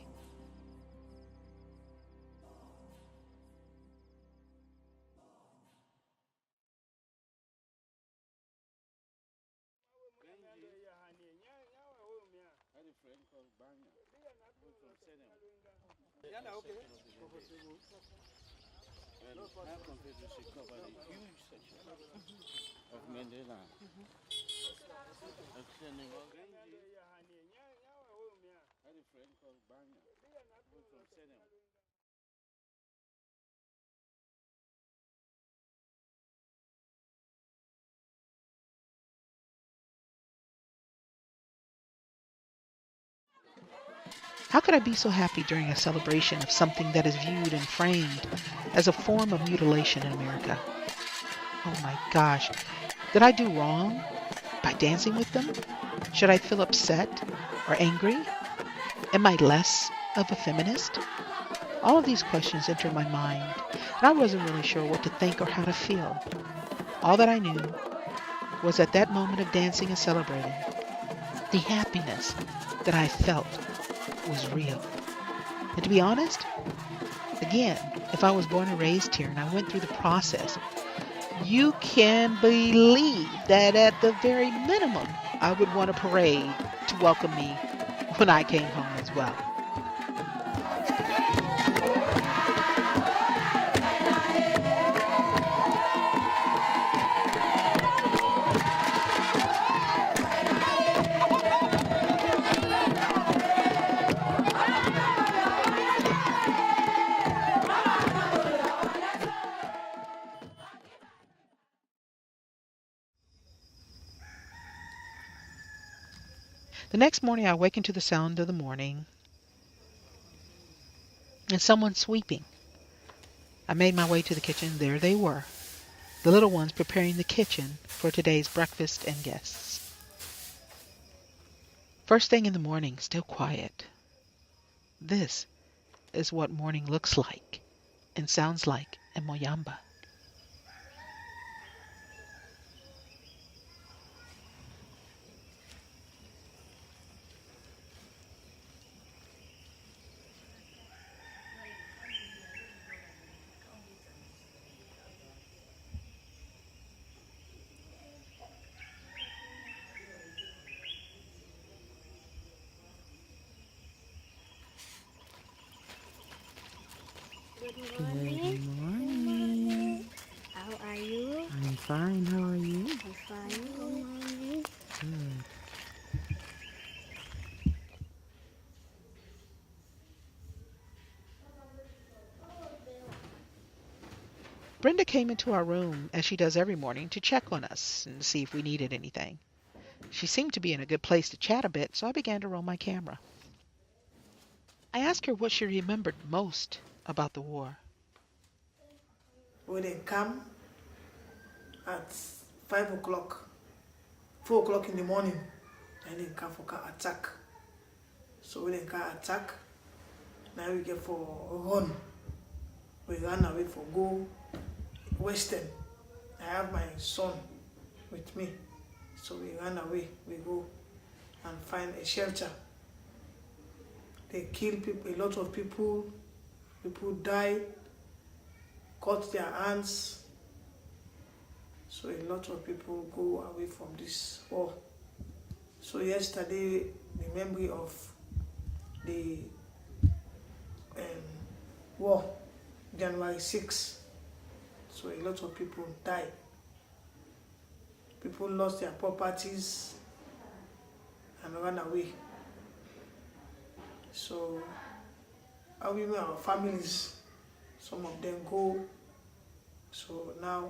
And our confederacy covered a huge section of Mandela, extending all the I had a friend called Banya, who was from Senegal. How could I be so happy during a celebration of something that is viewed and framed as a form of mutilation in America? Oh my gosh, did I do wrong by dancing with them? Should I feel upset or angry? Am I less of a feminist? All of these questions entered my mind, and I wasn't really sure what to think or how to feel. All that I knew was at that moment of dancing and celebrating, the happiness that I felt was real. And to be honest, again, if I was born and raised here and I went through the process, you can believe that at the very minimum, I would want a parade to welcome me when I came home as well. The next morning, I awakened to the sound of the morning and someone sweeping. I made my way to the kitchen. There they were, the little ones preparing the kitchen for today's breakfast and guests. First thing in the morning, still quiet. This is what morning looks like and sounds like in Moyamba. Good morning. How are you? I'm fine. How are you? I'm fine. Good morning. Good. Brenda came into our room, as she does every morning, to check on us and see if we needed anything. She seemed to be in a good place to chat a bit, so I began to roll my camera. I asked her what she remembered most about the war. When they come at 5 o'clock, 4 o'clock in the morning, and they come for attack. So when they can attack, now we get for run. We run away for go western. I have my son with me. So we run away, we go and find a shelter. They kill people, a lot of people die, cut their hands. So a lot of people go away from this war. So yesterday, the memory of the war, January 6th. So a lot of people died. People lost their properties and ran away. So our families, some of them go. So now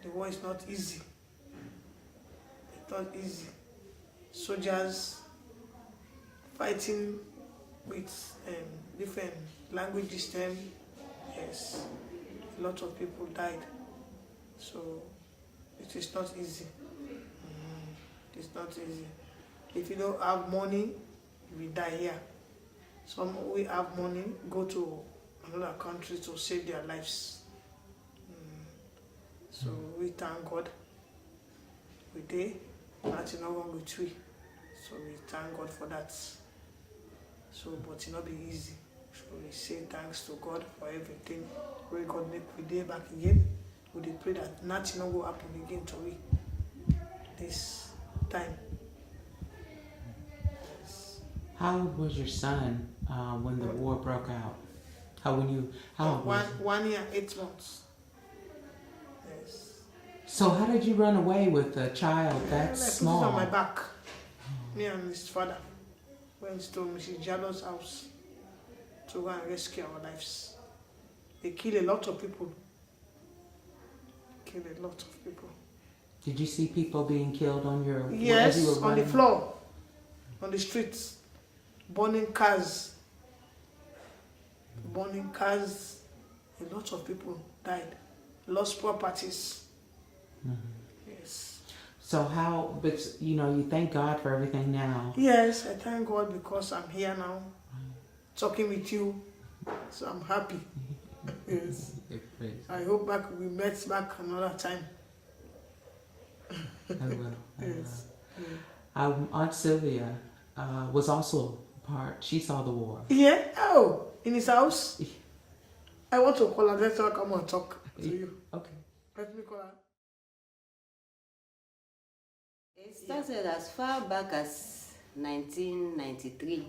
the war is not easy. It's not easy. Soldiers fighting with different languages. Yes, a lot of people died. So it is not easy. It's not easy. If you don't have money, we die here. Some we have money, go to another country to save their lives. So we thank God. We did, nothing wrong with we. So we thank God for that. So, but it not be easy. So we say thanks to God for everything. We God make we day back again. We dey pray that nothing will happen again to we this time. How old was your son when the war broke out? How old was he? 1 year, 8 months. Yes. So how did you run away with a child that small? I put it on my back. Me and his father went to Mrs. Jalo's house to go and rescue our lives. They kill a lot of people. Did you see people being killed on your? Yes, as you were on the running? floor, on the streets. burning cars. Burning cars, a lot of people died, lost properties. Yes. So how, but you know, you thank God for everything now. Yes, I thank God because I'm here now, talking with you, so I'm happy. Yes. I hope we met back another time. I will. Yes. Aunt Sylvia was also part. She saw the war. Yeah. Oh, in his house. I want to call her. Let her come and talk to you. Okay. Let me call her. It started as far back as 1993.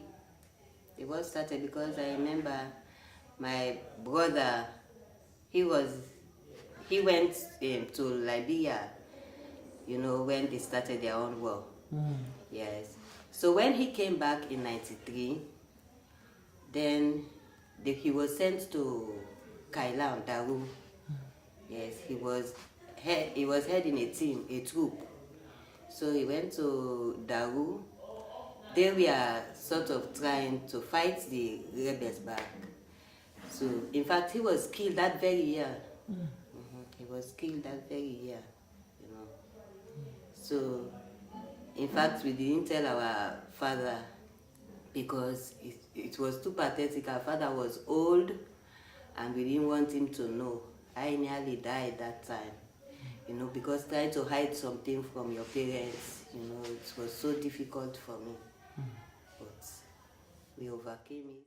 It was started because I remember my brother, he went to Liberia, you know, when they started their own war. Yes. So when he came back in 93, then he was sent to Kailan, Daru. Yes, he was heading a troop. So he went to Daru. They were sort of trying to fight the rebels back. So, in fact, he was killed that very year. He was killed that very year, you know. So, in fact, we didn't tell our father because it was too pathetic. Our father was old and we didn't want him to know. I nearly died that time, you know, because trying to hide something from your parents, you know, it was so difficult for me. But we overcame it.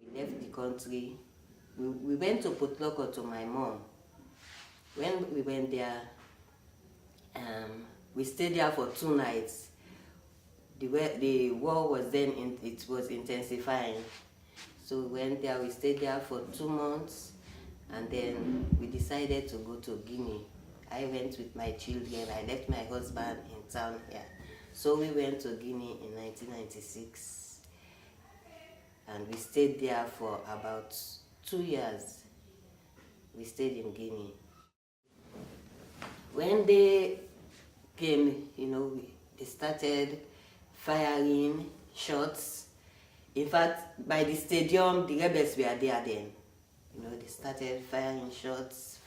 We left the country. We went to Putloko to my mom. When we went there, we stayed there for 2 nights. The war was then, it was intensifying. So we went there, we stayed there for 2 months, and then we decided to go to Guinea. I went with my children. I left my husband in town here. So we went to Guinea in 1996. And we stayed there for about 2 years. We stayed in Guinea. When they came, you know, they started firing shots. In fact, by the stadium, the rebels were there then. You know, they started firing shots.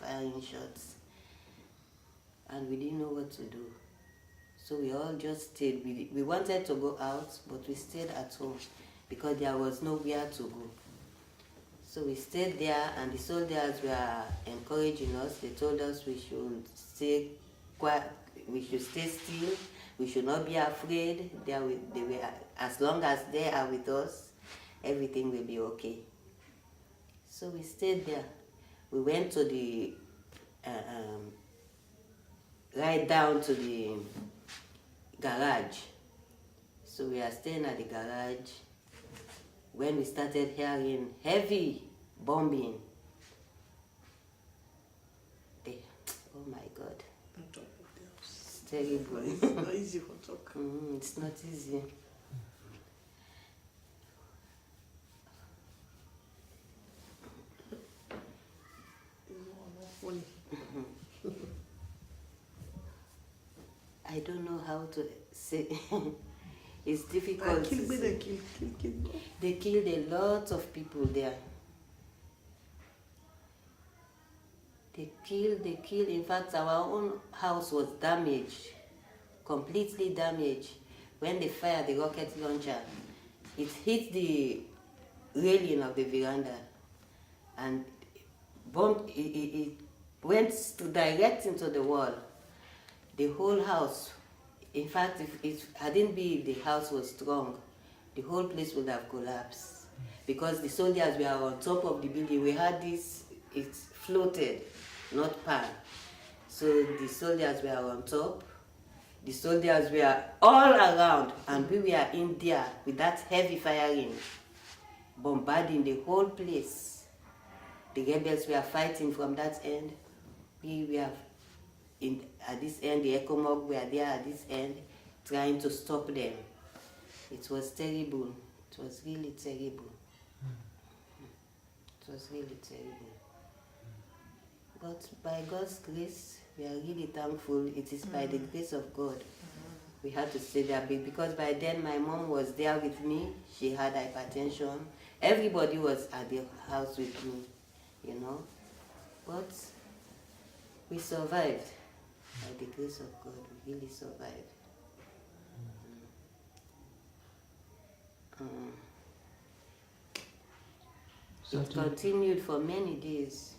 And we didn't know what to do. So we all just stayed. We wanted to go out, but we stayed at home because there was nowhere to go. So we stayed there, and the soldiers were encouraging us. They told us we should stay quiet, we should stay still, we should not be afraid. They were, as long as they are with us, everything will be okay. So we stayed there. We went to the right down to the garage. So we are staying at the garage when we started hearing heavy bombing. Oh my God. It's terrible. It's not easy for talk. It's not easy. I don't know how to say. It's difficult to say. They killed a lot of people there. They killed. In fact, our own house was damaged, completely damaged. When they fired the rocket launcher, it hit the railing of the veranda and bombed. It went direct into the wall. The whole house. In fact, if it hadn't been the house was strong, the whole place would have collapsed. Because the soldiers were on top of the building. We had this, it floated, not pan. So the soldiers were on top. The soldiers were all around, and we were in there with that heavy firing, bombarding the whole place. The rebels were fighting from that end. We were at this end, the ECOMOG were there at this end, trying to stop them. It was terrible. It was really terrible. It was really terrible. But by God's grace, we are really thankful. It is by the grace of God we had to stay there because by then my mom was there with me. She had hypertension. Everybody was at the house with me, you know. But we survived. By the grace of God, we really survived. It continued for many days.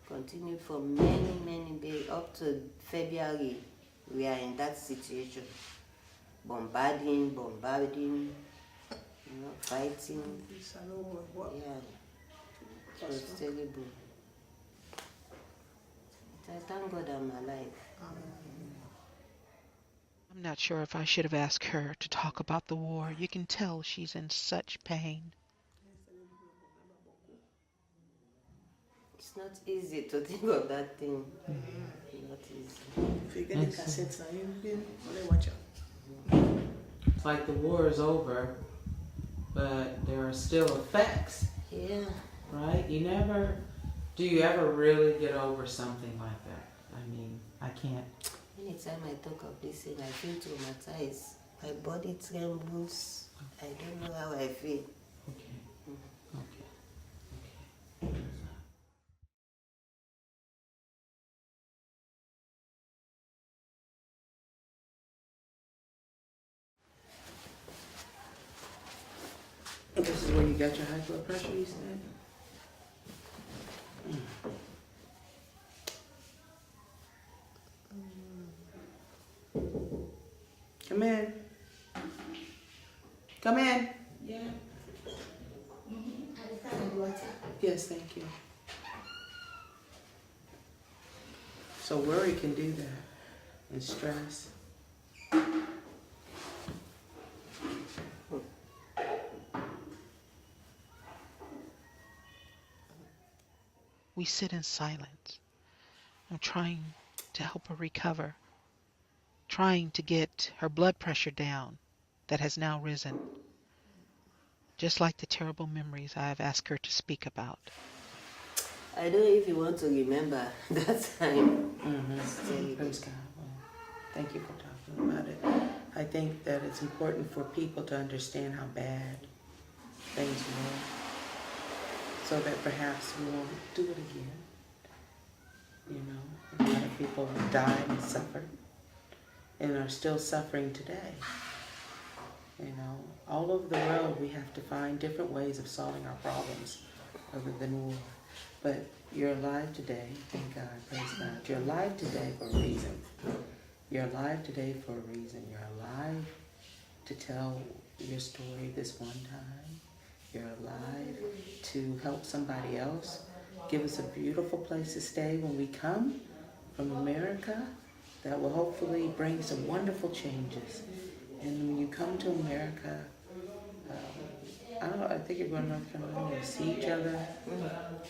Continued for many days. Up to February, we are in that situation. Bombarding, fighting. Yeah, it was terrible. But I thank God I'm alive. I'm not sure if I should have asked her to talk about the war. You can tell she's in such pain. It's not easy to think of that thing. Not easy. If you're getting cassettes, watch out. It's like the war is over, but there are still effects. Yeah. Right? Do you ever really get over something like that? I mean, I can't. Anytime I talk of this thing, I feel traumatized. My body trembles. I don't know how I feel. This is where you got your high blood pressure, you said? Come in. Come in. Yeah. Yes, thank you. So worry can do that, and stress. We sit in silence. I'm trying to help her recover, trying to get her blood pressure down that has now risen, just like the terrible memories I have asked her to speak about. I don't know if you want to remember that time. Praise God. Well, thank you for talking about it. I think that it's important for people to understand how bad things were, so that perhaps we won't do it again. You know, a lot of people died and suffered and are still suffering today. You know, all over the world we have to find different ways of solving our problems other than war. But you're alive today, thank God, praise God. You're alive today for a reason. You're alive today for a reason. You're alive to tell your story this one time. You're alive to help somebody else. Give us a beautiful place to stay when we come from America that will hopefully bring some wonderful changes. And when you come to America, I think you're going to North Carolina to see each other.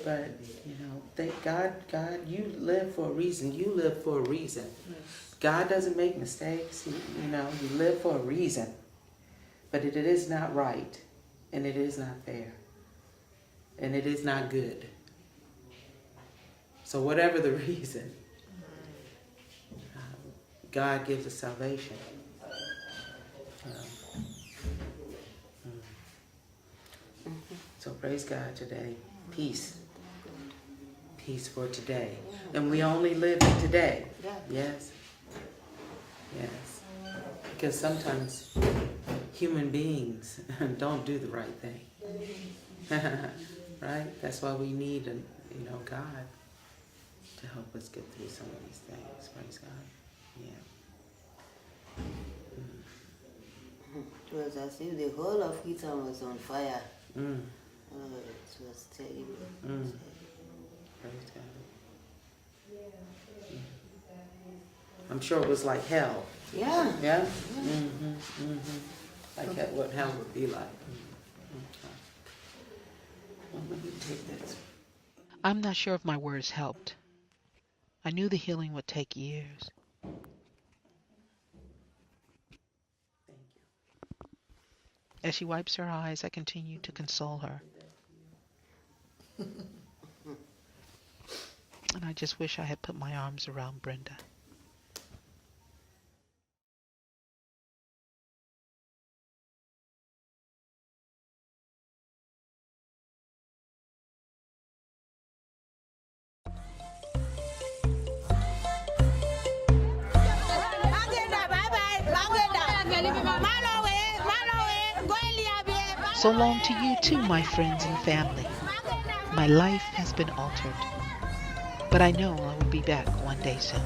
But, you know, thank God, you live for a reason. You live for a reason. God doesn't make mistakes. You know, you live for a reason. But it is not right. And it is not fair. And it is not good. So whatever the reason, God gives us salvation. So praise God today. Peace. Peace for today. And we only live in today. Yes. Yes. Because sometimes human beings don't do the right thing. Right? That's why we need, God to help us get through some of these things. Praise God. Yeah. It was as if the whole of Freetown was on fire. Oh, it was terrible. Praise God. I'm sure it was like hell. Yeah. Yeah? Like what hell would be like. Well, let me take this. I'm not sure if my words helped. I knew the healing would take years. As she wipes her eyes, I continue to console her. And I just wish I had put my arms around Brenda. So long to you too, my friends and family. My life has been altered, but I know I will be back one day soon.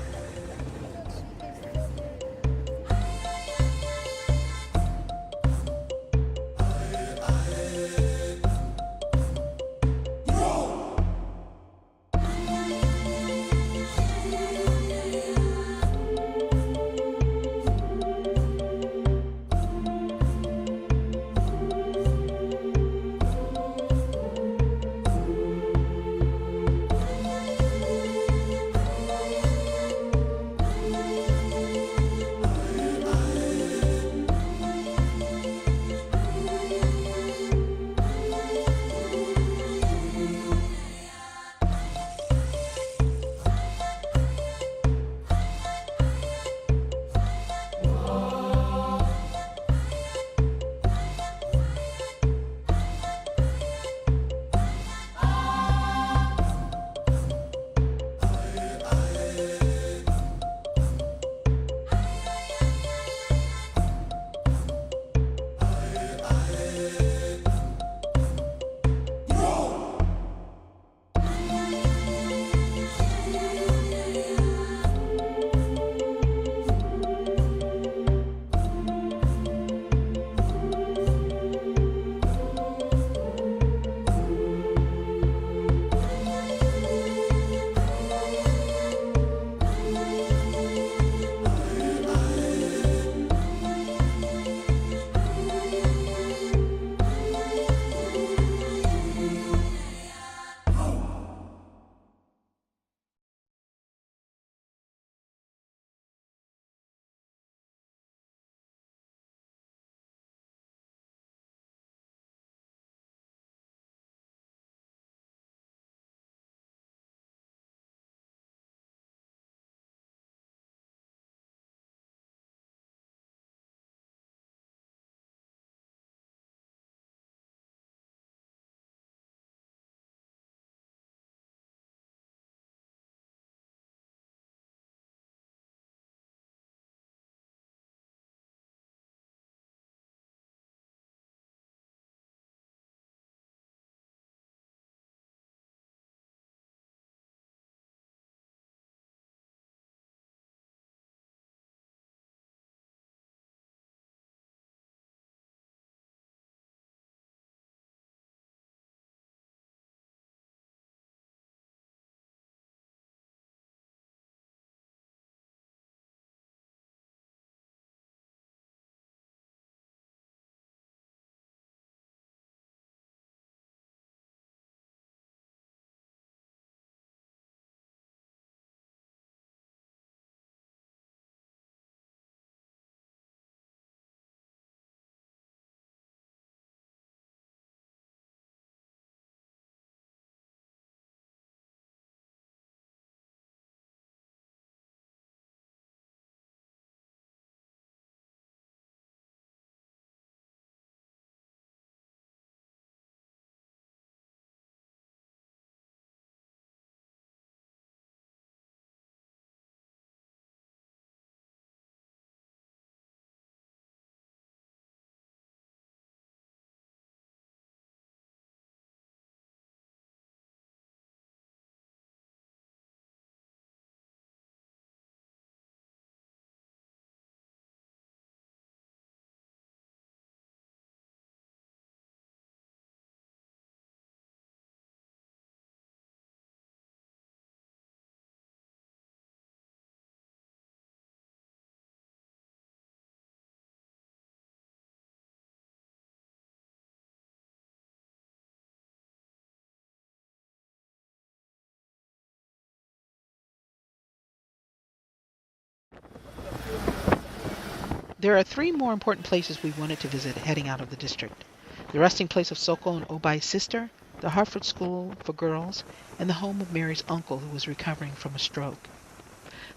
There are three more important places we wanted to visit heading out of the district: the resting place of Soko and Obai's sister, the Hartford School for Girls, and the home of Mary's uncle who was recovering from a stroke.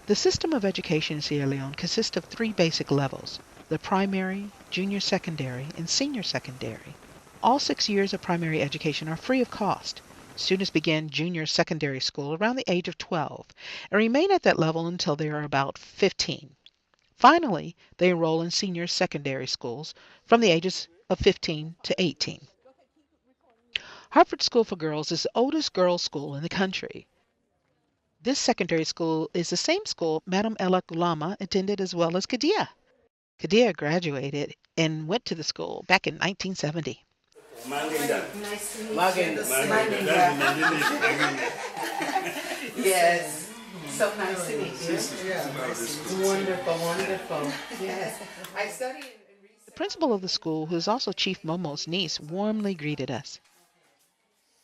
The system of education in Sierra Leone consists of three basic levels: the primary, junior secondary, and senior secondary. All 6 years of primary education are free of cost. Students begin junior secondary school around the age of 12 and remain at that level until they are about 15. Finally, they enroll in senior secondary schools from the ages of 15 to 18. Harvard School for Girls is the oldest girls' school in the country. This secondary school is the same school Madam Ella Gulama attended as well as Kadia. Kadia graduated and went to the school back in 1970. Nice to meet you. Yes. So nice to meet you. Wonderful, wonderful. Yes. I study The principal of the school, who is also Chief Momo's niece, warmly greeted us.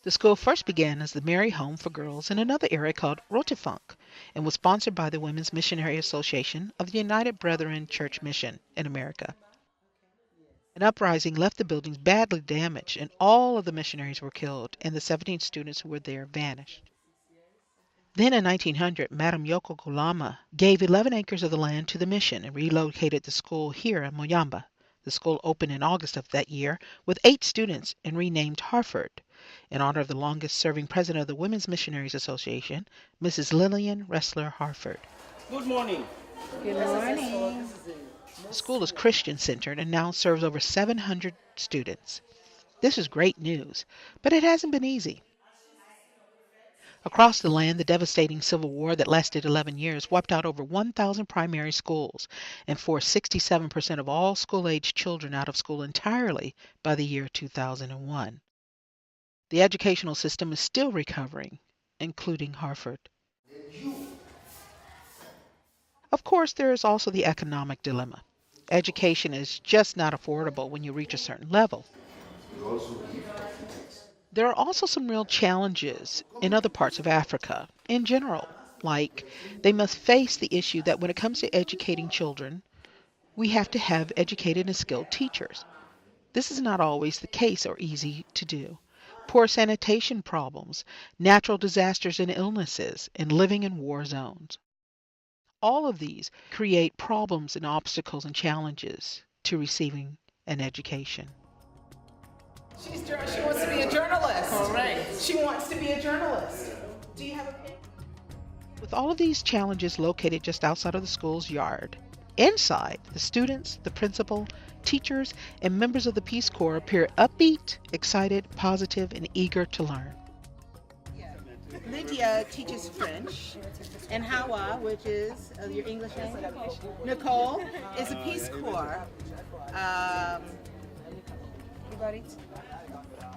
The school first began as the Mary Home for Girls in another area called Rotefunk and was sponsored by the Women's Missionary Association of the United Brethren Church Mission in America. An uprising left the buildings badly damaged, and all of the missionaries were killed, and the 17 students who were there vanished. Then in 1900, Madam Yoko Gulama gave 11 acres of the land to the mission and relocated the school here in Moyamba. The school opened in August of that year with 8 students and renamed Harford, in honor of the longest-serving president of the Women's Missionaries Association, Mrs. Lillian Ressler Harford. Good morning. Good morning. The school is Christian-centered and now serves over 700 students. This is great news, but it hasn't been easy. Across the land, the devastating civil war that lasted 11 years wiped out over 1,000 primary schools and forced 67% of all school-aged children out of school entirely by the year 2001. The educational system is still recovering, including Harford. Of course, there is also the economic dilemma. Education is just not affordable when you reach a certain level. There are also some real challenges in other parts of Africa in general, like they must face the issue that when it comes to educating children, we have to have educated and skilled teachers. This is not always the case or easy to do. Poor sanitation problems, natural disasters and illnesses, and living in war zones. All of these create problems and obstacles and challenges to receiving an education. She wants to be a journalist. Correct. She wants to be a journalist. Do you have a pen? With all of these challenges located just outside of the school's yard, inside, the students, the principal, teachers, and members of the Peace Corps appear upbeat, excited, positive, and eager to learn. Lydia teaches French, and Hawa, which is your English name? Nicole, is a Peace Corps.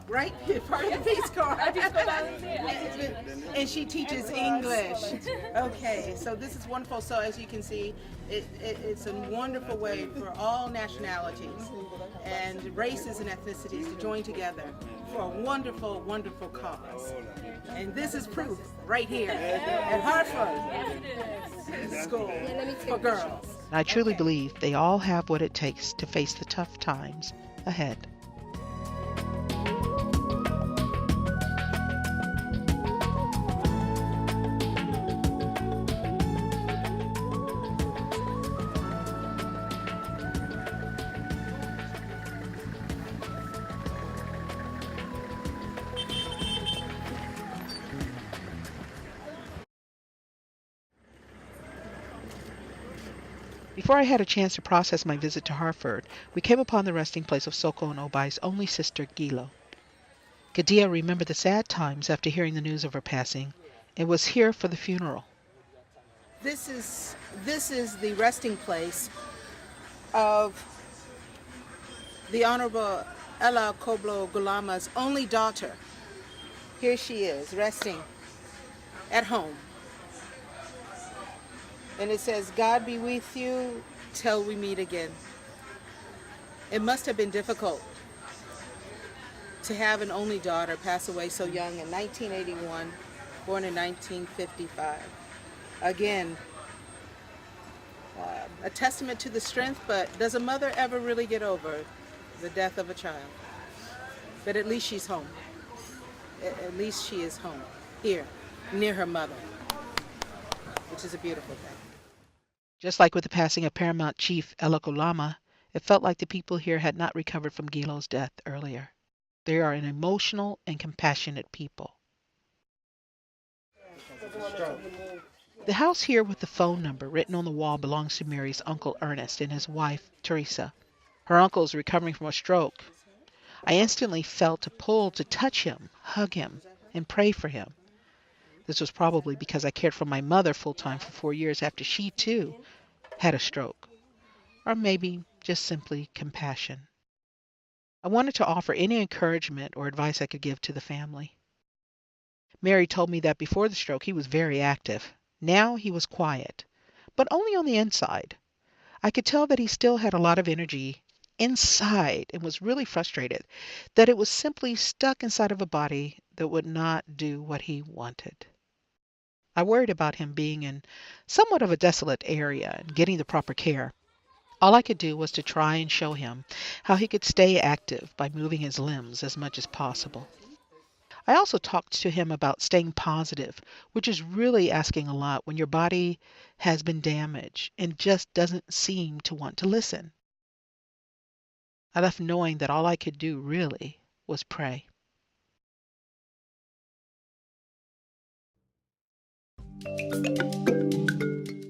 Right? Part of the Peace Corps. And she teaches English. Okay, so this is wonderful. So as you can see, it's a wonderful way for all nationalities and races and ethnicities to join together for a wonderful, wonderful cause. And this is proof right here at Hartford School for Girls. I truly believe they all have what it takes to face the tough times ahead. Before I had a chance to process my visit to Harford, we came upon the resting place of Soko and Obai's only sister, Gilo. Kadia remembered the sad times after hearing the news of her passing and was here for the funeral. This is the resting place of the Honorable Ella Koblo Gulama's only daughter. Here she is, resting at home. And it says, God be with you till we meet again. It must have been difficult to have an only daughter pass away so young in 1981, born in 1955. Again, a testament to the strength, but does a mother ever really get over the death of a child? But at least she's home. At least she is home, here, near her mother, which is a beautiful thing. Just like with the passing of Paramount Chief Ella Gulama, it felt like the people here had not recovered from Gilo's death earlier. They are an emotional and compassionate people. The house here with the phone number written on the wall belongs to Mary's uncle Ernest and his wife Teresa. Her uncle is recovering from a stroke I instantly felt a pull to touch him, hug him, and pray for him. This was probably because I cared for my mother full-time for 4 years after she, too, had a stroke. Or maybe just simply compassion. I wanted to offer any encouragement or advice I could give to the family. Mary told me that before the stroke he was very active. Now he was quiet, but only on the inside. I could tell that he still had a lot of energy inside and was really frustrated that it was simply stuck inside of a body that would not do what he wanted. I worried about him being in somewhat of a desolate area and getting the proper care. All I could do was to try and show him how he could stay active by moving his limbs as much as possible. I also talked to him about staying positive, which is really asking a lot when your body has been damaged and just doesn't seem to want to listen. I left knowing that all I could do really was pray.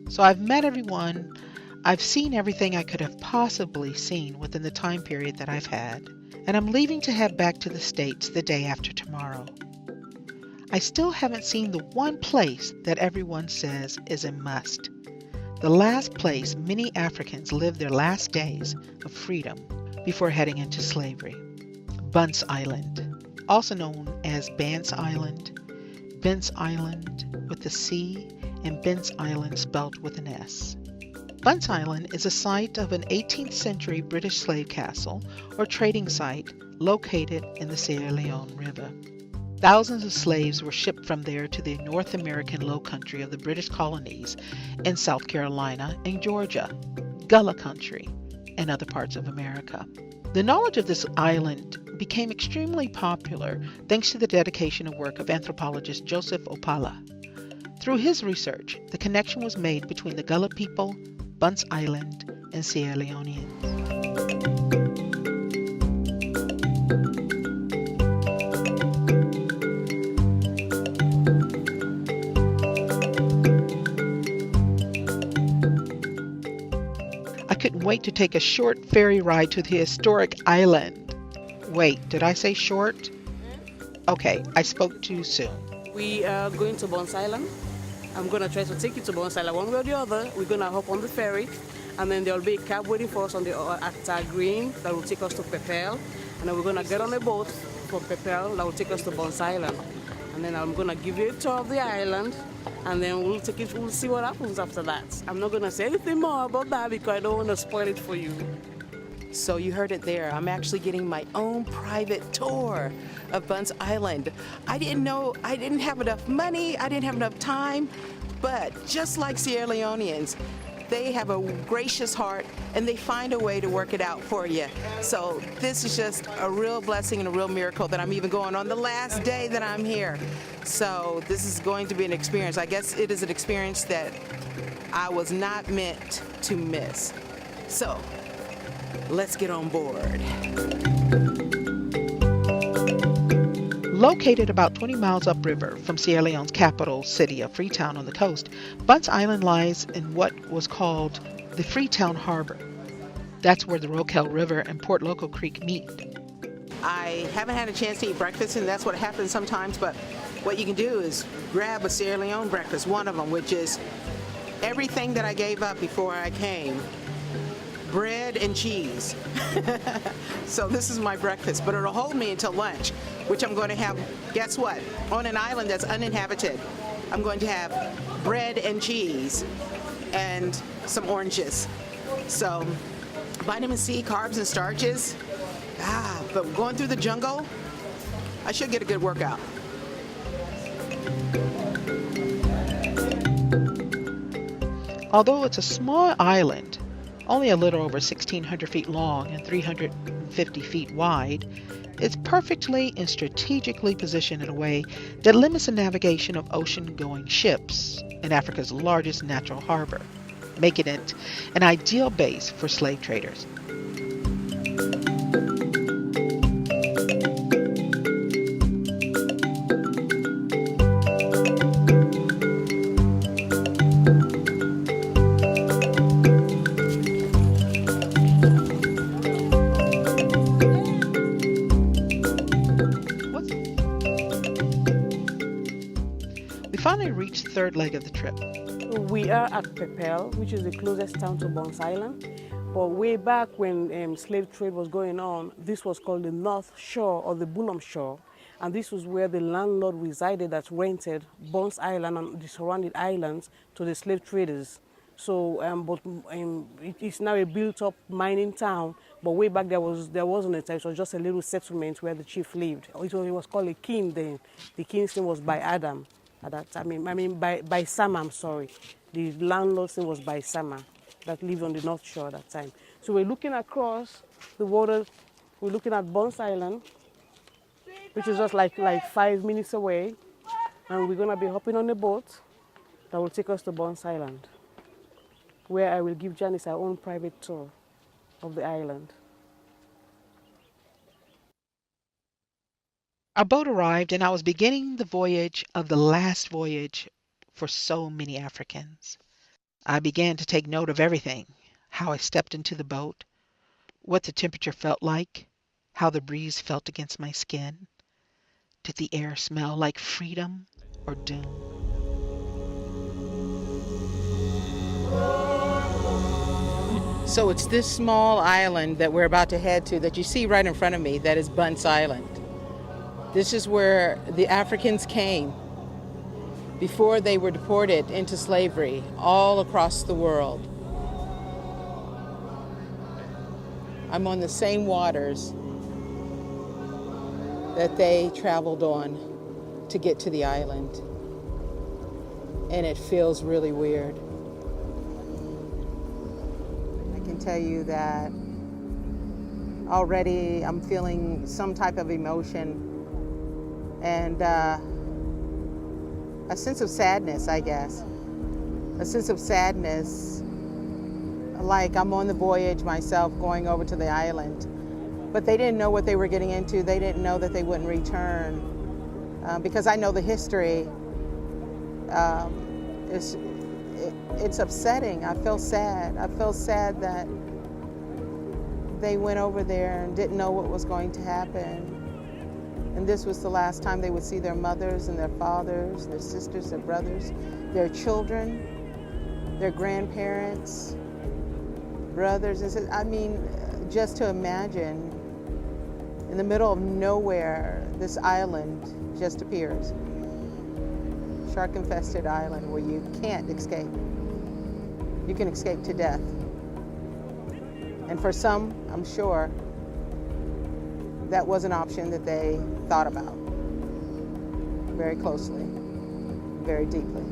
So I've met everyone. I've seen everything I could have possibly seen within the time period that I've had, and I'm leaving to head back to the States the day after tomorrow. I still haven't seen the one place that everyone says is a must. The last place many Africans lived their last days of freedom before heading into slavery. Bunce Island, also known as Bance Island, Bence Island with a C, and Bence Island spelled with an S. Bunce Island is a site of an 18th century British slave castle or trading site located in the Sierra Leone River. Thousands of slaves were shipped from there to the North American low country of the British colonies in South Carolina and Georgia, Gullah country, and other parts of America. The knowledge of this island became extremely popular thanks to the dedication and work of anthropologist Joseph Opala. Through his research, the connection was made between the Gullah people, Bunce Island, and Sierra Leoneans. I couldn't wait to take a short ferry ride to the historic island. Wait, did I say short? Okay, I spoke too soon. We are going to Bunce Island. I'm going to try to take you to Bunce Island one way or the other. We're going to hop on the ferry, and then there will be a cab waiting for us on the at Green that will take us to Pepel, and then we're going to get on a boat from Pepel that will take us to Bunce Island. And then I'm going to give you a tour of the island, and then we'll see what happens after that. I'm not going to say anything more about that because I don't want to spoil it for you. So you heard it there. I'm actually getting my own private tour of Bunce Island. I didn't have enough money, I didn't have enough time, but just like Sierra Leoneans, they have a gracious heart and they find a way to work it out for you. So this is just a real blessing and a real miracle that I'm even going on the last day that I'm here. So this is going to be an experience. I guess it is an experience that I was not meant to miss. So let's get on board. Located about 20 miles upriver from Sierra Leone's capital city of Freetown on the coast, Bunce Island lies in what was called the Freetown Harbor. That's where the Roquel River and Port Loco Creek meet. I haven't had a chance to eat breakfast, and that's what happens sometimes, but what you can do is grab a Sierra Leone breakfast, one of them, which is everything that I gave up before I came. Bread and cheese. So this is my breakfast, but it'll hold me until lunch, which I'm going to have, guess what? On an island that's uninhabited, I'm going to have bread and cheese and some oranges. So vitamin C, carbs and starches. But going through the jungle, I should get a good workout. Although it's a small island, only a little over 1,600 feet long and 350 feet wide, it's perfectly and strategically positioned in a way that limits the navigation of ocean-going ships in Africa's largest natural harbor, making it an ideal base for slave traders. third leg of the trip. We are at Pepel, which is the closest town to Bones Island. But way back when slave trade was going on, this was called the North Shore or the Bullum Shore. And this was where the landlord resided that rented Bones Island and the surrounding islands to the slave traders. So, it is now a built-up mining town. But way back there wasn't a town; it was just a little settlement where the chief lived. It was called a king then. The king's name was by Adam at that time. By Sama. I'm sorry. The landlord's name was by Sama, that lived on the North Shore at that time. So we're looking across the water. We're looking at Bones Island, which is just like 5 minutes away, and we're gonna be hopping on a boat that will take us to Bones Island, where I will give Janice our own private tour of the island. Our boat arrived, and I was beginning the voyage of the last voyage for so many Africans. I began to take note of everything: how I stepped into the boat, what the temperature felt like, how the breeze felt against my skin. Did the air smell like freedom or doom? So it's this small island that we're about to head to that you see right in front of me, that is Bunce Island. This is where the Africans came before they were deported into slavery all across the world. I'm on the same waters that they traveled on to get to the island, and it feels really weird. I can tell you that already I'm feeling some type of emotion and a sense of sadness, I guess. A sense of sadness, like I'm on the voyage myself going over to the island. But they didn't know what they were getting into. They didn't know that they wouldn't return. Because I know the history, it's upsetting. I feel sad. I feel sad that they went over there and didn't know what was going to happen. And this was the last time they would see their mothers and their fathers, their sisters, their brothers, their children, their grandparents, brothers and sisters. I mean, just to imagine, in the middle of nowhere, this island just appears. Shark-infested island where you can't escape. You can escape to death. And for some, I'm sure, that was an option that they thought about very closely, very deeply.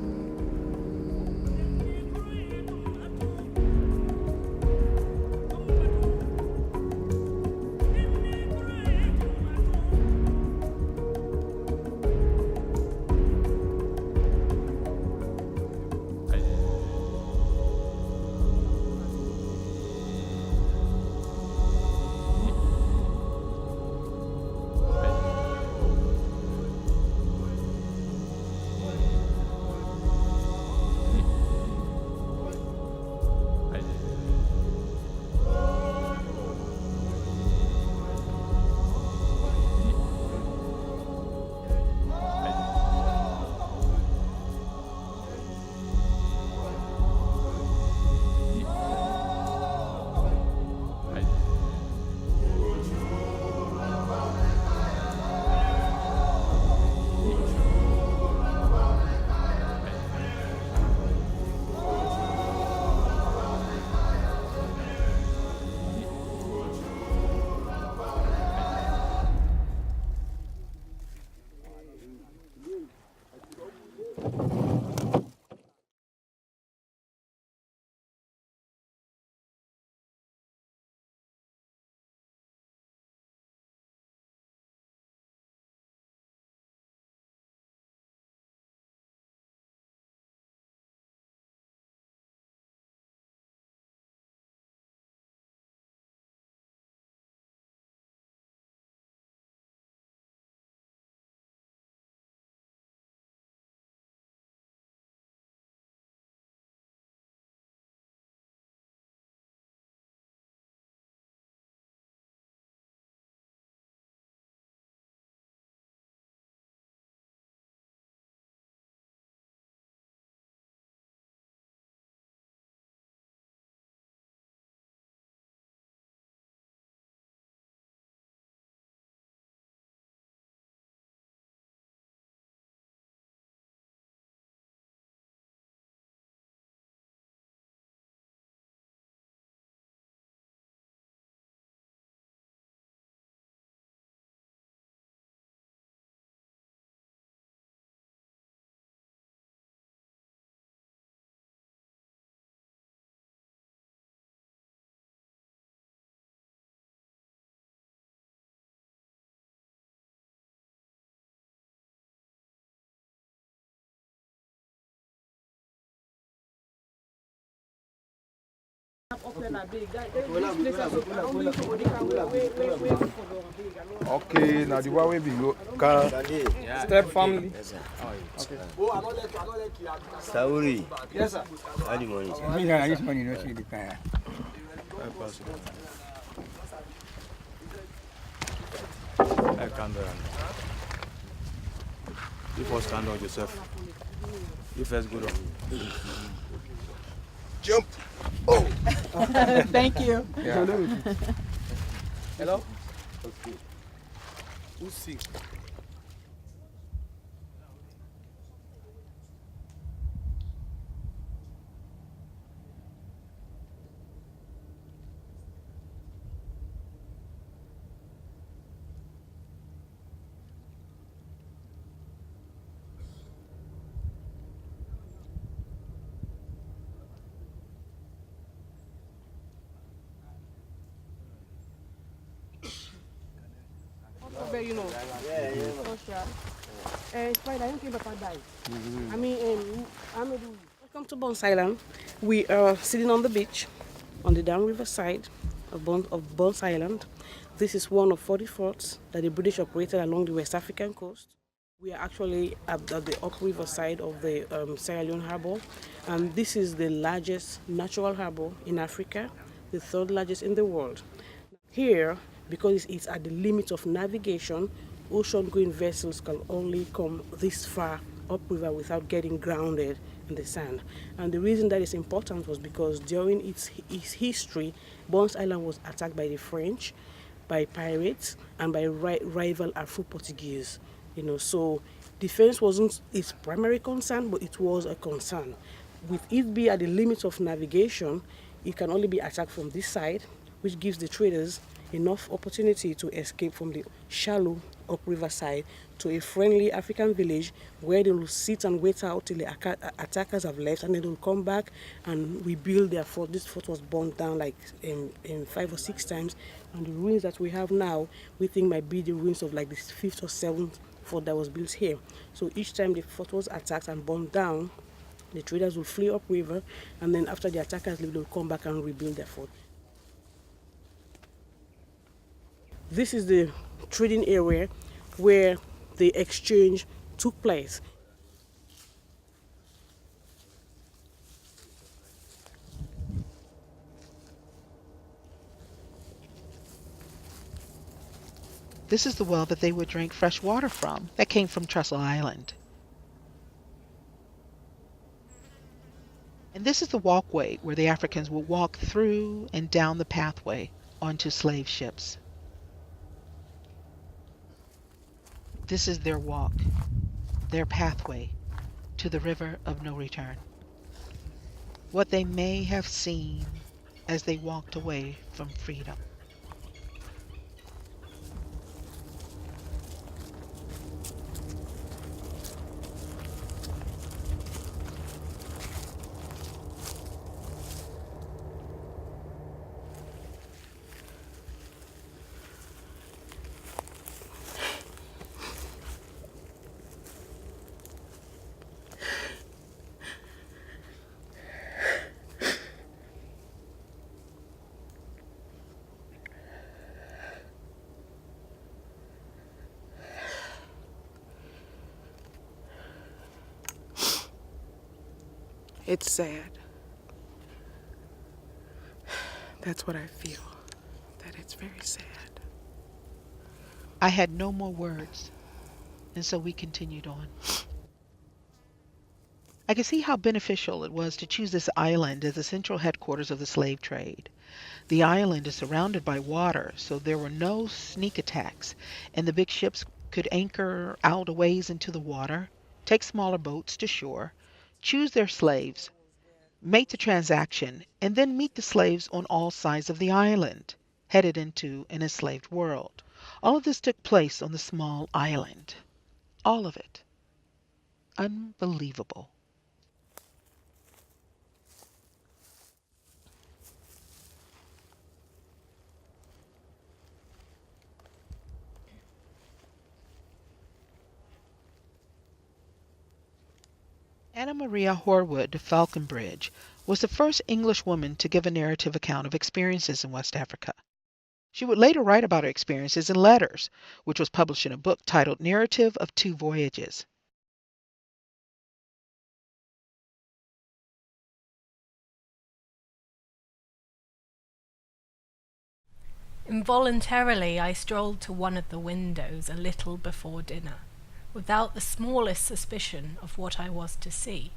Okay, now the one we be step family. Okay. Sauri. Yes, sir. How the money? Me na this money no see the kind. I can't do it. You first stand on yourself. You first go down. Jump. Oh. Thank you. Yeah. Hello? Okay. Who's sick? You know. Spider, you came back die. I mean, welcome to Bones Island. We are sitting on the beach on the downriver side of Bones Island. This is one of 40 forts that the British operated along the West African coast. We are actually at the upriver side of the Sierra Leone Harbour, and this is the largest natural harbour in Africa, the third largest in the world. Here, because it's at the limit of navigation, ocean-going vessels can only come this far upriver without getting grounded in the sand. And the reason that is important was because during its history, Bones Island was attacked by the French, by pirates, and by rival Afro-Portuguese. You know, so defense wasn't its primary concern, but it was a concern. With it be at the limit of navigation, it can only be attacked from this side, which gives the traders enough opportunity to escape from the shallow upriver side to a friendly African village where they will sit and wait out till the attackers have left, and then they will come back and rebuild their fort. This fort was burned down like in 5 or 6 times, and the ruins that we have now, we think might be the ruins of like the 5th or 7th fort that was built here. So each time the fort was attacked and burned down, the traders will flee upriver, and then after the attackers leave, they will come back and rebuild their fort. This is the trading area where the exchange took place. This is the well that they would drink fresh water from that came from Trestle Island. And this is the walkway where the Africans would walk through and down the pathway onto slave ships. This is their walk, their pathway to the river of no return. What they may have seen as they walked away from freedom. It's sad. That's what I feel, that it's very sad. I had no more words, and so we continued on. I could see how beneficial it was to choose this island as the central headquarters of the slave trade. The island is surrounded by water, so there were no sneak attacks, and the big ships could anchor out a ways into the water, take smaller boats to shore, choose their slaves, make the transaction, and then meet the slaves on all sides of the island, headed into an enslaved world. All of this took place on the small island. All of it. Unbelievable. Anna Maria Horwood of Falconbridge was the first English woman to give a narrative account of experiences in West Africa. She would later write about her experiences in letters, which was published in a book titled Narrative of Two Voyages. Involuntarily, I strolled to one of the windows a little before dinner, without the smallest suspicion of what I was to see.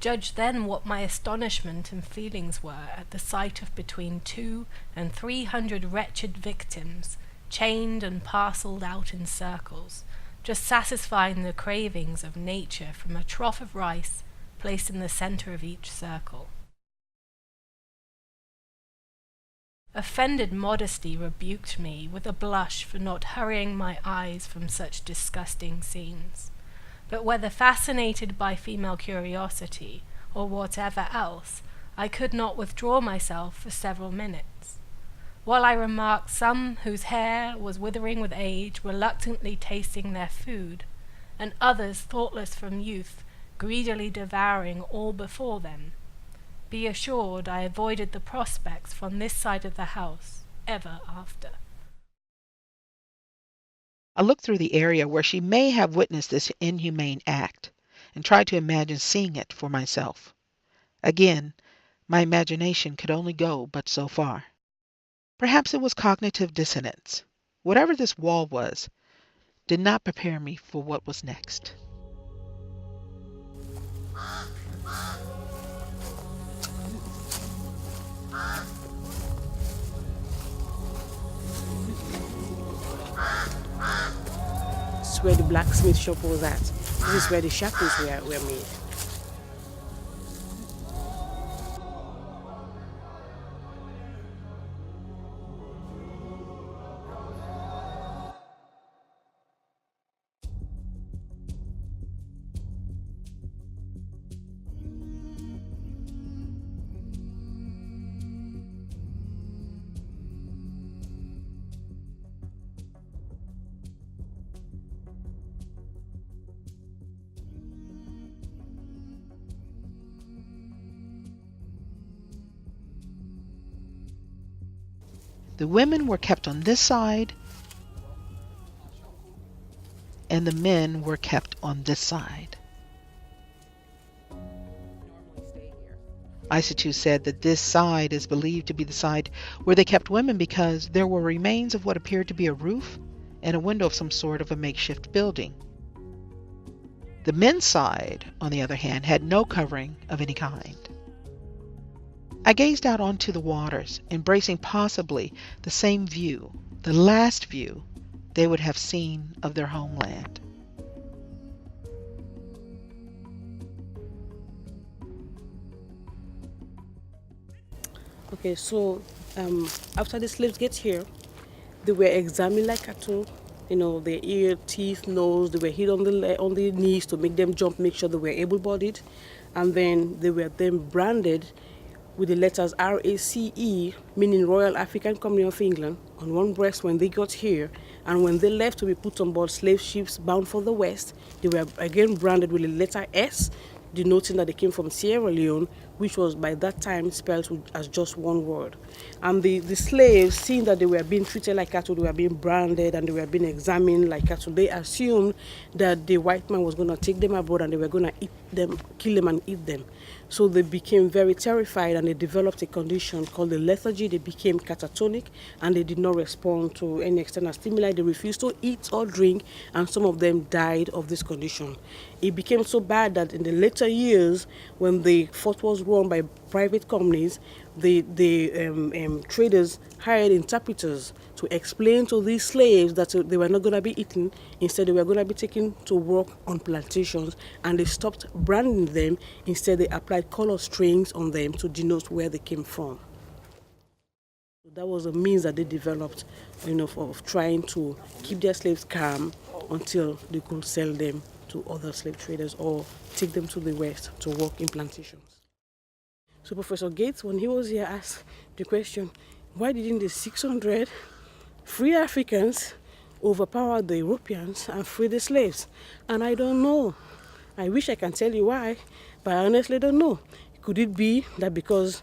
Judge then what my astonishment and feelings were at the sight of between 200 and 300 wretched victims, chained and parcelled out in circles, just satisfying the cravings of nature from a trough of rice placed in the centre of each circle. Offended modesty rebuked me with a blush for not hurrying my eyes from such disgusting scenes. But whether fascinated by female curiosity, or whatever else, I could not withdraw myself for several minutes. While I remarked some whose hair was withering with age reluctantly tasting their food, and others thoughtless from youth, greedily devouring all before them, be assured I avoided the prospects from this side of the house ever after. I looked through the area where she may have witnessed this inhumane act and tried to imagine seeing it for myself. Again, my imagination could only go but so far. Perhaps it was cognitive dissonance. Whatever this wall was, did not prepare me for what was next. This is where the blacksmith shop was at. This is where the shackles were made. The women were kept on this side, and the men were kept on this side. Isatu said that this side is believed to be the side where they kept women because there were remains of what appeared to be a roof and a window of some sort of a makeshift building. The men's side, on the other hand, had no covering of any kind. I gazed out onto the waters, embracing possibly the same view, the last view they would have seen of their homeland. Okay, so after the slaves get here, they were examined like cattle. You know, their ear, teeth, nose, they were hit on the knees to make them jump, make sure they were able-bodied. And then they were then branded with the letters RACE, meaning Royal African Company of England, on one breast when they got here. And when they left to be put on board slave ships bound for the west, they were again branded with the letter S, denoting that they came from Sierra Leone, which was by that time spelled as just one word. And the slaves, seeing that they were being treated like cattle, they were being branded and they were being examined like cattle, they assumed that the white man was going to take them abroad and they were going to eat them, kill them and eat them. So they became very terrified and they developed a condition called the lethargy. They became catatonic and they did not respond to any external stimuli. They refused to eat or drink, and some of them died of this condition. It became so bad that in the later years, when the fort was run by private companies, the traders hired interpreters to explain to these slaves that they were not going to be eaten. Instead, they were going to be taken to work on plantations, and they stopped branding them. Instead, they applied color strings on them to denote where they came from. That was a means that they developed, of trying to keep their slaves calm until they could sell them to other slave traders or take them to the west to work in plantations. So Professor Gates, when he was here, asked the question, why didn't the 600 free Africans overpower the Europeans and free the slaves? And I don't know. I wish I can tell you why, but I honestly don't know. Could it be that because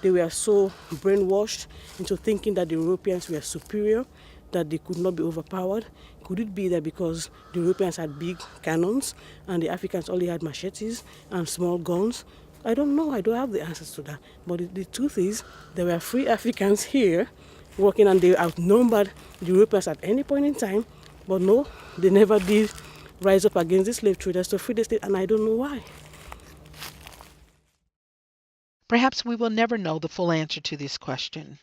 they were so brainwashed into thinking that the Europeans were superior, that they could not be overpowered? Could it be that because the Europeans had big cannons and the Africans only had machetes and small guns? I don't know. I don't have the answers to that. But the truth is, there were free Africans here working, and they outnumbered the Europeans at any point in time. But no, they never did rise up against the slave traders to free the state, and I don't know why. Perhaps we will never know the full answer to this question.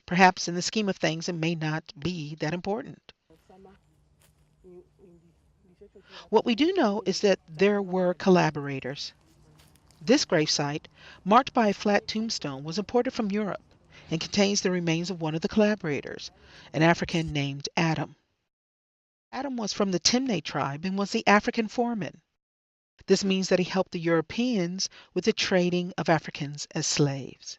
Perhaps in the scheme of things, it may not be that important. What we do know is that there were collaborators. This gravesite, marked by a flat tombstone, was imported from Europe and contains the remains of one of the collaborators, an African named Adam. Adam was from the Temne tribe and was the African foreman. This means that he helped the Europeans with the trading of Africans as slaves.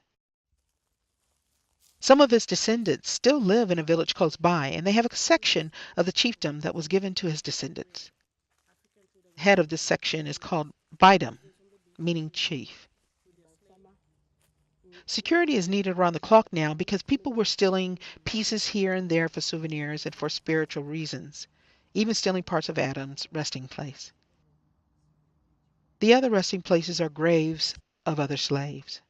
Some of his descendants still live in a village close by, and they have a section of the chiefdom that was given to his descendants. The head of this section is called Bidam, meaning chief. Security is needed around the clock now because people were stealing pieces here and there for souvenirs and for spiritual reasons, even stealing parts of Adam's resting place. The other resting places are graves of other slaves.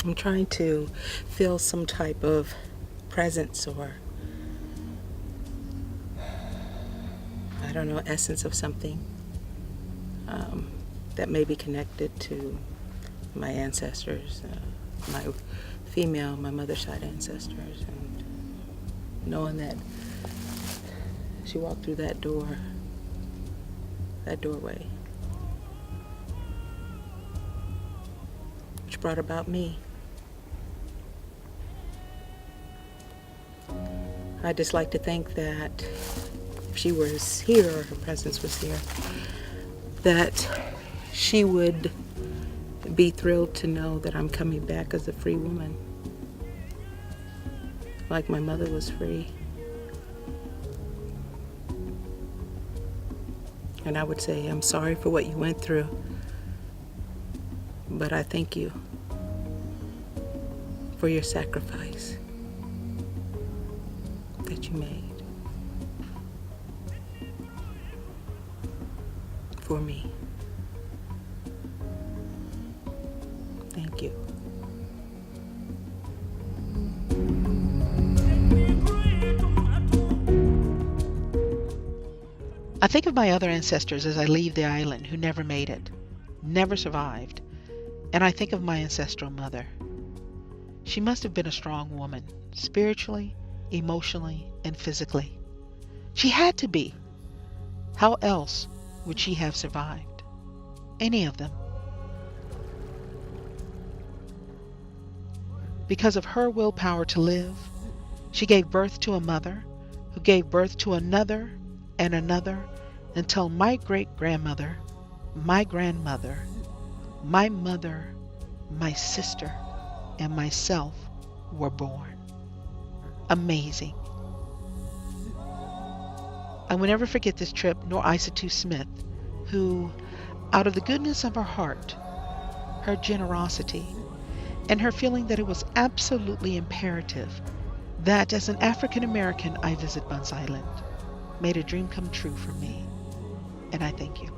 I'm trying to feel some type of presence or, I don't know, essence of something that may be connected to my ancestors, my mother's side ancestors, and knowing that she walked through that doorway, which brought about me. I just like to think that if she was here, or her presence was here, that she would be thrilled to know that I'm coming back as a free woman, like my mother was free. And I would say, I'm sorry for what you went through, but I thank you for your sacrifice that you made for me. Thank you. I think of my other ancestors as I leave the island who never made it, never survived, and I think of my ancestral mother. She must have been a strong woman, spiritually, emotionally, and physically. She had to be. How else would she have survived? Any of them. Because of her willpower to live, she gave birth to a mother who gave birth to another and another until my great-grandmother, my grandmother, my mother, my sister, and myself were born. Amazing. I will never forget this trip, nor Isatu Smith, who, out of the goodness of her heart, her generosity, and her feeling that it was absolutely imperative that as an African American I visit Buns Island, made a dream come true for me. And I thank you.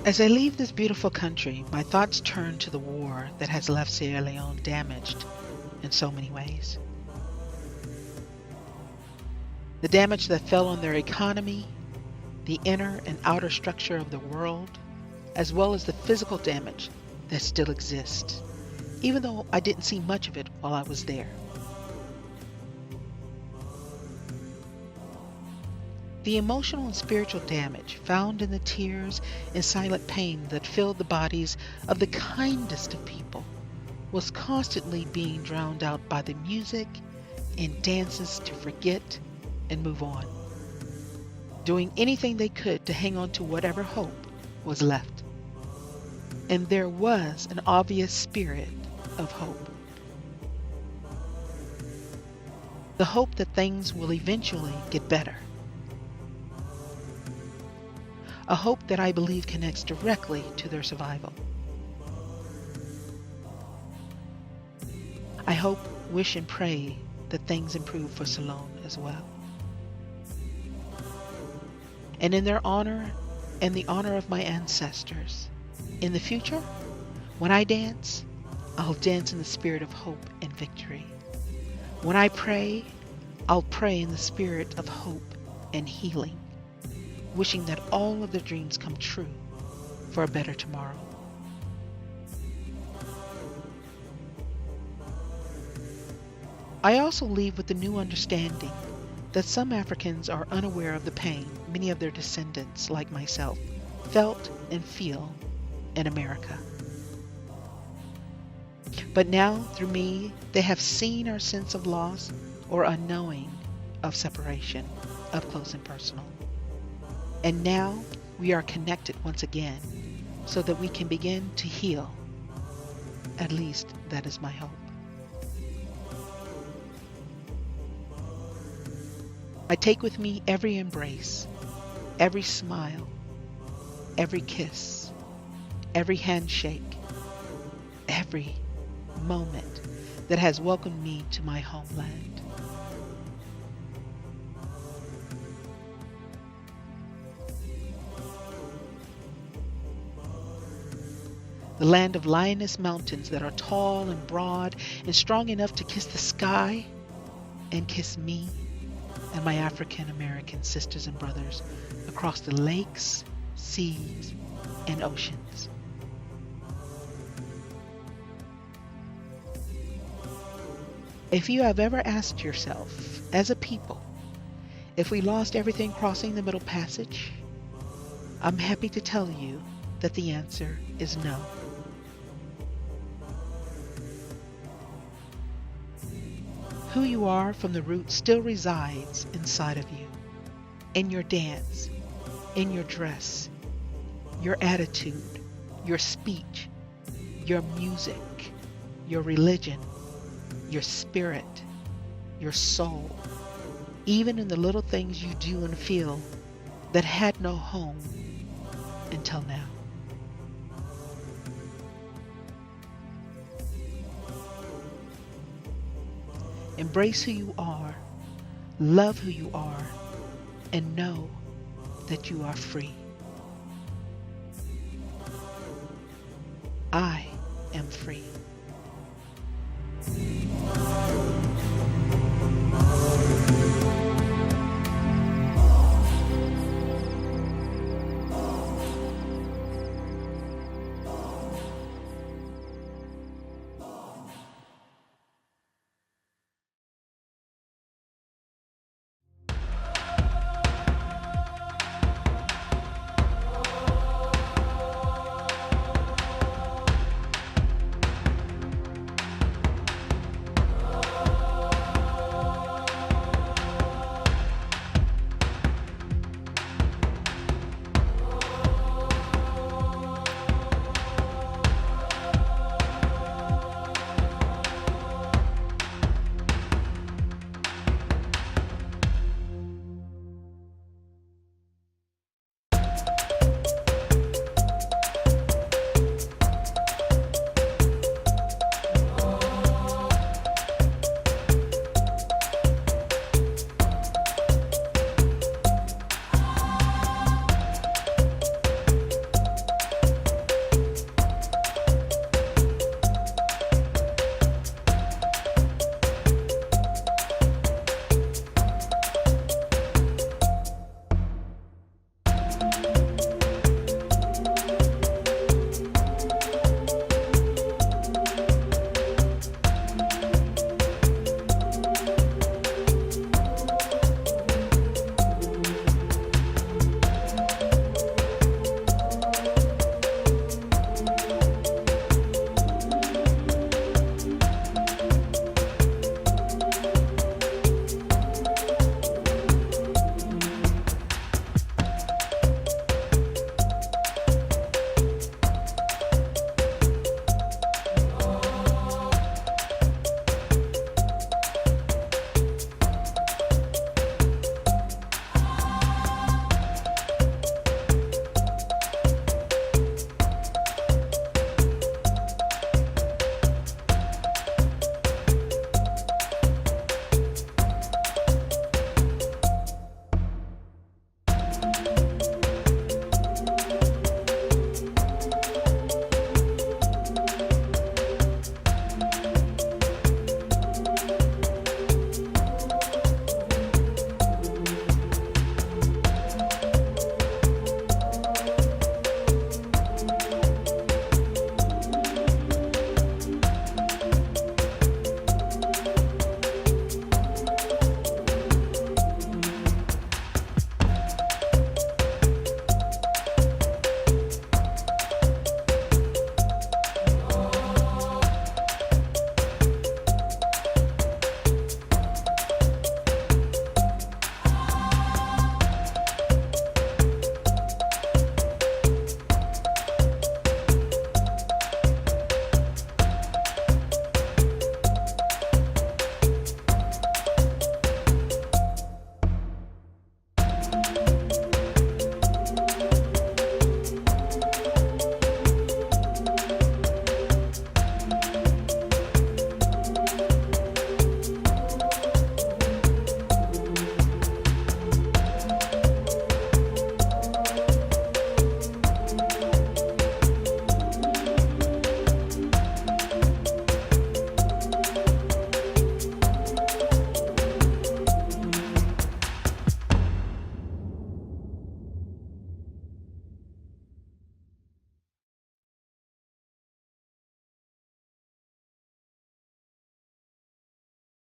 As I leave this beautiful country, my thoughts turn to the war that has left Sierra Leone damaged in so many ways. The damage that fell on their economy, the inner and outer structure of the world, as well as the physical damage that still exists, even though I didn't see much of it while I was there. The emotional and spiritual damage found in the tears and silent pain that filled the bodies of the kindest of people was constantly being drowned out by the music and dances to forget and move on, doing anything they could to hang on to whatever hope was left. And there was an obvious spirit of hope. The hope that things will eventually get better. A hope that I believe connects directly to their survival. I hope, wish, and pray that things improve for Salone as well. And in their honor and the honor of my ancestors, in the future, when I dance, I'll dance in the spirit of hope and victory. When I pray, I'll pray in the spirit of hope and healing, wishing that all of their dreams come true for a better tomorrow. I also leave with the new understanding that some Africans are unaware of the pain many of their descendants, like myself, felt and feel in America. But now, through me, they have seen our sense of loss or unknowing of separation, up close and personal. And now we are connected once again so that we can begin to heal. At least that is my hope. I take with me every embrace, every smile, every kiss, every handshake, every moment that has welcomed me to my homeland. The land of lioness mountains that are tall and broad and strong enough to kiss the sky and kiss me and my African American sisters and brothers across the lakes, seas, and oceans. If you have ever asked yourself, as a people, if we lost everything crossing the Middle Passage, I'm happy to tell you that the answer is no. Who you are from the root still resides inside of you, in your dance, in your dress, your attitude, your speech, your music, your religion, your spirit, your soul, even in the little things you do and feel that had no home until now. Embrace who you are, love who you are, and know that you are free. I am free.